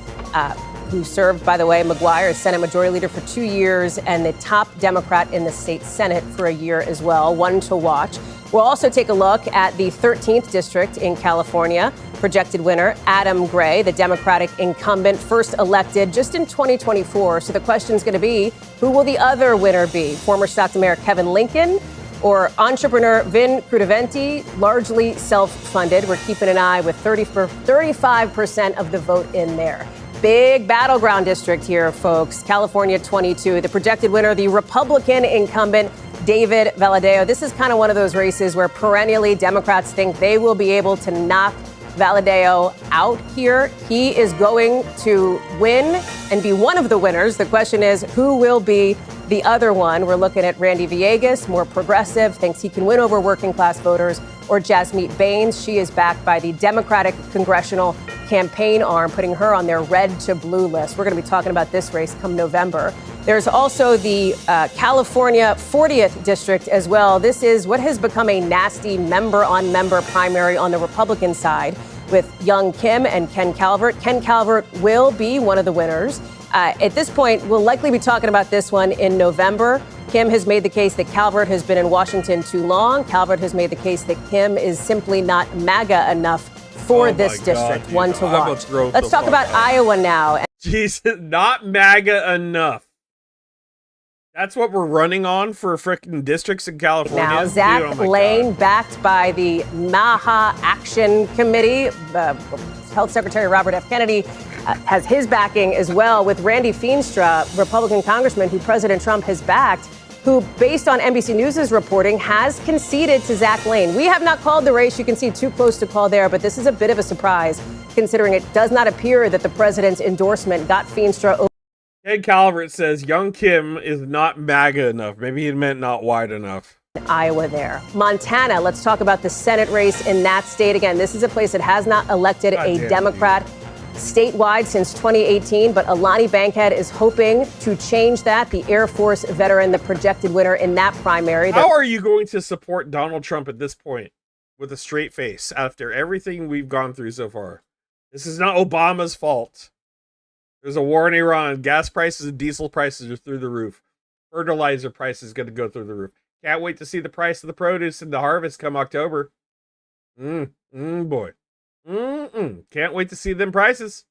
who served, by the way, McGuire as Senate Majority Leader for 2 years and the top Democrat in the state Senate for a year as well. One to watch. We'll also take a look at the 13th district in California. Projected winner, Adam Gray, the Democratic incumbent, first elected just in 2024. So the question is going to be, who will the other winner be? Former Stockton Mayor Kevin Lincoln or entrepreneur Vin Crudiventi, largely self-funded. We're keeping an eye with 35% of the vote in there. Big battleground district here, folks. California 22. The projected winner, the Republican incumbent, David Valadao. This is kind of one of those races where perennially Democrats think they will be able to knock Valadao out here. He is going to win and be one of the winners. The question is, who will be the other one? We're looking at Randy Villegas, more progressive, thinks he can win over working class voters, or Jasmeet Bains. She is backed by the Democratic Congressional Campaign Arm, putting her on their red to blue list. We're going to be talking about this race come November. There's also the California 40th district as well. This is what has become a nasty member-on-member primary on the Republican side with Young Kim and Ken Calvert. Ken Calvert will be one of the winners. At this point, we'll likely be talking about this one in November. Kim has made the case that Calvert has been in Washington too long. Calvert has made the case that Kim is simply not MAGA enough for this district. One to watch. Let's talk about Iowa now. Jesus, not MAGA enough. That's what we're running on for frickin' districts in California. Now, Zach Lane, backed by the MAHA Action Committee, Health Secretary Robert F. Kennedy has his backing as well, with Randy Feenstra, Republican congressman who President Trump has backed, who, based on NBC News' reporting, has conceded to Zach Lane. We have not called the race. You can see too close to call there, but this is a bit of a surprise, considering it does not appear that the president's endorsement got Feenstra over. Ken Calvert says Young Kim is not MAGA enough. Maybe he meant not wide enough. Iowa there. Montana, let's talk about the Senate race in that state. Again, this is a place that has not elected a Democrat statewide since 2018, but Alani Bankhead is hoping to change that. The Air Force veteran, the projected winner in that primary. How are you going to support Donald Trump at this point with a straight face after everything we've gone through so far? This is not Obama's fault. There's a war in Iran. Gas prices and diesel prices are through the roof. Fertilizer prices is going to go through the roof. Can't wait to see the price of the produce and the harvest come October. Boy. Can't wait to see them prices.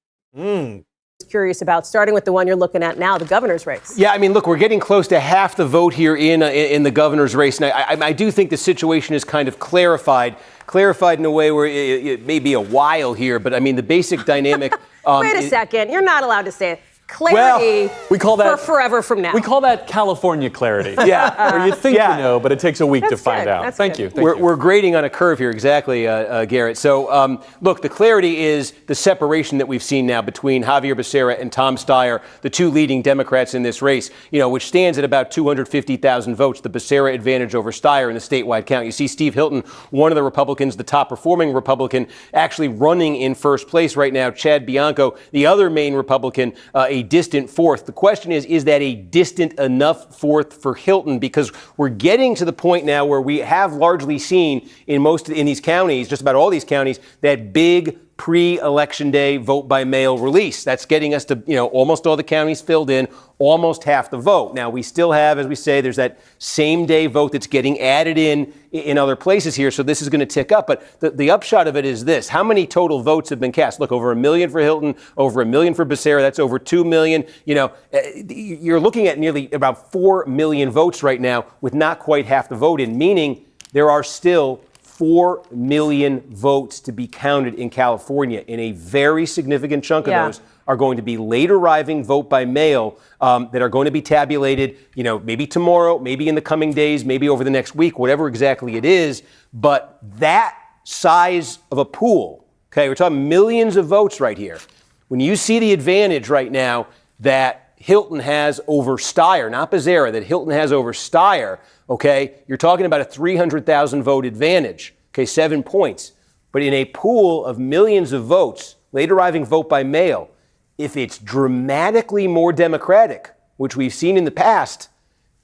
Curious about, starting with the one you're looking at now, the governor's race. Yeah, I mean, look, we're getting close to half the vote here in the governor's race. And I do think the situation is kind of clarified in a way where it may be a while here, but I mean, the basic dynamic. Wait a second. You're not allowed to say it. Clarity we call that, for forever from now. We call that California clarity. Yeah. Where you think you know, but it takes a week to find out. Thank you. We're grading on a curve here, exactly, Garrett. So, look, the clarity is the separation that we've seen now between Xavier Becerra and Tom Steyer, the two leading Democrats in this race, which stands at about 250,000 votes, the Becerra advantage over Steyer in the statewide count. You see Steve Hilton, one of the Republicans, the top performing Republican, actually running in first place right now. Chad Bianco, the other main Republican, a distant fourth. The question is that a distant enough fourth for Hilton? Because we're getting to the point now where we have largely seen in these counties, just about all these counties, that big pre-election day vote by mail release. That's getting us to, almost all the counties filled in, almost half the vote. Now, we still have, as we say, there's that same day vote that's getting added in other places here. So this is going to tick up. But the upshot of it is this. How many total votes have been cast? Look, over 1 million for Hilton, over 1 million for Becerra. That's over 2 million. You're looking at nearly about 4 million votes right now with not quite half the vote in, meaning there are still 4 million votes to be counted in California, and a very significant chunk of those are going to be late arriving vote by mail that are going to be tabulated, maybe tomorrow, maybe in the coming days, maybe over the next week, whatever exactly it is. But that size of a pool, okay, we're talking millions of votes right here. When you see the advantage right now that Hilton has over Steyer, not Becerra, that Hilton has over Steyer, okay, you're talking about a 300,000 vote advantage, okay, 7 points. But in a pool of millions of votes, late arriving vote by mail, if it's dramatically more Democratic, which we've seen in the past,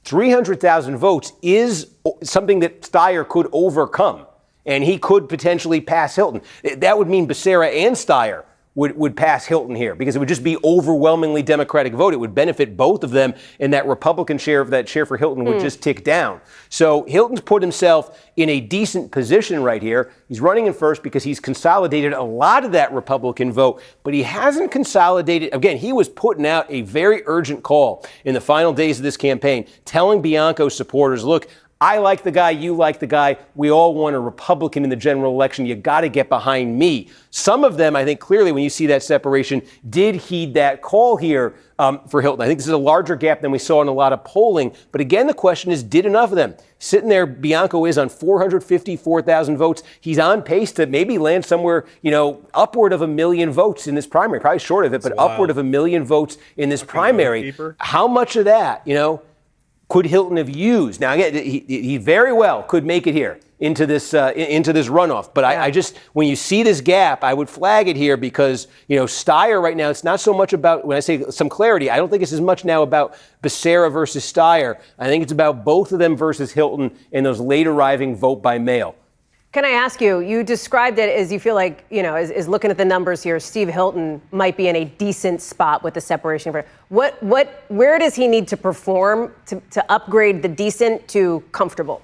300,000 votes is something that Steyer could overcome, and he could potentially pass Hilton. That would mean Becerra and Steyer would pass Hilton here, because it would just be overwhelmingly Democratic vote. It would benefit both of them, and that Republican share of that share for Hilton would just tick down. So Hilton's put himself in a decent position right here. He's running in first because he's consolidated a lot of that Republican vote, but he hasn't consolidated. Again, he was putting out a very urgent call in the final days of this campaign, telling Bianco supporters, look, I like the guy, you like the guy. We all want a Republican in the general election. You got to get behind me. Some of them, I think clearly when you see that separation, did heed that call here for Hilton. I think this is a larger gap than we saw in a lot of polling. But again, the question is, did enough of them? Sitting there, Bianco is on 454,000 votes. He's on pace to maybe land somewhere, upward of 1 million votes in this primary. Probably short of it, but upward of 1 million votes in this primary. How much of that, could Hilton have used? Now, again, he very well could make it here into this runoff. But I just, when you see this gap, I would flag it here because, Steyer right now, it's not so much about, when I say some clarity, I don't think it's as much now about Becerra versus Steyer. I think it's about both of them versus Hilton in those late arriving vote by mail. Can I ask you, you described it as you feel like, as looking at the numbers here, Steve Hilton might be in a decent spot with the separation. Where does he need to perform to upgrade the decent to comfortable?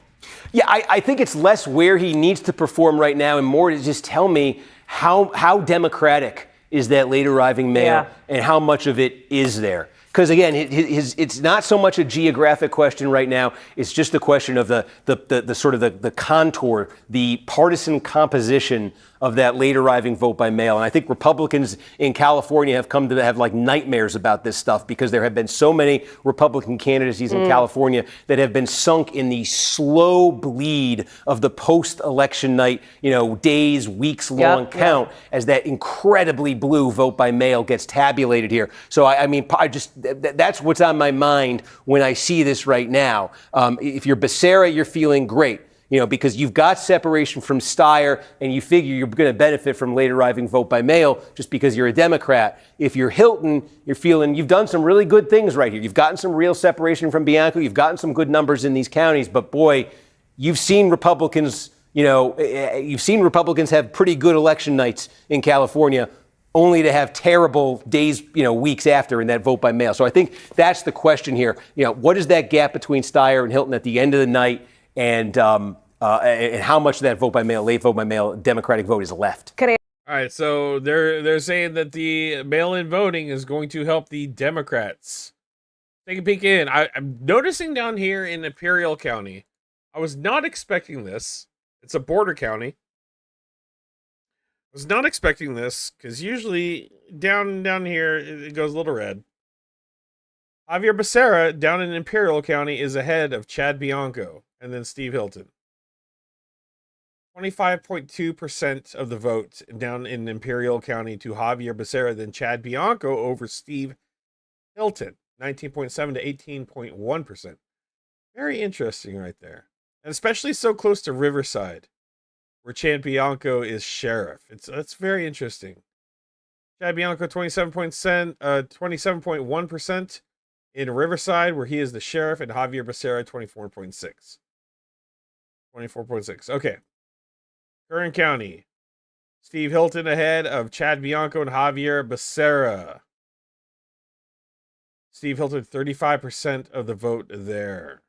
Yeah, I think it's less where he needs to perform right now and more to just tell me how democratic is that late arriving mail and how much of it is there. Because again, it's not so much a geographic question right now. It's just a question of the sort of the contour, the partisan composition of that late arriving vote by mail. And I think Republicans in California have come to have like nightmares about this stuff because there have been so many Republican candidacies in California that have been sunk in the slow bleed of the post-election night, days, weeks long count as that incredibly blue vote by mail gets tabulated here. So that's what's on my mind when I see this right now. If you're Becerra, you're feeling great. Because you've got separation from Steyer and you figure you're going to benefit from late arriving vote by mail just because you're a Democrat. If you're Hilton, you're feeling you've done some really good things right here. You've gotten some real separation from Bianco. You've gotten some good numbers in these counties. But boy, you've seen Republicans, have pretty good election nights in California, only to have terrible days, weeks after in that vote by mail. So I think that's the question here. What is that gap between Steyer and Hilton at the end of the night? And how much of that vote by mail, late vote by mail, Democratic vote is left. All right, so they're saying that the mail-in voting is going to help the Democrats. Take a peek in. I'm noticing down here in Imperial County, I was not expecting this. It's a border county. I was not expecting this because usually down here it goes a little red. Javier Becerra down in Imperial County is ahead of Chad Bianco and then Steve Hilton. 25.2% of the vote down in Imperial County to Javier Becerra, then Chad Bianco over Steve Hilton. 19.7 to 18.1%. Very interesting right there. And especially so close to Riverside, where Chad Bianco is sheriff. That's very interesting. Chad Bianco 27.1% in Riverside, where he is the sheriff, and Javier Becerra 24.6. 24.6. Okay. Kern County. Steve Hilton ahead of Chad Bianco and Javier Becerra. Steve Hilton 35% of the vote there.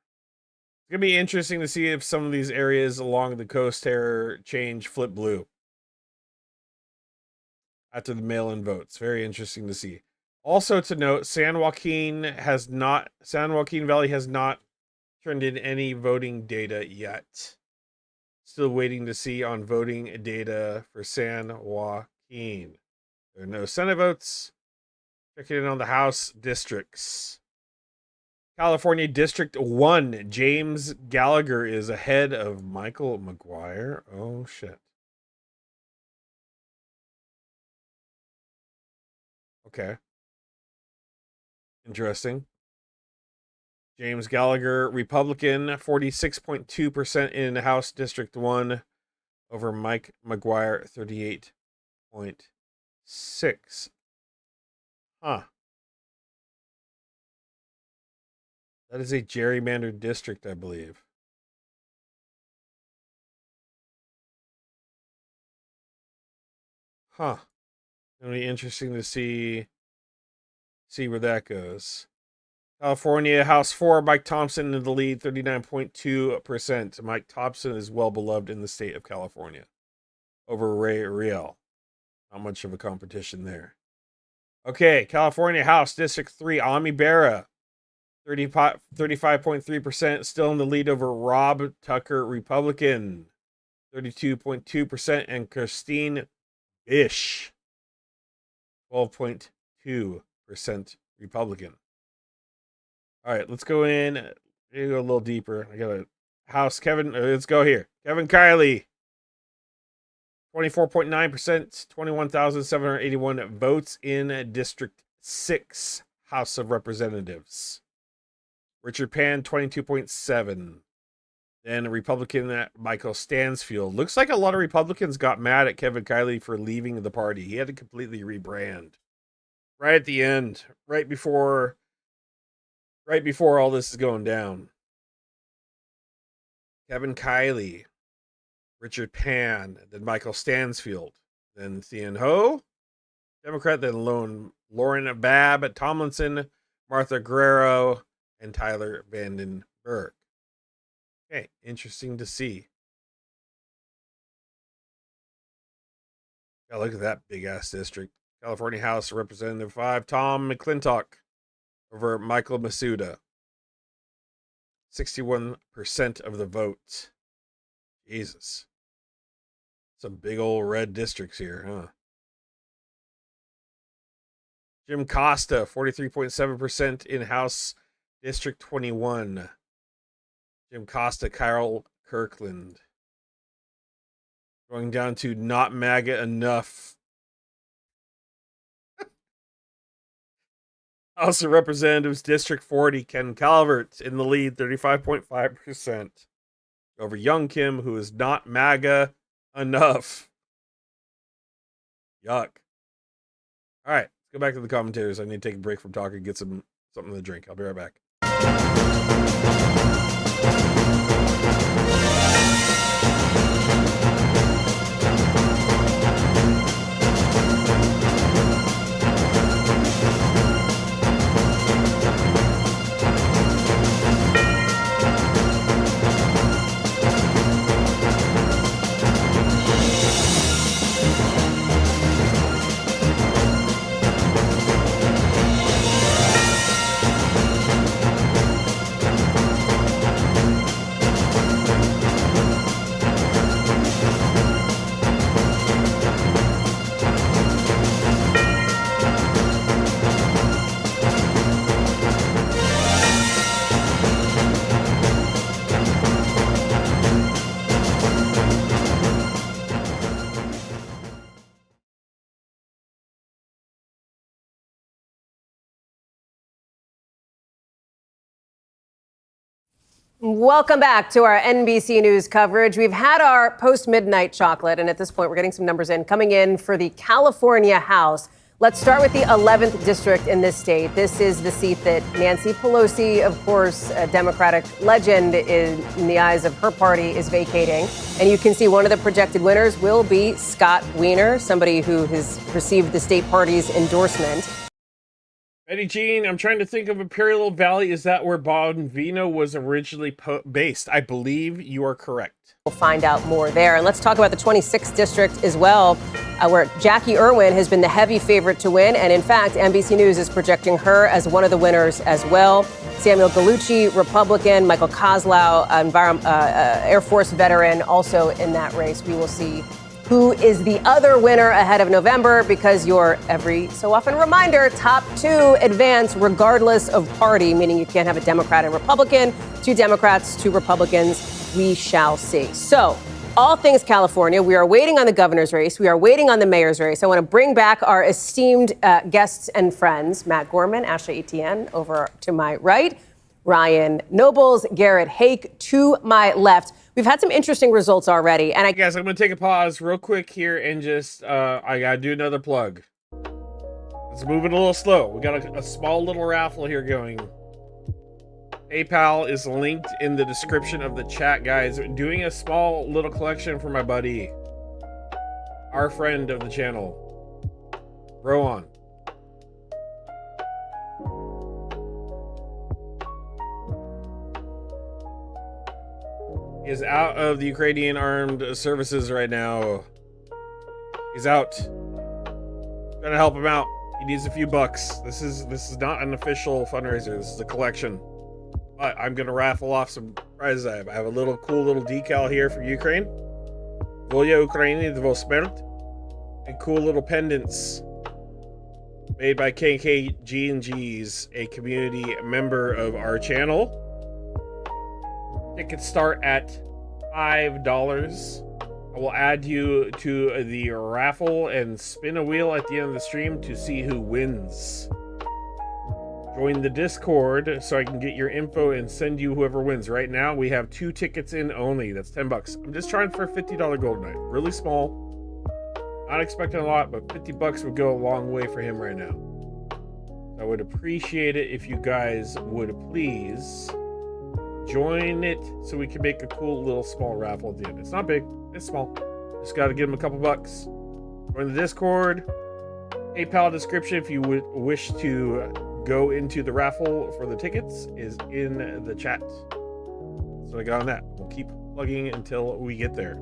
It's going to be interesting to see if some of these areas along the coast here flip blue after the mail-in votes. Very interesting to see. Also to note, San Joaquin Valley has not turned in any voting data yet. Still waiting to see on voting data for San Joaquin. There are no Senate votes. Checking in on the House districts. California District 1, James Gallagher is ahead of Michael McGuire. Oh, shit. Okay. Interesting. James Gallagher, Republican, 46.2% in House District 1 over Mike McGuire, 38.6%. Huh. That is a gerrymandered district, I believe. Huh. It'll be interesting to see where that goes. California, House 4, Mike Thompson in the lead, 39.2%. Mike Thompson is well beloved in the state of California over Ray Riel. Not much of a competition there. Okay, California House, District 3, Ami Bera, 35.3%, still in the lead over Rob Tucker, Republican, 32.2%, and Christine Bish, 12.2% Republican. All right, let's go in. Go a little deeper. I got a house. Kevin, let's go here. Kevin Kiley, 24.9%, 21,781 votes in District 6, House of Representatives. Richard Pan, 22.7. Then Republican Michael Stansfield. Looks like a lot of Republicans got mad at Kevin Kiley for leaving the party. He had to completely rebrand. Right at the end, right before all this is going down. Kevin Kiley, Richard Pan, then Michael Stansfield, then Thien Ho, Democrat, then Lauren Babb, Tomlinson, Martha Guerrero, and Tyler Vandenberg. Okay, interesting to see. Yeah, look at that big ass district. California House Representative 5, Tom McClintock over Michael Masuda. 61% of the vote. Jesus. Some big old red districts here, huh? Jim Costa, 43.7% in House District 21. Jim Costa, Kyle Kirkland. Going down to not MAGA enough. House of Representatives, District 40, Ken Calvert in the lead, 35.5%. Over Young Kim, who is not MAGA enough. Yuck. All right, let's go back to the commentators. I need to take a break from talking and get something to drink. I'll be right back. Welcome back to our NBC News coverage. We've had our post-midnight chocolate, and at this point, we're getting some numbers coming in for the California House. Let's start with the 11th district in this state. This is the seat that Nancy Pelosi, of course, a Democratic legend in the eyes of her party, is vacating. And you can see one of the projected winners will be Scott Wiener, somebody who has received the state party's endorsement. Betty Jean, I'm trying to think of Imperial Valley. Is that where Bonnevino was originally based? I believe you are correct. We'll find out more there. And let's talk about the 26th district as well, where Jackie Irwin has been the heavy favorite to win. And in fact, NBC News is projecting her as one of the winners as well. Samuel Gallucci, Republican, Michael Kozlow, Air Force veteran, also in that race. We will see who is the other winner ahead of November, because your every so often reminder, top two advance regardless of party, meaning you can't have a Democrat and Republican, two Democrats, two Republicans. We shall see. So all things California, we are waiting on the governor's race. We are waiting on the mayor's race. I want to bring back our esteemed guests and friends, Matt Gorman, Ashley Etienne over to my right, Ryan Nobles, Garrett Hake to my left. We've had some interesting results already. And guys, I'm going to take a pause real quick here and just, I got to do another plug. Let's move it a little slow. We got a small little raffle here going. PayPal is linked in the description of the chat, guys. Doing a small little collection for my buddy, our friend of the channel, Rowan. He is out of the Ukrainian armed services right now. He's out. Trying to help him out. He needs a few bucks. This is not an official fundraiser. This is a collection. But I'm gonna raffle off some prizes. I have a little cool little decal here for Ukraine. Volya Ukraini Dvo Smert. And cool little pendants made by KKG&Gs, a community member of our channel. Tickets start at $5. I will add you to the raffle and spin a wheel at the end of the stream to see who wins. Join the Discord so I can get your info and send you whoever wins. Right now, we have 2 tickets in only. That's $10. I'm just trying for a $50 gold night. Really small. Not expecting a lot, but $50 would go a long way for him right now. I would appreciate it if you guys would please join it so we can make a cool little small raffle at the end. It's not big, it's small. Just got to give him a couple bucks. Join the Discord. PayPal description if you would wish to go into the raffle for the tickets is in the chat. So I got on that. We'll keep plugging until we get there.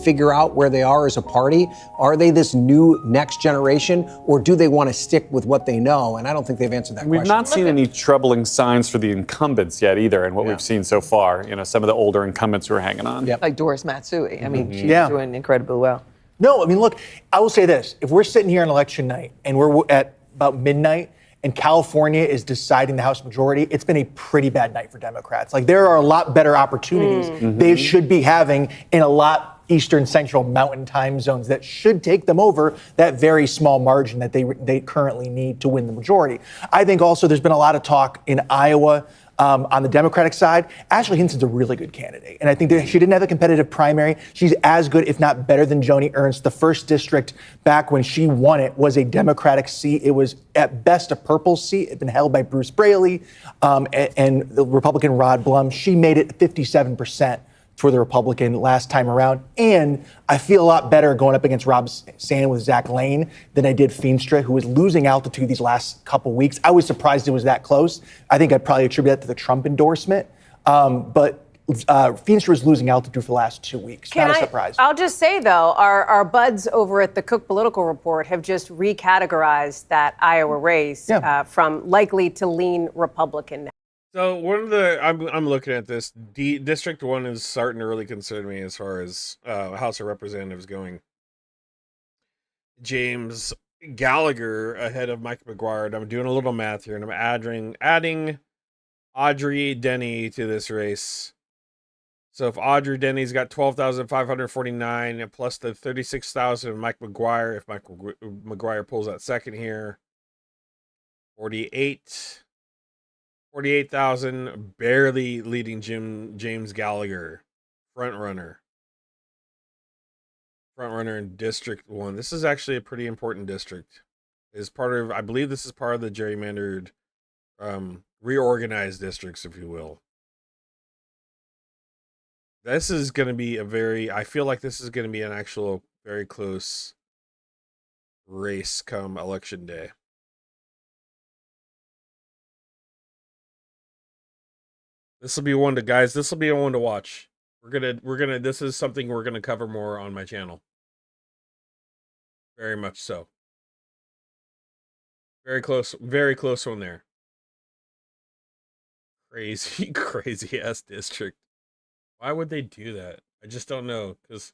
Figure out where they are as a party. Are they this new next generation, or do they want to stick with what they know? And I don't think they've answered that question. We've not seen any troubling signs for the incumbents yet either, in what we've seen so far. You know, some of the older incumbents who are hanging on. Like Doris Matsui. I mean, she's doing incredibly well. No, I mean, look, I will say this. If we're sitting here on election night and we're at about midnight and California is deciding the House majority, it's been a pretty bad night for Democrats. Like, there are a lot better opportunities they should be having in a lot Eastern, Central, Mountain time zones that should take them over that very small margin that they currently need to win the majority. I think also there's been a lot of talk in Iowa on the Democratic side. Ashley Hinson's a really good candidate. And I think that she didn't have a competitive primary. She's as good, if not better, than Joni Ernst. The first district back when she won it was a Democratic seat. It was at best a purple seat. It had been held by Bruce Braley and the Republican Rod Blum. She made it 57% for the Republican last time around. And I feel a lot better going up against Rob Sand with Zach Lane than I did Feenstra, who was losing altitude these last couple weeks. I was surprised it was that close. I think I'd probably attribute that to the Trump endorsement. But Feenstra was losing altitude for the last 2 weeks. Not a surprise. I'll just say, though, our buds over at the Cook Political Report have just recategorized that Iowa race from likely to lean Republican now. So one of the I'm looking at this. District 1 is starting to really concern me as far as House of Representatives going. James Gallagher ahead of Mike McGuire. And I'm doing a little math here, and I'm adding Audrey Denny to this race. So if Audrey Denny's got 12,549 plus the 36,000 of Mike McGuire, if Mike McGuire pulls that second here, 48,000, barely leading James Gallagher, front runner in District 1. This is actually a pretty important district. Is part of, I believe this is part of the gerrymandered, reorganized districts, if you will. This is going to be I feel like this is going to be an actual very close race come election day. This will be one to watch. This is something we're gonna cover more on my channel. Very much so. Very close one there. Crazy ass district. Why would they do that? I just don't know, because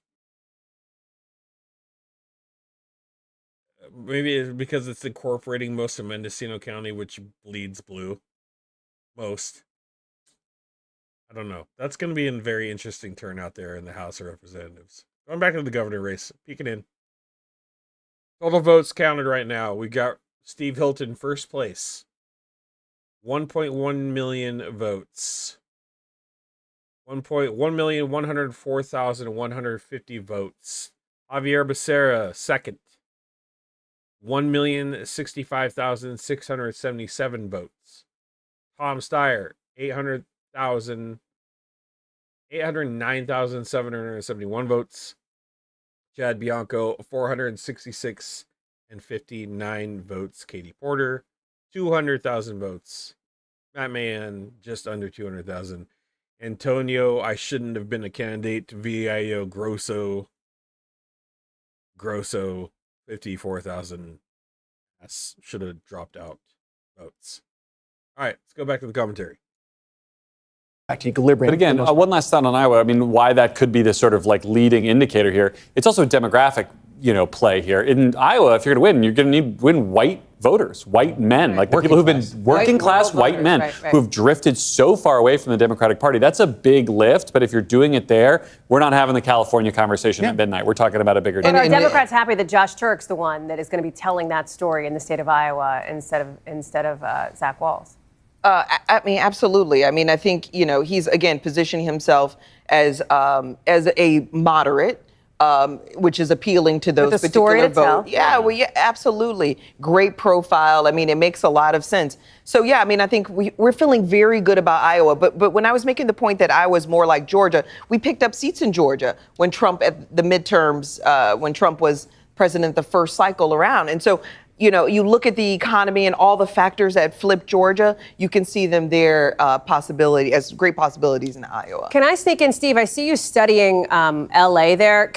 maybe it's because it's incorporating most of Mendocino County, which bleeds blue. Most. I don't know. That's going to be a very interesting turnout there in the House of Representatives. Going back to the governor race, peeking in. Total votes counted right now. We got Steve Hilton first place. 1.1 million votes. 1,104,150 votes. Javier Becerra second. 1,065,677 votes. Tom Steyer 809,771 votes. Chad Bianco, 466 and 59 votes. Katie Porter, 200,000 votes. Matt Mahan, just under 200,000. Antonio, I shouldn't have been a candidate. VIO Grosso, 54,000. Should have dropped out votes. All right, let's go back to the commentary. Back to equilibrium. But again, one last thought on Iowa. I mean, why that could be the sort of like leading indicator here. It's also a demographic, play here. In Iowa, if you're going to win, you're going to need win white voters, white men, like the people who've been working class white men who have drifted so far away from the Democratic Party. That's a big lift. But if you're doing it there, we're not having the California conversation at midnight. We're talking about a bigger. But are Democrats happy that Josh Turk's the one that is going to be telling that story in the state of Iowa instead of Zach Walz? I mean, absolutely. I mean, I think, he's, again, positioning himself as a moderate, which is appealing to those particular votes. Yeah, well, yeah, absolutely. Great profile. I mean, it makes a lot of sense. So, yeah, I mean, I think we're feeling very good about Iowa. But when I was making the point that Iowa's more like Georgia, we picked up seats in Georgia when Trump, at the midterms, when Trump was president the first cycle around. And so, you look at the economy and all the factors that flip Georgia, you can see them there as great possibilities in Iowa. Can I sneak in, Steve? I see you studying L.A. there.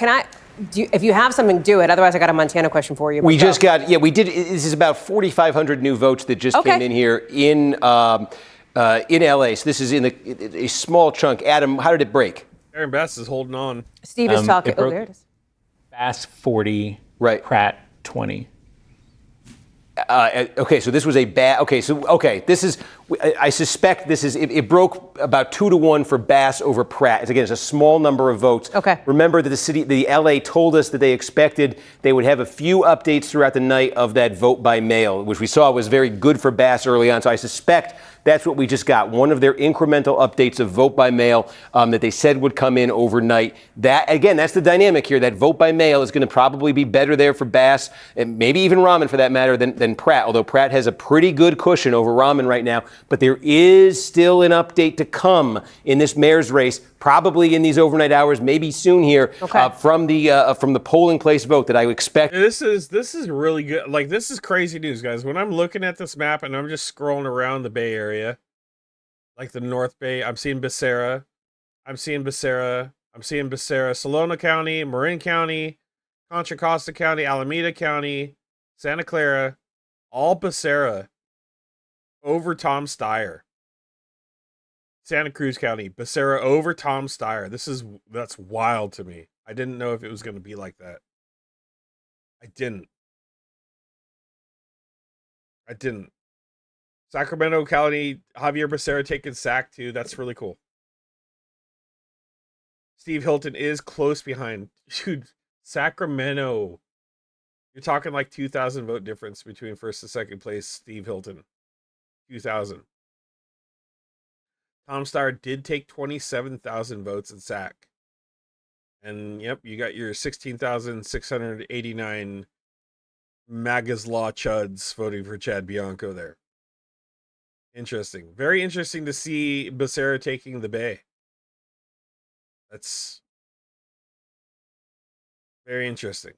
If you have something, do it. Otherwise, I got a Montana question for you. We just got, we did. This is about 4,500 new votes that just came in here in L.A. So this is in a small chunk. Adam, how did it break? Aaron Bass is holding on. Steve is talking. There it is. Bass 40, Pratt 20. Okay, so this was a bad. This is. I suspect this is. It broke about 2-1 for Bass over Pratt. It's a small number of votes. Okay. Remember that the LA told us that they expected they would have a few updates throughout the night of that vote by mail, which we saw was very good for Bass early on. So I suspect that's what we just got. One of their incremental updates of vote by mail that they said would come in overnight. That's the dynamic here. That vote by mail is going to probably be better there for Bass, and maybe even Rahman for that matter, than Pratt, although Pratt has a pretty good cushion over Rahman right now. But there is still an update to come in this mayor's race, probably in these overnight hours, maybe soon here, from the polling place vote that I expect. This is really good. Like, this is crazy news, guys. When I'm looking at this map and I'm just scrolling around the Bay Area, like the North Bay, I'm seeing Becerra, Solona County, Marin County, Contra Costa County, Alameda County, Santa Clara, all Becerra over Tom Steyer. Santa Cruz County, Becerra over Tom Steyer. That's wild to me. I didn't know if it was going to be like that. I didn't. Sacramento County, Javier Becerra taking sack too. That's really cool. Steve Hilton is close behind. Dude, Sacramento. You're talking like 2,000 vote difference between first and second place. Steve Hilton. 2,000. Tom Steyer did take 27,000 votes in SAC. And yep, you got your 16,689 MAGA's Law Chuds voting for Chad Bianco there. Interesting. Very interesting to see Becerra taking the Bay. That's very interesting.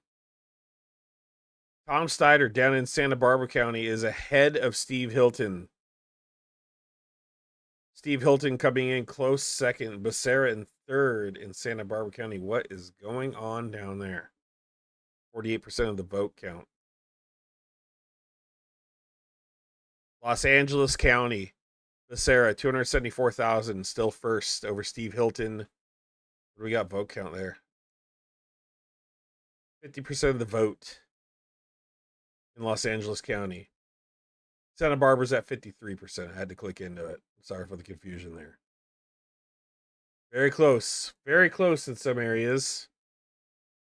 Tom Steyer down in Santa Barbara County is ahead of Steve Hilton. Steve Hilton coming in close second. Becerra in third in Santa Barbara County. What is going on down there? 48% of the vote count. Los Angeles County. Becerra, 274,000, still first over Steve Hilton. What do we got vote count there? 50% of the vote in Los Angeles County. Santa Barbara's at 53%. I had to click into it. Sorry for the confusion there. Very close. Very close in some areas.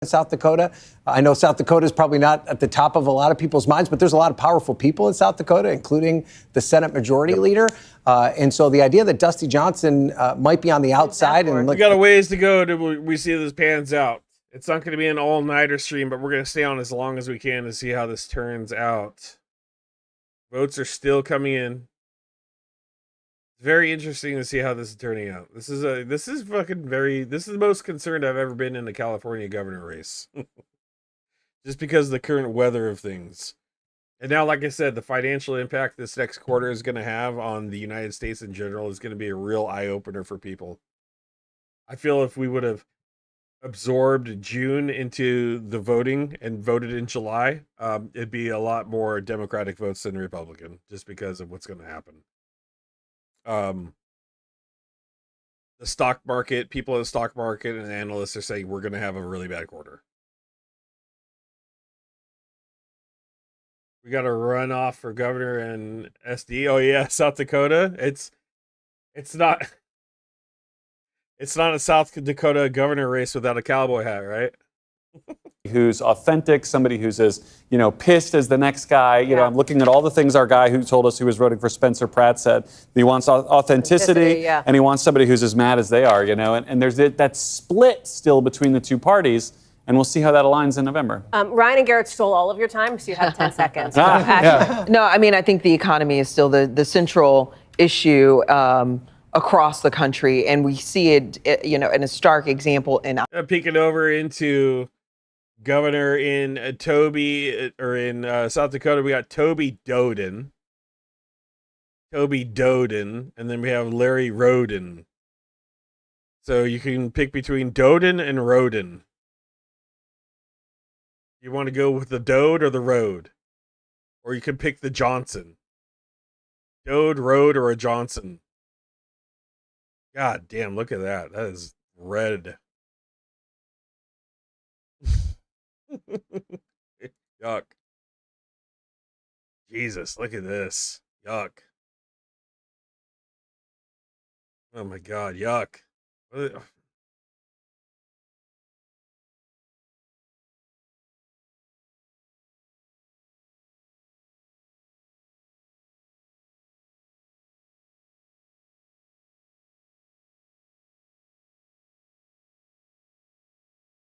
South Dakota. I know South Dakota is probably not at the top of a lot of people's minds, but there's a lot of powerful people in South Dakota, including the Senate Majority Leader. And so the idea that Dusty Johnson might be on the outside. And we got a ways to go till we see this pans out. It's not going to be an all-nighter stream, but we're going to stay on as long as we can to see how this turns out. Votes are still coming in. Very interesting to see how this is turning out. This is the most concerned I've ever been in the California governor race. Just because of the current weather of things. And now, like I said, the financial impact this next quarter is going to have on the United States in general is going to be a real eye-opener for people. I feel if we would have absorbed June into the voting and voted in July, it'd be a lot more Democratic votes than Republican, just because of what's going to happen. The stock market, people in the stock market and analysts are saying we're going to have a really bad quarter. We got a runoff for governor and SD. Oh yeah, South Dakota. It's not a South Dakota governor race without a cowboy hat, right? Who's authentic, somebody who's as, pissed as the next guy. I'm looking at all the things our guy who told us he was voting for Spencer Pratt said. He wants authenticity, and he wants somebody who's as mad as they are, and there's that split still between the two parties, and we'll see how that aligns in November. Ryan and Garrett stole all of your time, so you have 10 seconds. No, I mean, I think the economy is still the central issue across the country, and we see it, in a stark example in peeking over into governor in South Dakota. We got Toby Doden, and then we have Larry Roden. So you can pick between Doden and Roden. You want to go with the Dode or the Road, or you can pick the Johnson. Dode, Road, or a Johnson. God damn, look at that. That is red. Yuck. Jesus, look at this. Yuck. Oh my God, yuck.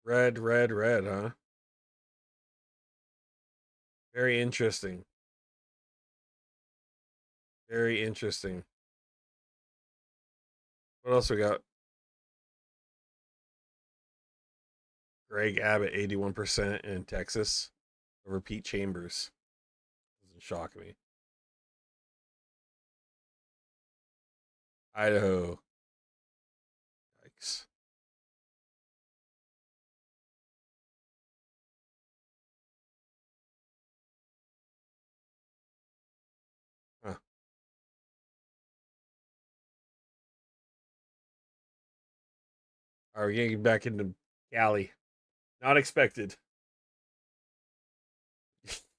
Red, huh? Very interesting. Very interesting. What else we got? Greg Abbott, 81% in Texas over Pete Chambers. Doesn't shock me. Idaho. Yikes. All right, we're getting back into Cali. Not expected.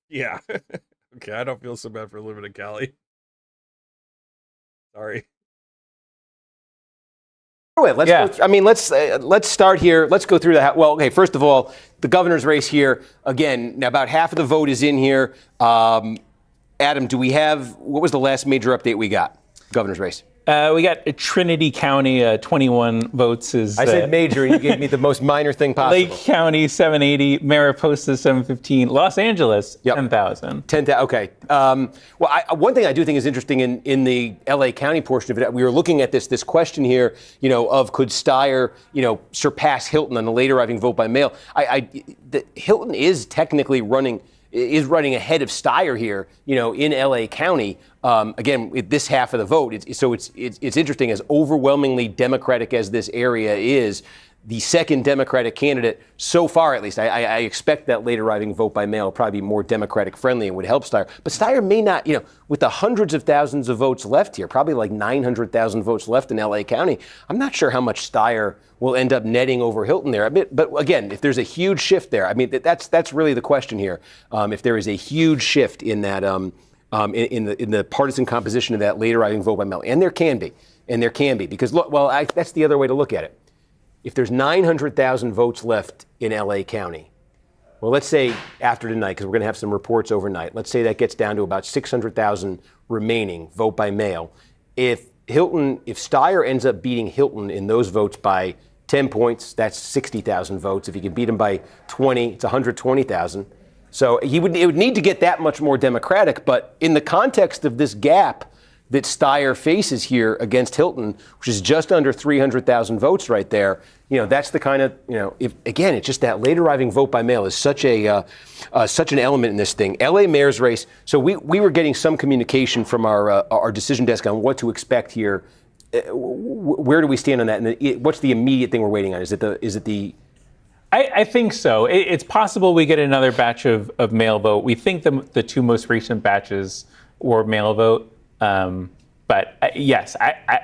Yeah. Okay, I don't feel so bad for living in Cali. Sorry. Let's start here. Let's go through that. Well, okay, first of all, the governor's race here. Again, now about half of the vote is in here. Adam, what was the last major update we got? Governor's race. We got Trinity County, 21 votes is... I said major, and you gave me the most minor thing possible. Lake County, 780. Mariposa, 715. Los Angeles, 10,000. 10,000, okay. One thing I do think is interesting in the L.A. County portion of it, we were looking at this question here, of could Steyer, surpass Hilton on the late arriving vote by mail. Hilton is technically running ahead of Steyer here, in L.A. County. Again, with this half of the vote, it's interesting. As overwhelmingly Democratic as this area is, the second Democratic candidate so far, at least, I expect that late arriving vote by mail will probably be more Democratic friendly and would help Steyer. But Steyer may not, with the hundreds of thousands of votes left here, probably like 900,000 votes left in L.A. County. I'm not sure how much Steyer will end up netting over Hilton there. But again, if there's a huge shift there, that's really the question here. If there is a huge shift in that, in the partisan composition of that late arriving vote by mail, and there can be, because that's the other way to look at it. If there's 900,000 votes left in L.A. County, well, let's say after tonight, because we're going to have some reports overnight, let's say that gets down to about 600,000 remaining vote by mail. If Steyer ends up beating Hilton in those votes by 10 points, that's 60,000 votes. If he can beat him by 20, it's 120,000. So it would need to get that much more Democratic. But in the context of this gap that Steyer faces here against Hilton, which is just under 300,000 votes right there, that's the kind of, again, it's just that late arriving vote by mail is such an element in this thing. LA mayor's race. So we were getting some communication from our decision desk on what to expect here. Where do we stand on that? And what's the immediate thing we're waiting on? Is it the I think so. It's possible we get another batch of mail vote. We think the two most recent batches were mail vote. But yes,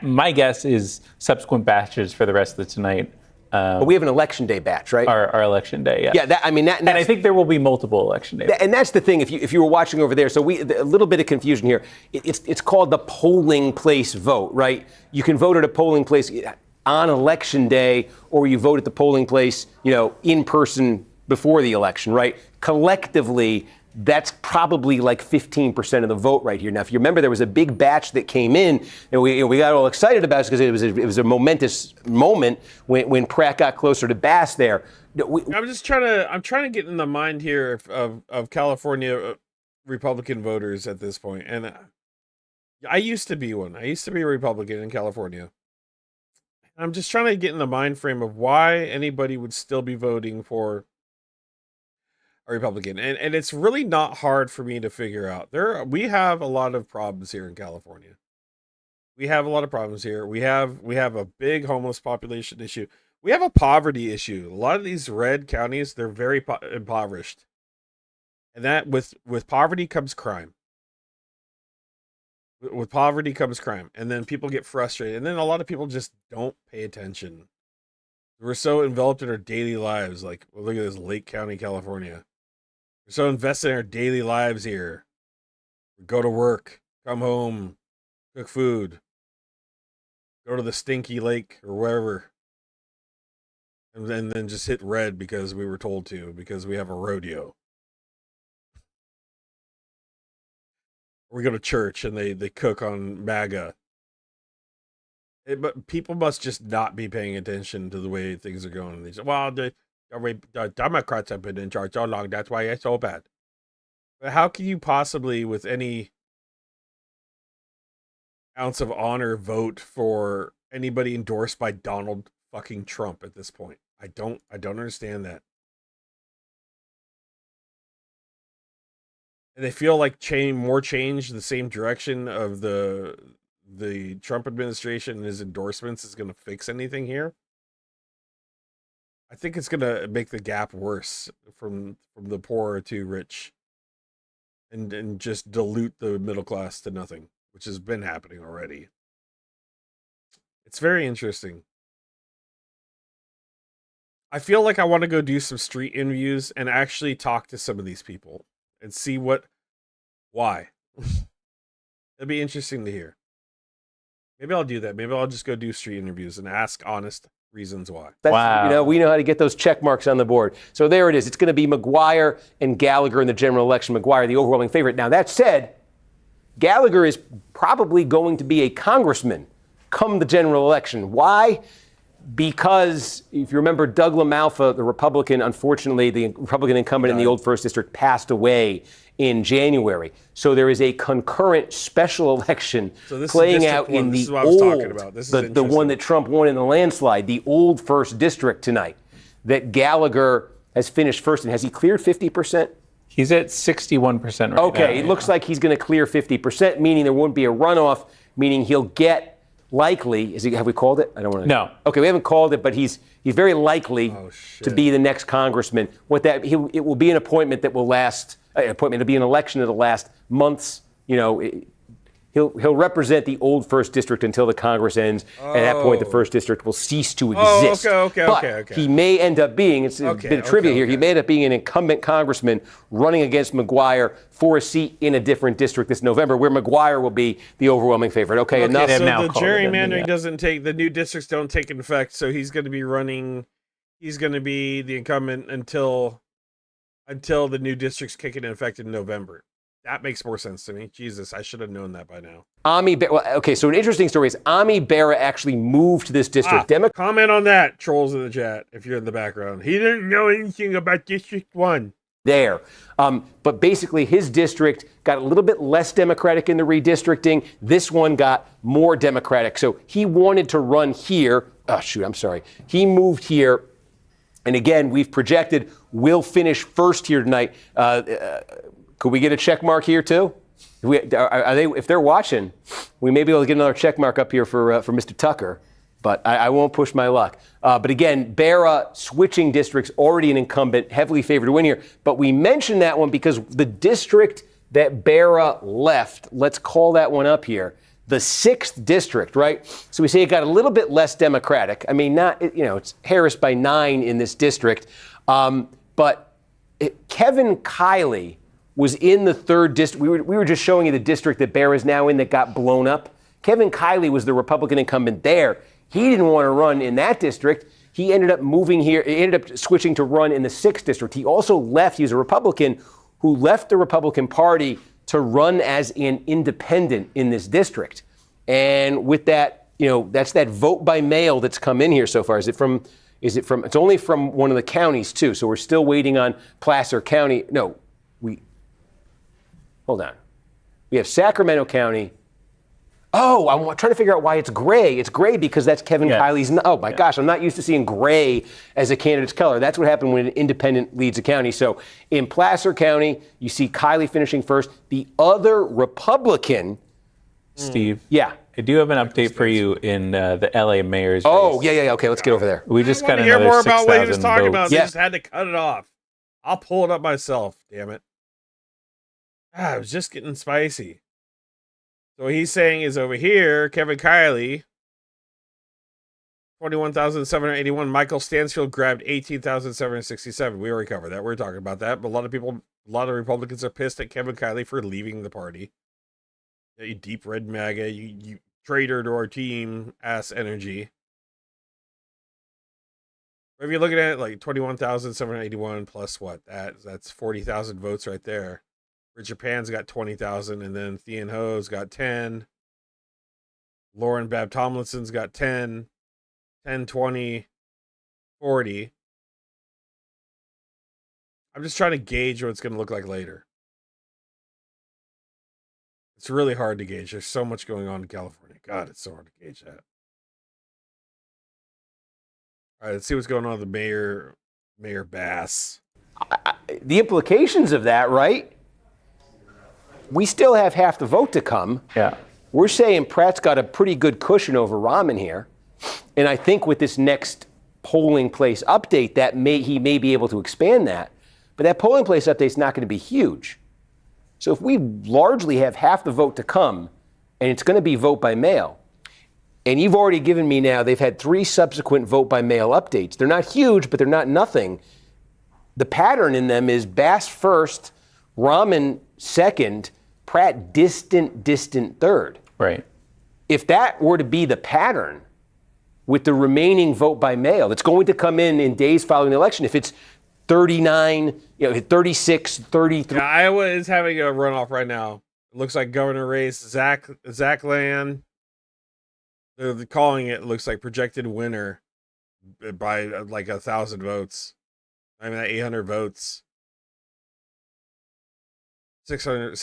my guess is subsequent batches for the rest of tonight. But we have an election day batch, right? Our election day, yeah. Yeah, and I think there will be multiple election days. And that's the thing. If you were watching over there, so a little bit of confusion here. It's called the polling place vote, right? You can vote at a polling place on election day, or you vote at the polling place, in person before the election, right? Collectively, that's probably like 15% of the vote right here. Now, if you remember, there was a big batch that came in, and we got all excited about it because it was a momentous moment when Pratt got closer to Bass there. I'm trying to get in the mind here of California Republican voters at this point, and I used to be one. I used to be a Republican in California. I'm just trying to get in the mind frame of why anybody would still be voting for a Republican. And it's really not hard for me to figure out. We have a lot of problems here in California. We have a lot of problems here. We have a big homeless population issue. We have a poverty issue. A lot of these red counties, they're very impoverished. And that with poverty comes crime. With poverty comes crime, and then people get frustrated, and then a lot of people just don't pay attention. We're so enveloped in our daily lives. Like, well, look at this, Lake County, California. We're so invested in our daily lives here. We go to work, come home, cook food, go to the stinky lake or wherever, and then just hit red because we were told to, because we have a rodeo. We go to church and they cook on MAGA. But people must just not be paying attention to the way things are going. They say, well, the Democrats have been in charge so long, that's why it's so bad. But how can you possibly, with any ounce of honor, vote for anybody endorsed by Donald fucking Trump at this point? I don't understand that. And they feel like more change the same direction of the Trump administration and his endorsements is going to fix anything here. I think it's going to make the gap worse from the poor to rich, and just dilute the middle class to nothing, which has been happening already. It's very interesting. I feel like I want to go do some street interviews and actually talk to some of these people and see why. It'd be interesting to hear. Maybe I'll do that. Maybe I'll just go do street interviews and ask honest reasons why. Wow. We know how to get those check marks on the board. So there it is. It's going to be McGuire and Gallagher in the general election. McGuire, the overwhelming favorite. Now, that said, Gallagher is probably going to be a congressman come the general election. Why? Because if you remember, Doug LaMalfa, the Republican, unfortunately, the Republican incumbent in the old 1st District, passed away in January. So there is a concurrent special election playing out in the old, the one that Trump won in the landslide, the old 1st District tonight, that Gallagher has finished first. And has he cleared 50%? He's at 61% right now. Okay, it looks like he's going to clear 50%, meaning there won't be a runoff, meaning he'll get likely, have we called it? I don't want to. No. Okay, we haven't called it, but he's very likely to be the next congressman. It will be an appointment that will last. It'll be an election that'll last months. He'll represent the old 1st District until the Congress ends. At that point, the 1st District will cease to exist. Okay. He may end up being, it's a bit of trivia here, he may end up being an incumbent congressman running against McGuire for a seat in a different district this November, where McGuire will be the overwhelming favorite. Okay, enough. So the gerrymandering the new districts don't take effect, so he's going to be the incumbent until the new districts kick in effect in November. That makes more sense to me. Jesus, I should have known that by now. So an interesting story is Ami Bera actually moved to this district. Comment on that, trolls in the chat, if you're in the background. He didn't know anything about District 1. there. But basically, his district got a little bit less Democratic in the redistricting. This one got more Democratic. So he wanted to run here. Oh, shoot, I'm sorry. He moved here. And again, we've projected we'll finish first here tonight. Could we get a check mark here, too? If they're watching, we may be able to get another check mark up here for Mr. Tucker. But I won't push my luck. But again, Bera switching districts, already an incumbent, heavily favored to win here. But we mentioned that one because the district that Bera left, let's call that one up here, the 6th district, right? So we say it got a little bit less Democratic. I mean, it's Harris by 9 in this district. But Kevin Kiley was in the 3rd district. We were just showing you the district that Bera is now in that got blown up. Kevin Kiley was the Republican incumbent there. He didn't want to run in that district. He ended up moving here. He ended up switching to run in the 6th district. He also left. He's a Republican who left the Republican Party to run as an independent in this district. And with that, that's that vote by mail that's come in here so far. It's only from one of the counties too. So we're still waiting on Placer County. Hold on. We have Sacramento County. Oh, I'm trying to figure out why it's gray. It's gray because that's Kevin Kiley's. Oh my gosh, I'm not used to seeing gray as a candidate's color. That's what happened when an independent leads a county. So in Placer County, you see Kiley finishing first. The other Republican, Steve. Yeah. I do have an update for you in the LA mayor's race. Oh, yeah. Okay, let's get over there. We just got to hear another more about what he was 6,000 talking votes. about. They just had to cut it off. I'll pull it up myself. Damn it. I was just getting spicy. So what he's saying is over here, Kevin Kiley, 21,781. Michael Stansfield grabbed 18,767. We already covered that. We're talking about that. But a lot of Republicans are pissed at Kevin Kiley for leaving the party. You deep red MAGA, you traitor to our team ass energy. But if you're looking at it, like 21,781 plus what? That's 40,000 votes right there. Richard Pan's got 20,000, and then Thean Ho's got 10. Lauren Babb Tomlinson's got 10, 20, 40. I'm just trying to gauge what it's going to look like later. It's really hard to gauge. There's so much going on in California. God, it's so hard to gauge that. All right, let's see what's going on with the Mayor Bass. The implications of that, right? We still have half the vote to come. Yeah. We're saying Pratt's got a pretty good cushion over Rahman here. And I think with this next polling place update, he may be able to expand that. But that polling place update's not going to be huge. So if we largely have half the vote to come, and it's going to be vote by mail, and you've already given me now, they've had 3 subsequent vote by mail updates. They're not huge, but they're not nothing. The pattern in them is Bass first, Rahman second, Pratt distant third. Right. If that were to be the pattern with the remaining vote by mail that's going to come in days following the election, if it's 39, 36, 33. Yeah, Iowa is having a runoff right now. It looks like governor race, Zach Land. They're calling it, looks like projected winner by like 1,000 votes. 800 votes. 600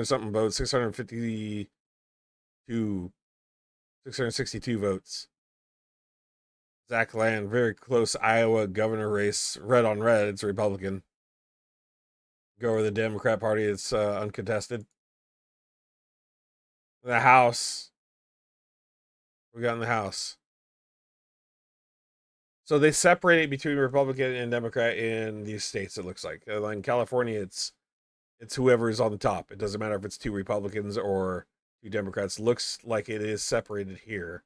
something votes, 662 votes. Zach Land, very close Iowa governor race, red on red. It's Republican. Go over the Democrat Party. It's uncontested. The House. We got in the House. So they separate it between Republican and Democrat in these states. It looks like in California, it's whoever is on the top. It doesn't matter if it's 2 Republicans or 2 Democrats. Looks like it is separated here.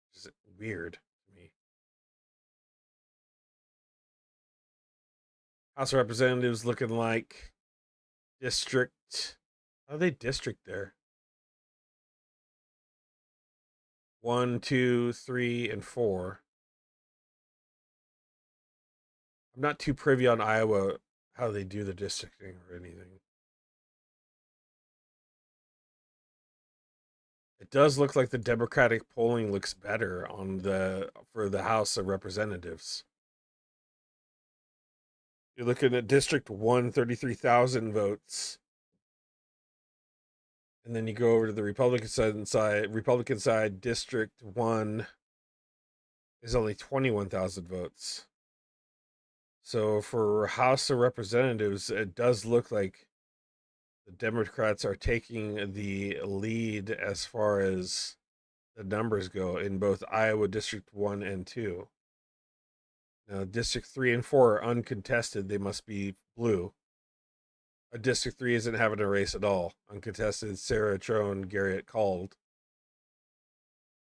Which is weird to me. House of Representatives looking like district. How are they district there? 1, 2, 3, and 4. I'm not too privy on Iowa, how they do the districting or anything. It does look like the Democratic polling looks better for the House of Representatives. You're looking at District 1, 33,000 votes. And then you go over to the Republican side, District 1 is only 21,000 votes. So for House of Representatives, it does look like the Democrats are taking the lead as far as the numbers go in both Iowa District 1 and 2. Now, District 3 and 4 are uncontested. They must be blue. District 3 isn't having a race at all. Uncontested, Sarah Trone, Garrett Cald.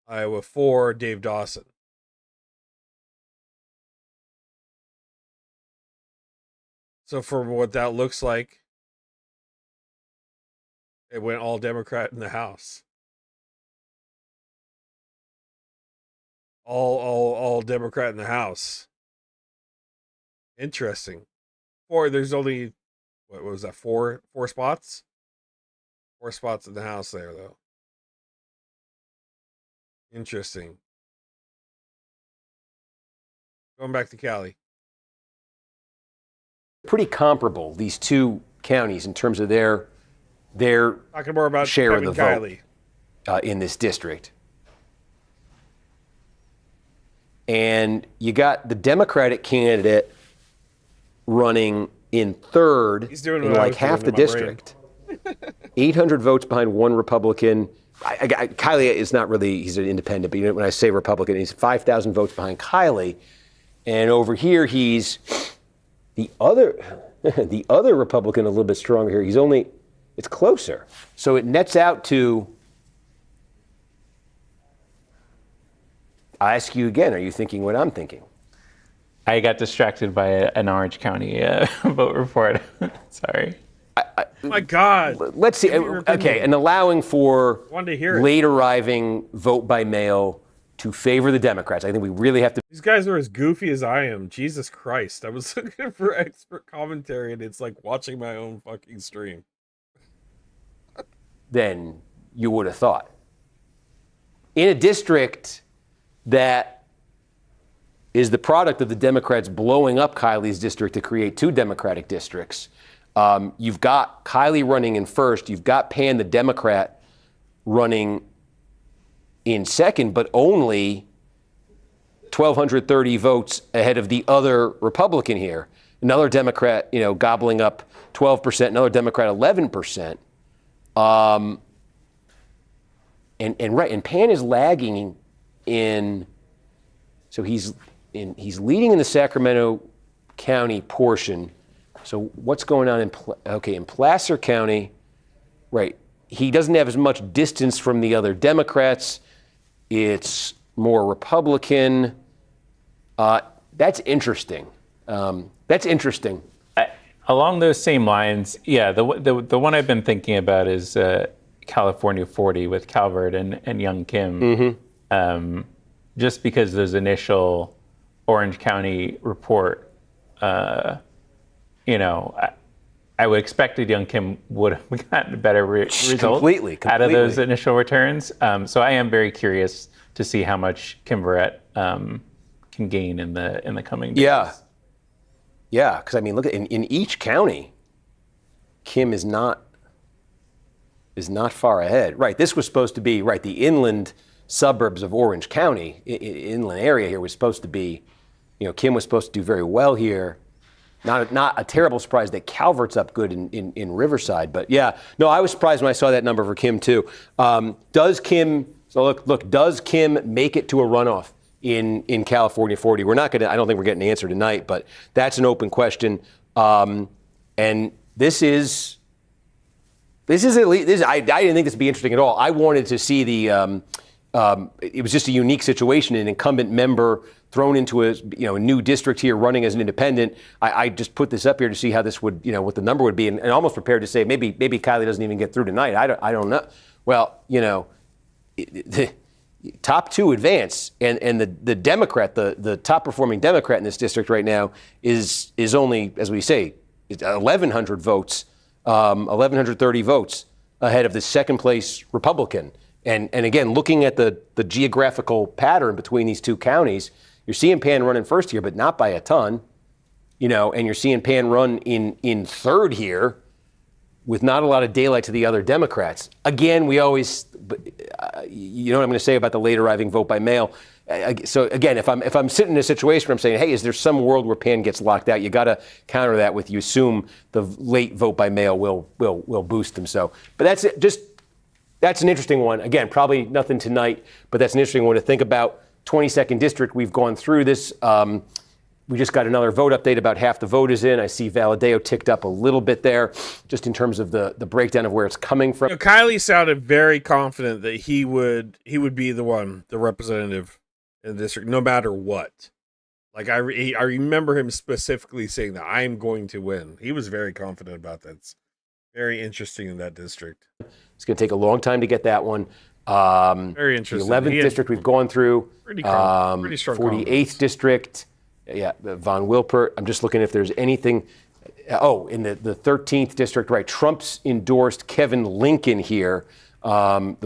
Iowa 4, Dave Dawson. So from what that looks like, it went all Democrat in the House. All Democrat in the House. Interesting. There's only, what was that, four spots? 4 spots in the House there, though. Interesting. Going back to Cali. Pretty comparable, these two counties, in terms of their Talking more about share Kevin of the Kiley. vote in this district. And you got the Democratic candidate running in third in like half the district. 800 votes behind one Republican. Kiley is not really, he's an independent, but when I say Republican, he's 5,000 votes behind Kiley. And over here, he's the other Republican a little bit stronger here. It's closer. So it nets out to, I ask you again, are you thinking what I'm thinking? I got distracted by an Orange County vote report. Sorry. My God. Let's see. Okay, and allowing for Wanted to hear it. late arriving vote by mail to favor the Democrats. I think we really have to. These guys are as goofy as I am. Jesus Christ. I was looking for expert commentary, and it's like watching my own fucking stream. Than you would have thought. In a district that is the product of the Democrats blowing up Kiley's district to create 2 Democratic districts. You've got Kiley running in first. You've got Pan, the Democrat, running in second, but only 1,230 votes ahead of the other Republican here. Another Democrat, gobbling up 12%, another Democrat 11%. And Pan is lagging in, so he's leading in the Sacramento County portion. So what's going on in Placer County, right? He doesn't have as much distance from the other Democrats. It's more Republican. That's interesting. Along those same lines, yeah, the one I've been thinking about is California 40 with Calvert and Young Kim. Mm-hmm. Just because those initial Orange County report, I would expect that Young Kim would have gotten a better result completely. Out of those initial returns. So I am very curious to see how much Kim Verrett can gain in the coming days. Yeah, because look, in each county, Kim is not far ahead. Right, this was supposed to be, the inland suburbs of Orange County, inland area here was supposed to be, Kim was supposed to do very well here. Not a terrible surprise that Calvert's up good in Riverside, but yeah, no, I was surprised when I saw that number for Kim too. Does Kim make it to a runoff in California 40? We're not going to, I don't think we're getting an answer tonight, but that's an open question. And this is at least, I didn't think this would be interesting at all. I wanted to see it was just a unique situation, an incumbent member thrown into a new district here running as an independent. I just put this up here to see how this would, what the number would be, and almost prepared to say maybe Kiley doesn't even get through tonight. I don't know. Well, the top 2 advance, and the Democrat, the top performing Democrat in this district right now is only, as we say, 1,100 votes, 1,130 votes ahead of the second place Republican. And again, looking at the geographical pattern between these two counties, you're seeing Pan running first here, but not by a ton. and you're seeing Pan run in third here with not a lot of daylight to the other Democrats. Again, we always, you know what I'm going to say about the late arriving vote by mail. So again, if I'm sitting in a situation where I'm saying, hey, is there some world where Pan gets locked out? You got to counter that with you assume the late vote by mail will boost them. So, but that's an interesting one. Again, probably nothing tonight, but that's an interesting one to think about. 22nd district, we've gone through this. We just got another vote update. About half the vote is in. I see Valadeo ticked up a little bit there, just in terms of the breakdown of where it's coming from. Kiley sounded very confident that he would be the representative in the district, no matter what. Like I remember him specifically saying that I'm going to win. He was very confident about that. It's very interesting in that district. It's going to take a long time to get that one. Very interesting. The 11th district we've gone through. Pretty strong 48th district. Yeah, Von Wilpert. I'm just looking if there's anything. Oh, in the 13th district, right? Trump's endorsed Kevin Lincoln here, from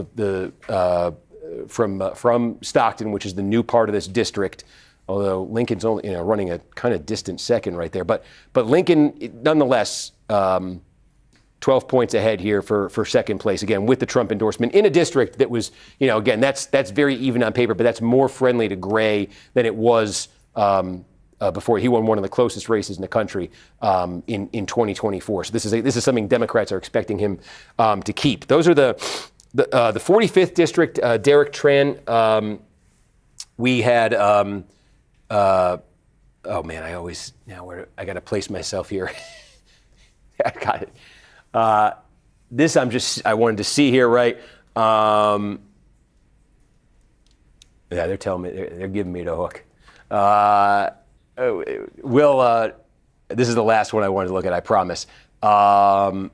Stockton, which is the new part of this district. Although Lincoln's only running a kind of distant second right there, but Lincoln nonetheless 12 points ahead here for second place, again with the Trump endorsement in a district that was again that's very even on paper, but that's more friendly to Gray than it was. Before he won one of the closest races in the country in 2024. So this is something Democrats are expecting him to keep. Those are the 45th district. Derek Tran. We had. Oh man, I got to place myself here. I got it. This I wanted to see here, right? Yeah, they're telling me they're giving me the hook. This is the last one I wanted to look at, I promise. Yeah,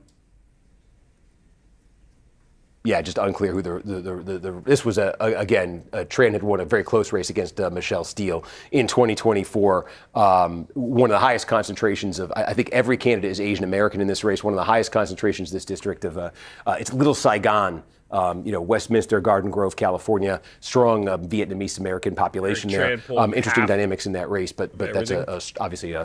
just unclear who this was. Tran had won a very close race against Michelle Steele in 2024. One of the highest concentrations of, I think every candidate is Asian American in this race. One of the highest concentrations this district of, it's Little Saigon. Westminster, Garden Grove, California, strong Vietnamese American population there. Interesting dynamics in that race, but that's obviously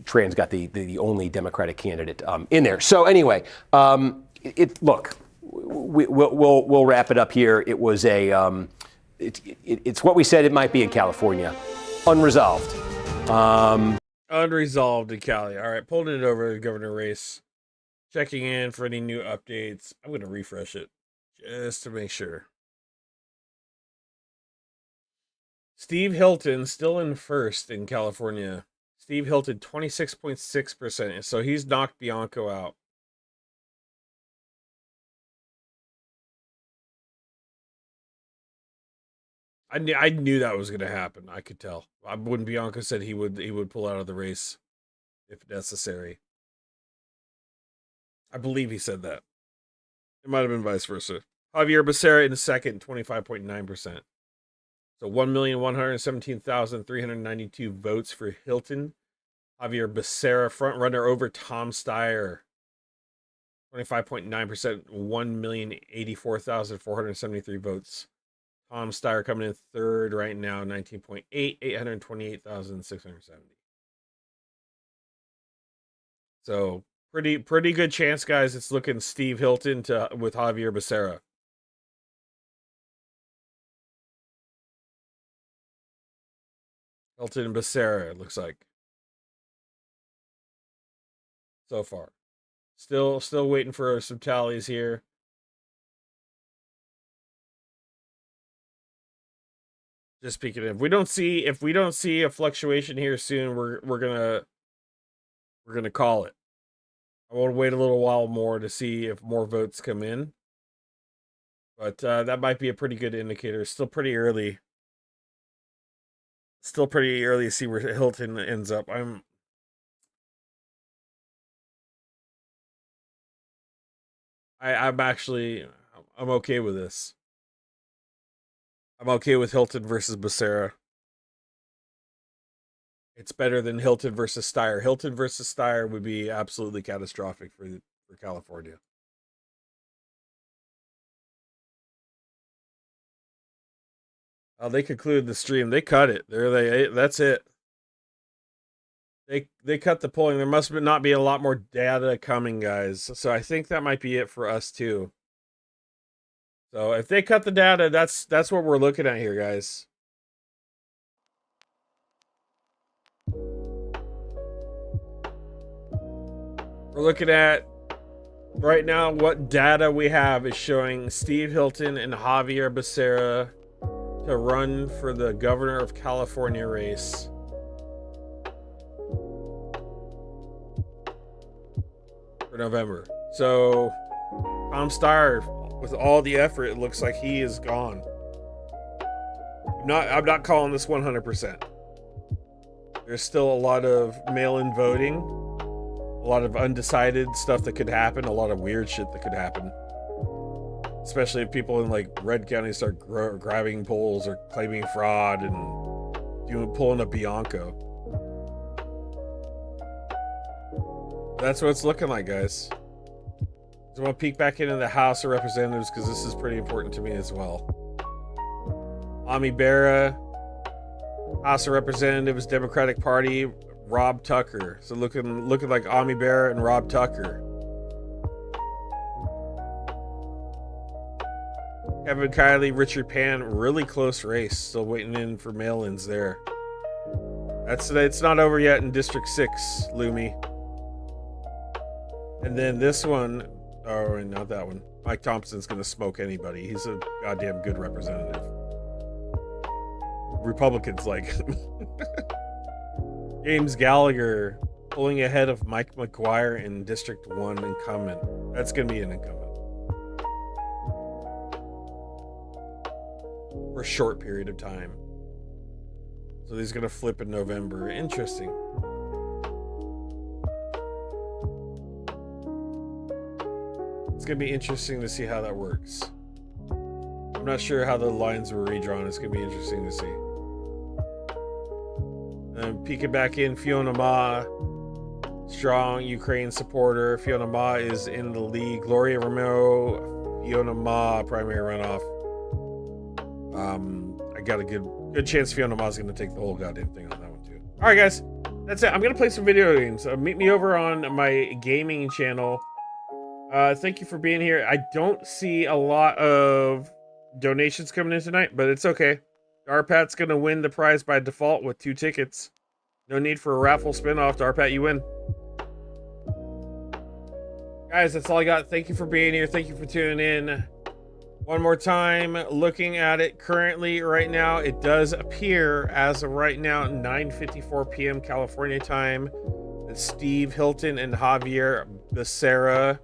Tran's got the only Democratic candidate in there. So anyway, we'll wrap it up here. It was it's what we said it might be in California, unresolved. Unresolved in Cali. All right, pulling it over to the governor race. Checking in for any new updates. I'm going to refresh it just to make sure. Steve Hilton still in first in California. Steve Hilton, 26.6%. So he's knocked Bianco out. I knew that was going to happen. I could tell. When Bianco said he would pull out of the race if necessary. I believe he said that. It might have been vice versa. Javier Becerra in second, 25.9%. So 1,117,392 votes for Hilton. Javier Becerra, front runner over Tom Steyer. 25.9%, 1,084,473 votes. Tom Steyer coming in third right now, 19.8, 828,670. So pretty good chance, guys. It's looking Steve Hilton with Javier Becerra. Hilton and Becerra, it looks like. So far. Still waiting for some tallies here. Just speaking of, if we don't see a fluctuation here soon, we're gonna call it. I want to wait a little while more to see if more votes come in. But that might be a pretty good indicator. Still pretty early. Still pretty early to see where Hilton ends up. I'm okay with this. I'm okay with Hilton versus Becerra. It's better than Hilton versus Steyer. Hilton versus Steyer would be absolutely catastrophic for California. Oh, they concluded the stream. They cut it. That's it. They cut the polling. There must not be a lot more data coming, guys. So I think that might be it for us too. So if they cut the data, that's what we're looking at here, guys. We're looking at right now what data we have is showing Steve Hilton and Javier Becerra to run for the governor of California race. For November. So Tom Steyer, with all the effort, it looks like he is gone. I'm not calling this 100%. There's still a lot of mail-in voting, a lot of undecided stuff that could happen, a lot of weird shit that could happen. Especially if people in like red county start grabbing polls or claiming fraud and pulling a Bianco. That's what it's looking like, guys. So I want to peek back into the House of Representatives because this is pretty important to me as well. Ami Bera, House of Representatives, Democratic Party, Rob Tucker. So looking like Ami Bera and Rob Tucker. Kevin Kiley, Richard Pan, really close race. Still waiting in for mail-ins there. It's not over yet in District 6, Lumi. And then this one, oh, not that one. Mike Thompson's gonna smoke anybody. He's a goddamn good representative. Republicans like James Gallagher pulling ahead of Mike McGuire in District 1 incumbent. That's gonna be an incumbent. For a short period of time. So he's gonna flip in November. Interesting. It's gonna be interesting to see how that works. I'm not sure how the lines were redrawn. It's gonna be interesting to see. And peeking back in, Fiona Ma, strong Ukraine supporter. Fiona Ma is in the lead. Gloria Romero, Fiona Ma, primary runoff. I got a good chance Fiona Ma's gonna take the whole goddamn thing on that one too. All right, guys, that's it. I'm gonna play some video games. Meet me over on my gaming channel. Thank you for being here. I don't see a lot of donations coming in tonight, but it's okay. Darpat's gonna win the prize by default with 2 tickets. No need for a raffle spin-off. Darpat, you win. Guys, that's all I got. Thank you for being here. Thank you for tuning in. One more time, looking at it currently right now, it does appear as of right now, 9:54 p.m. California time, that Steve Hilton and Javier Becerra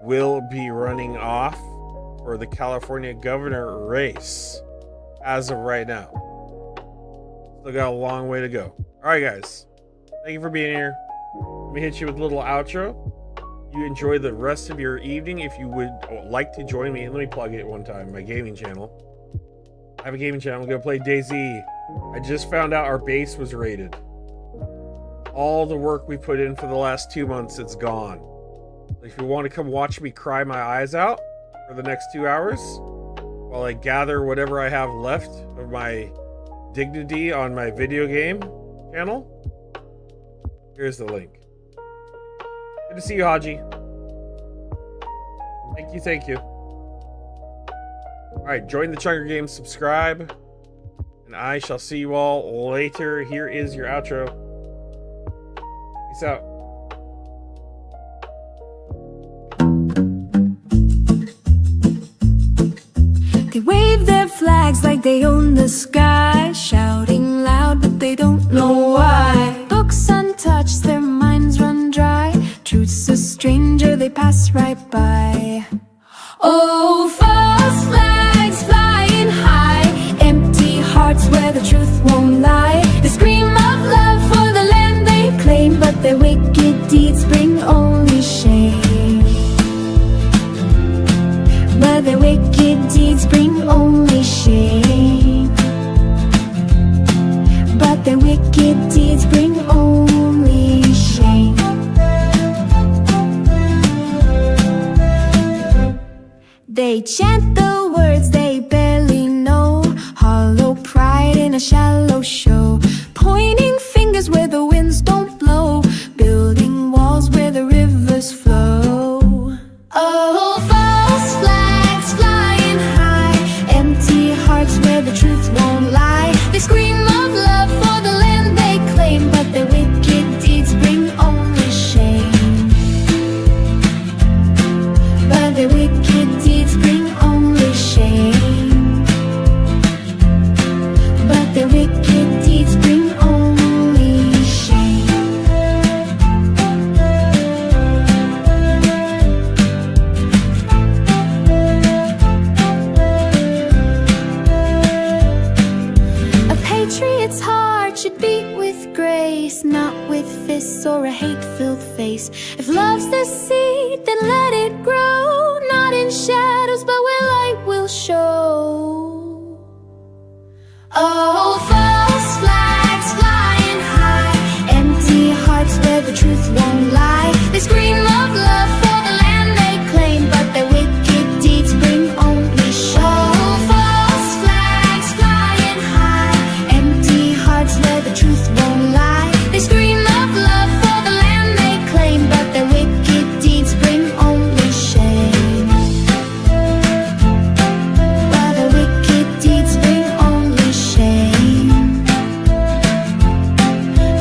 will be running off for the California governor race as of right now. Still got a long way to go. All right, guys. Thank you for being here. Let me hit you with a little outro. You enjoy the rest of your evening. If you would like to join me, and let me plug it one time, my gaming channel. I have a gaming channel. I'm going to play DayZ. I just found out our base was raided. All the work we put in for the last 2 months, it's gone. If you want to come watch me cry my eyes out for the next 2 hours while I gather whatever I have left of my dignity on my video game channel, here's the link. Good to see you, Haji. Thank you. All right, join the Chunger Games, subscribe, and I shall see you all later. Here is your outro. Peace out. They wave their flags like they own the sky, shouting loud but they don't know why. Books untouched, their minds run dry. Truth's a stranger, they pass right by. Oh, false flags flying high, empty hearts where the truth won't lie. They scream of love for the land they claim, but their wicked deeds bring only shame. But their wicked deeds bring only shame. But their wicked deeds bring only shame. They kiss or a hate-filled face. If love's the seed, then let it grow, not in shadows, but where light will show.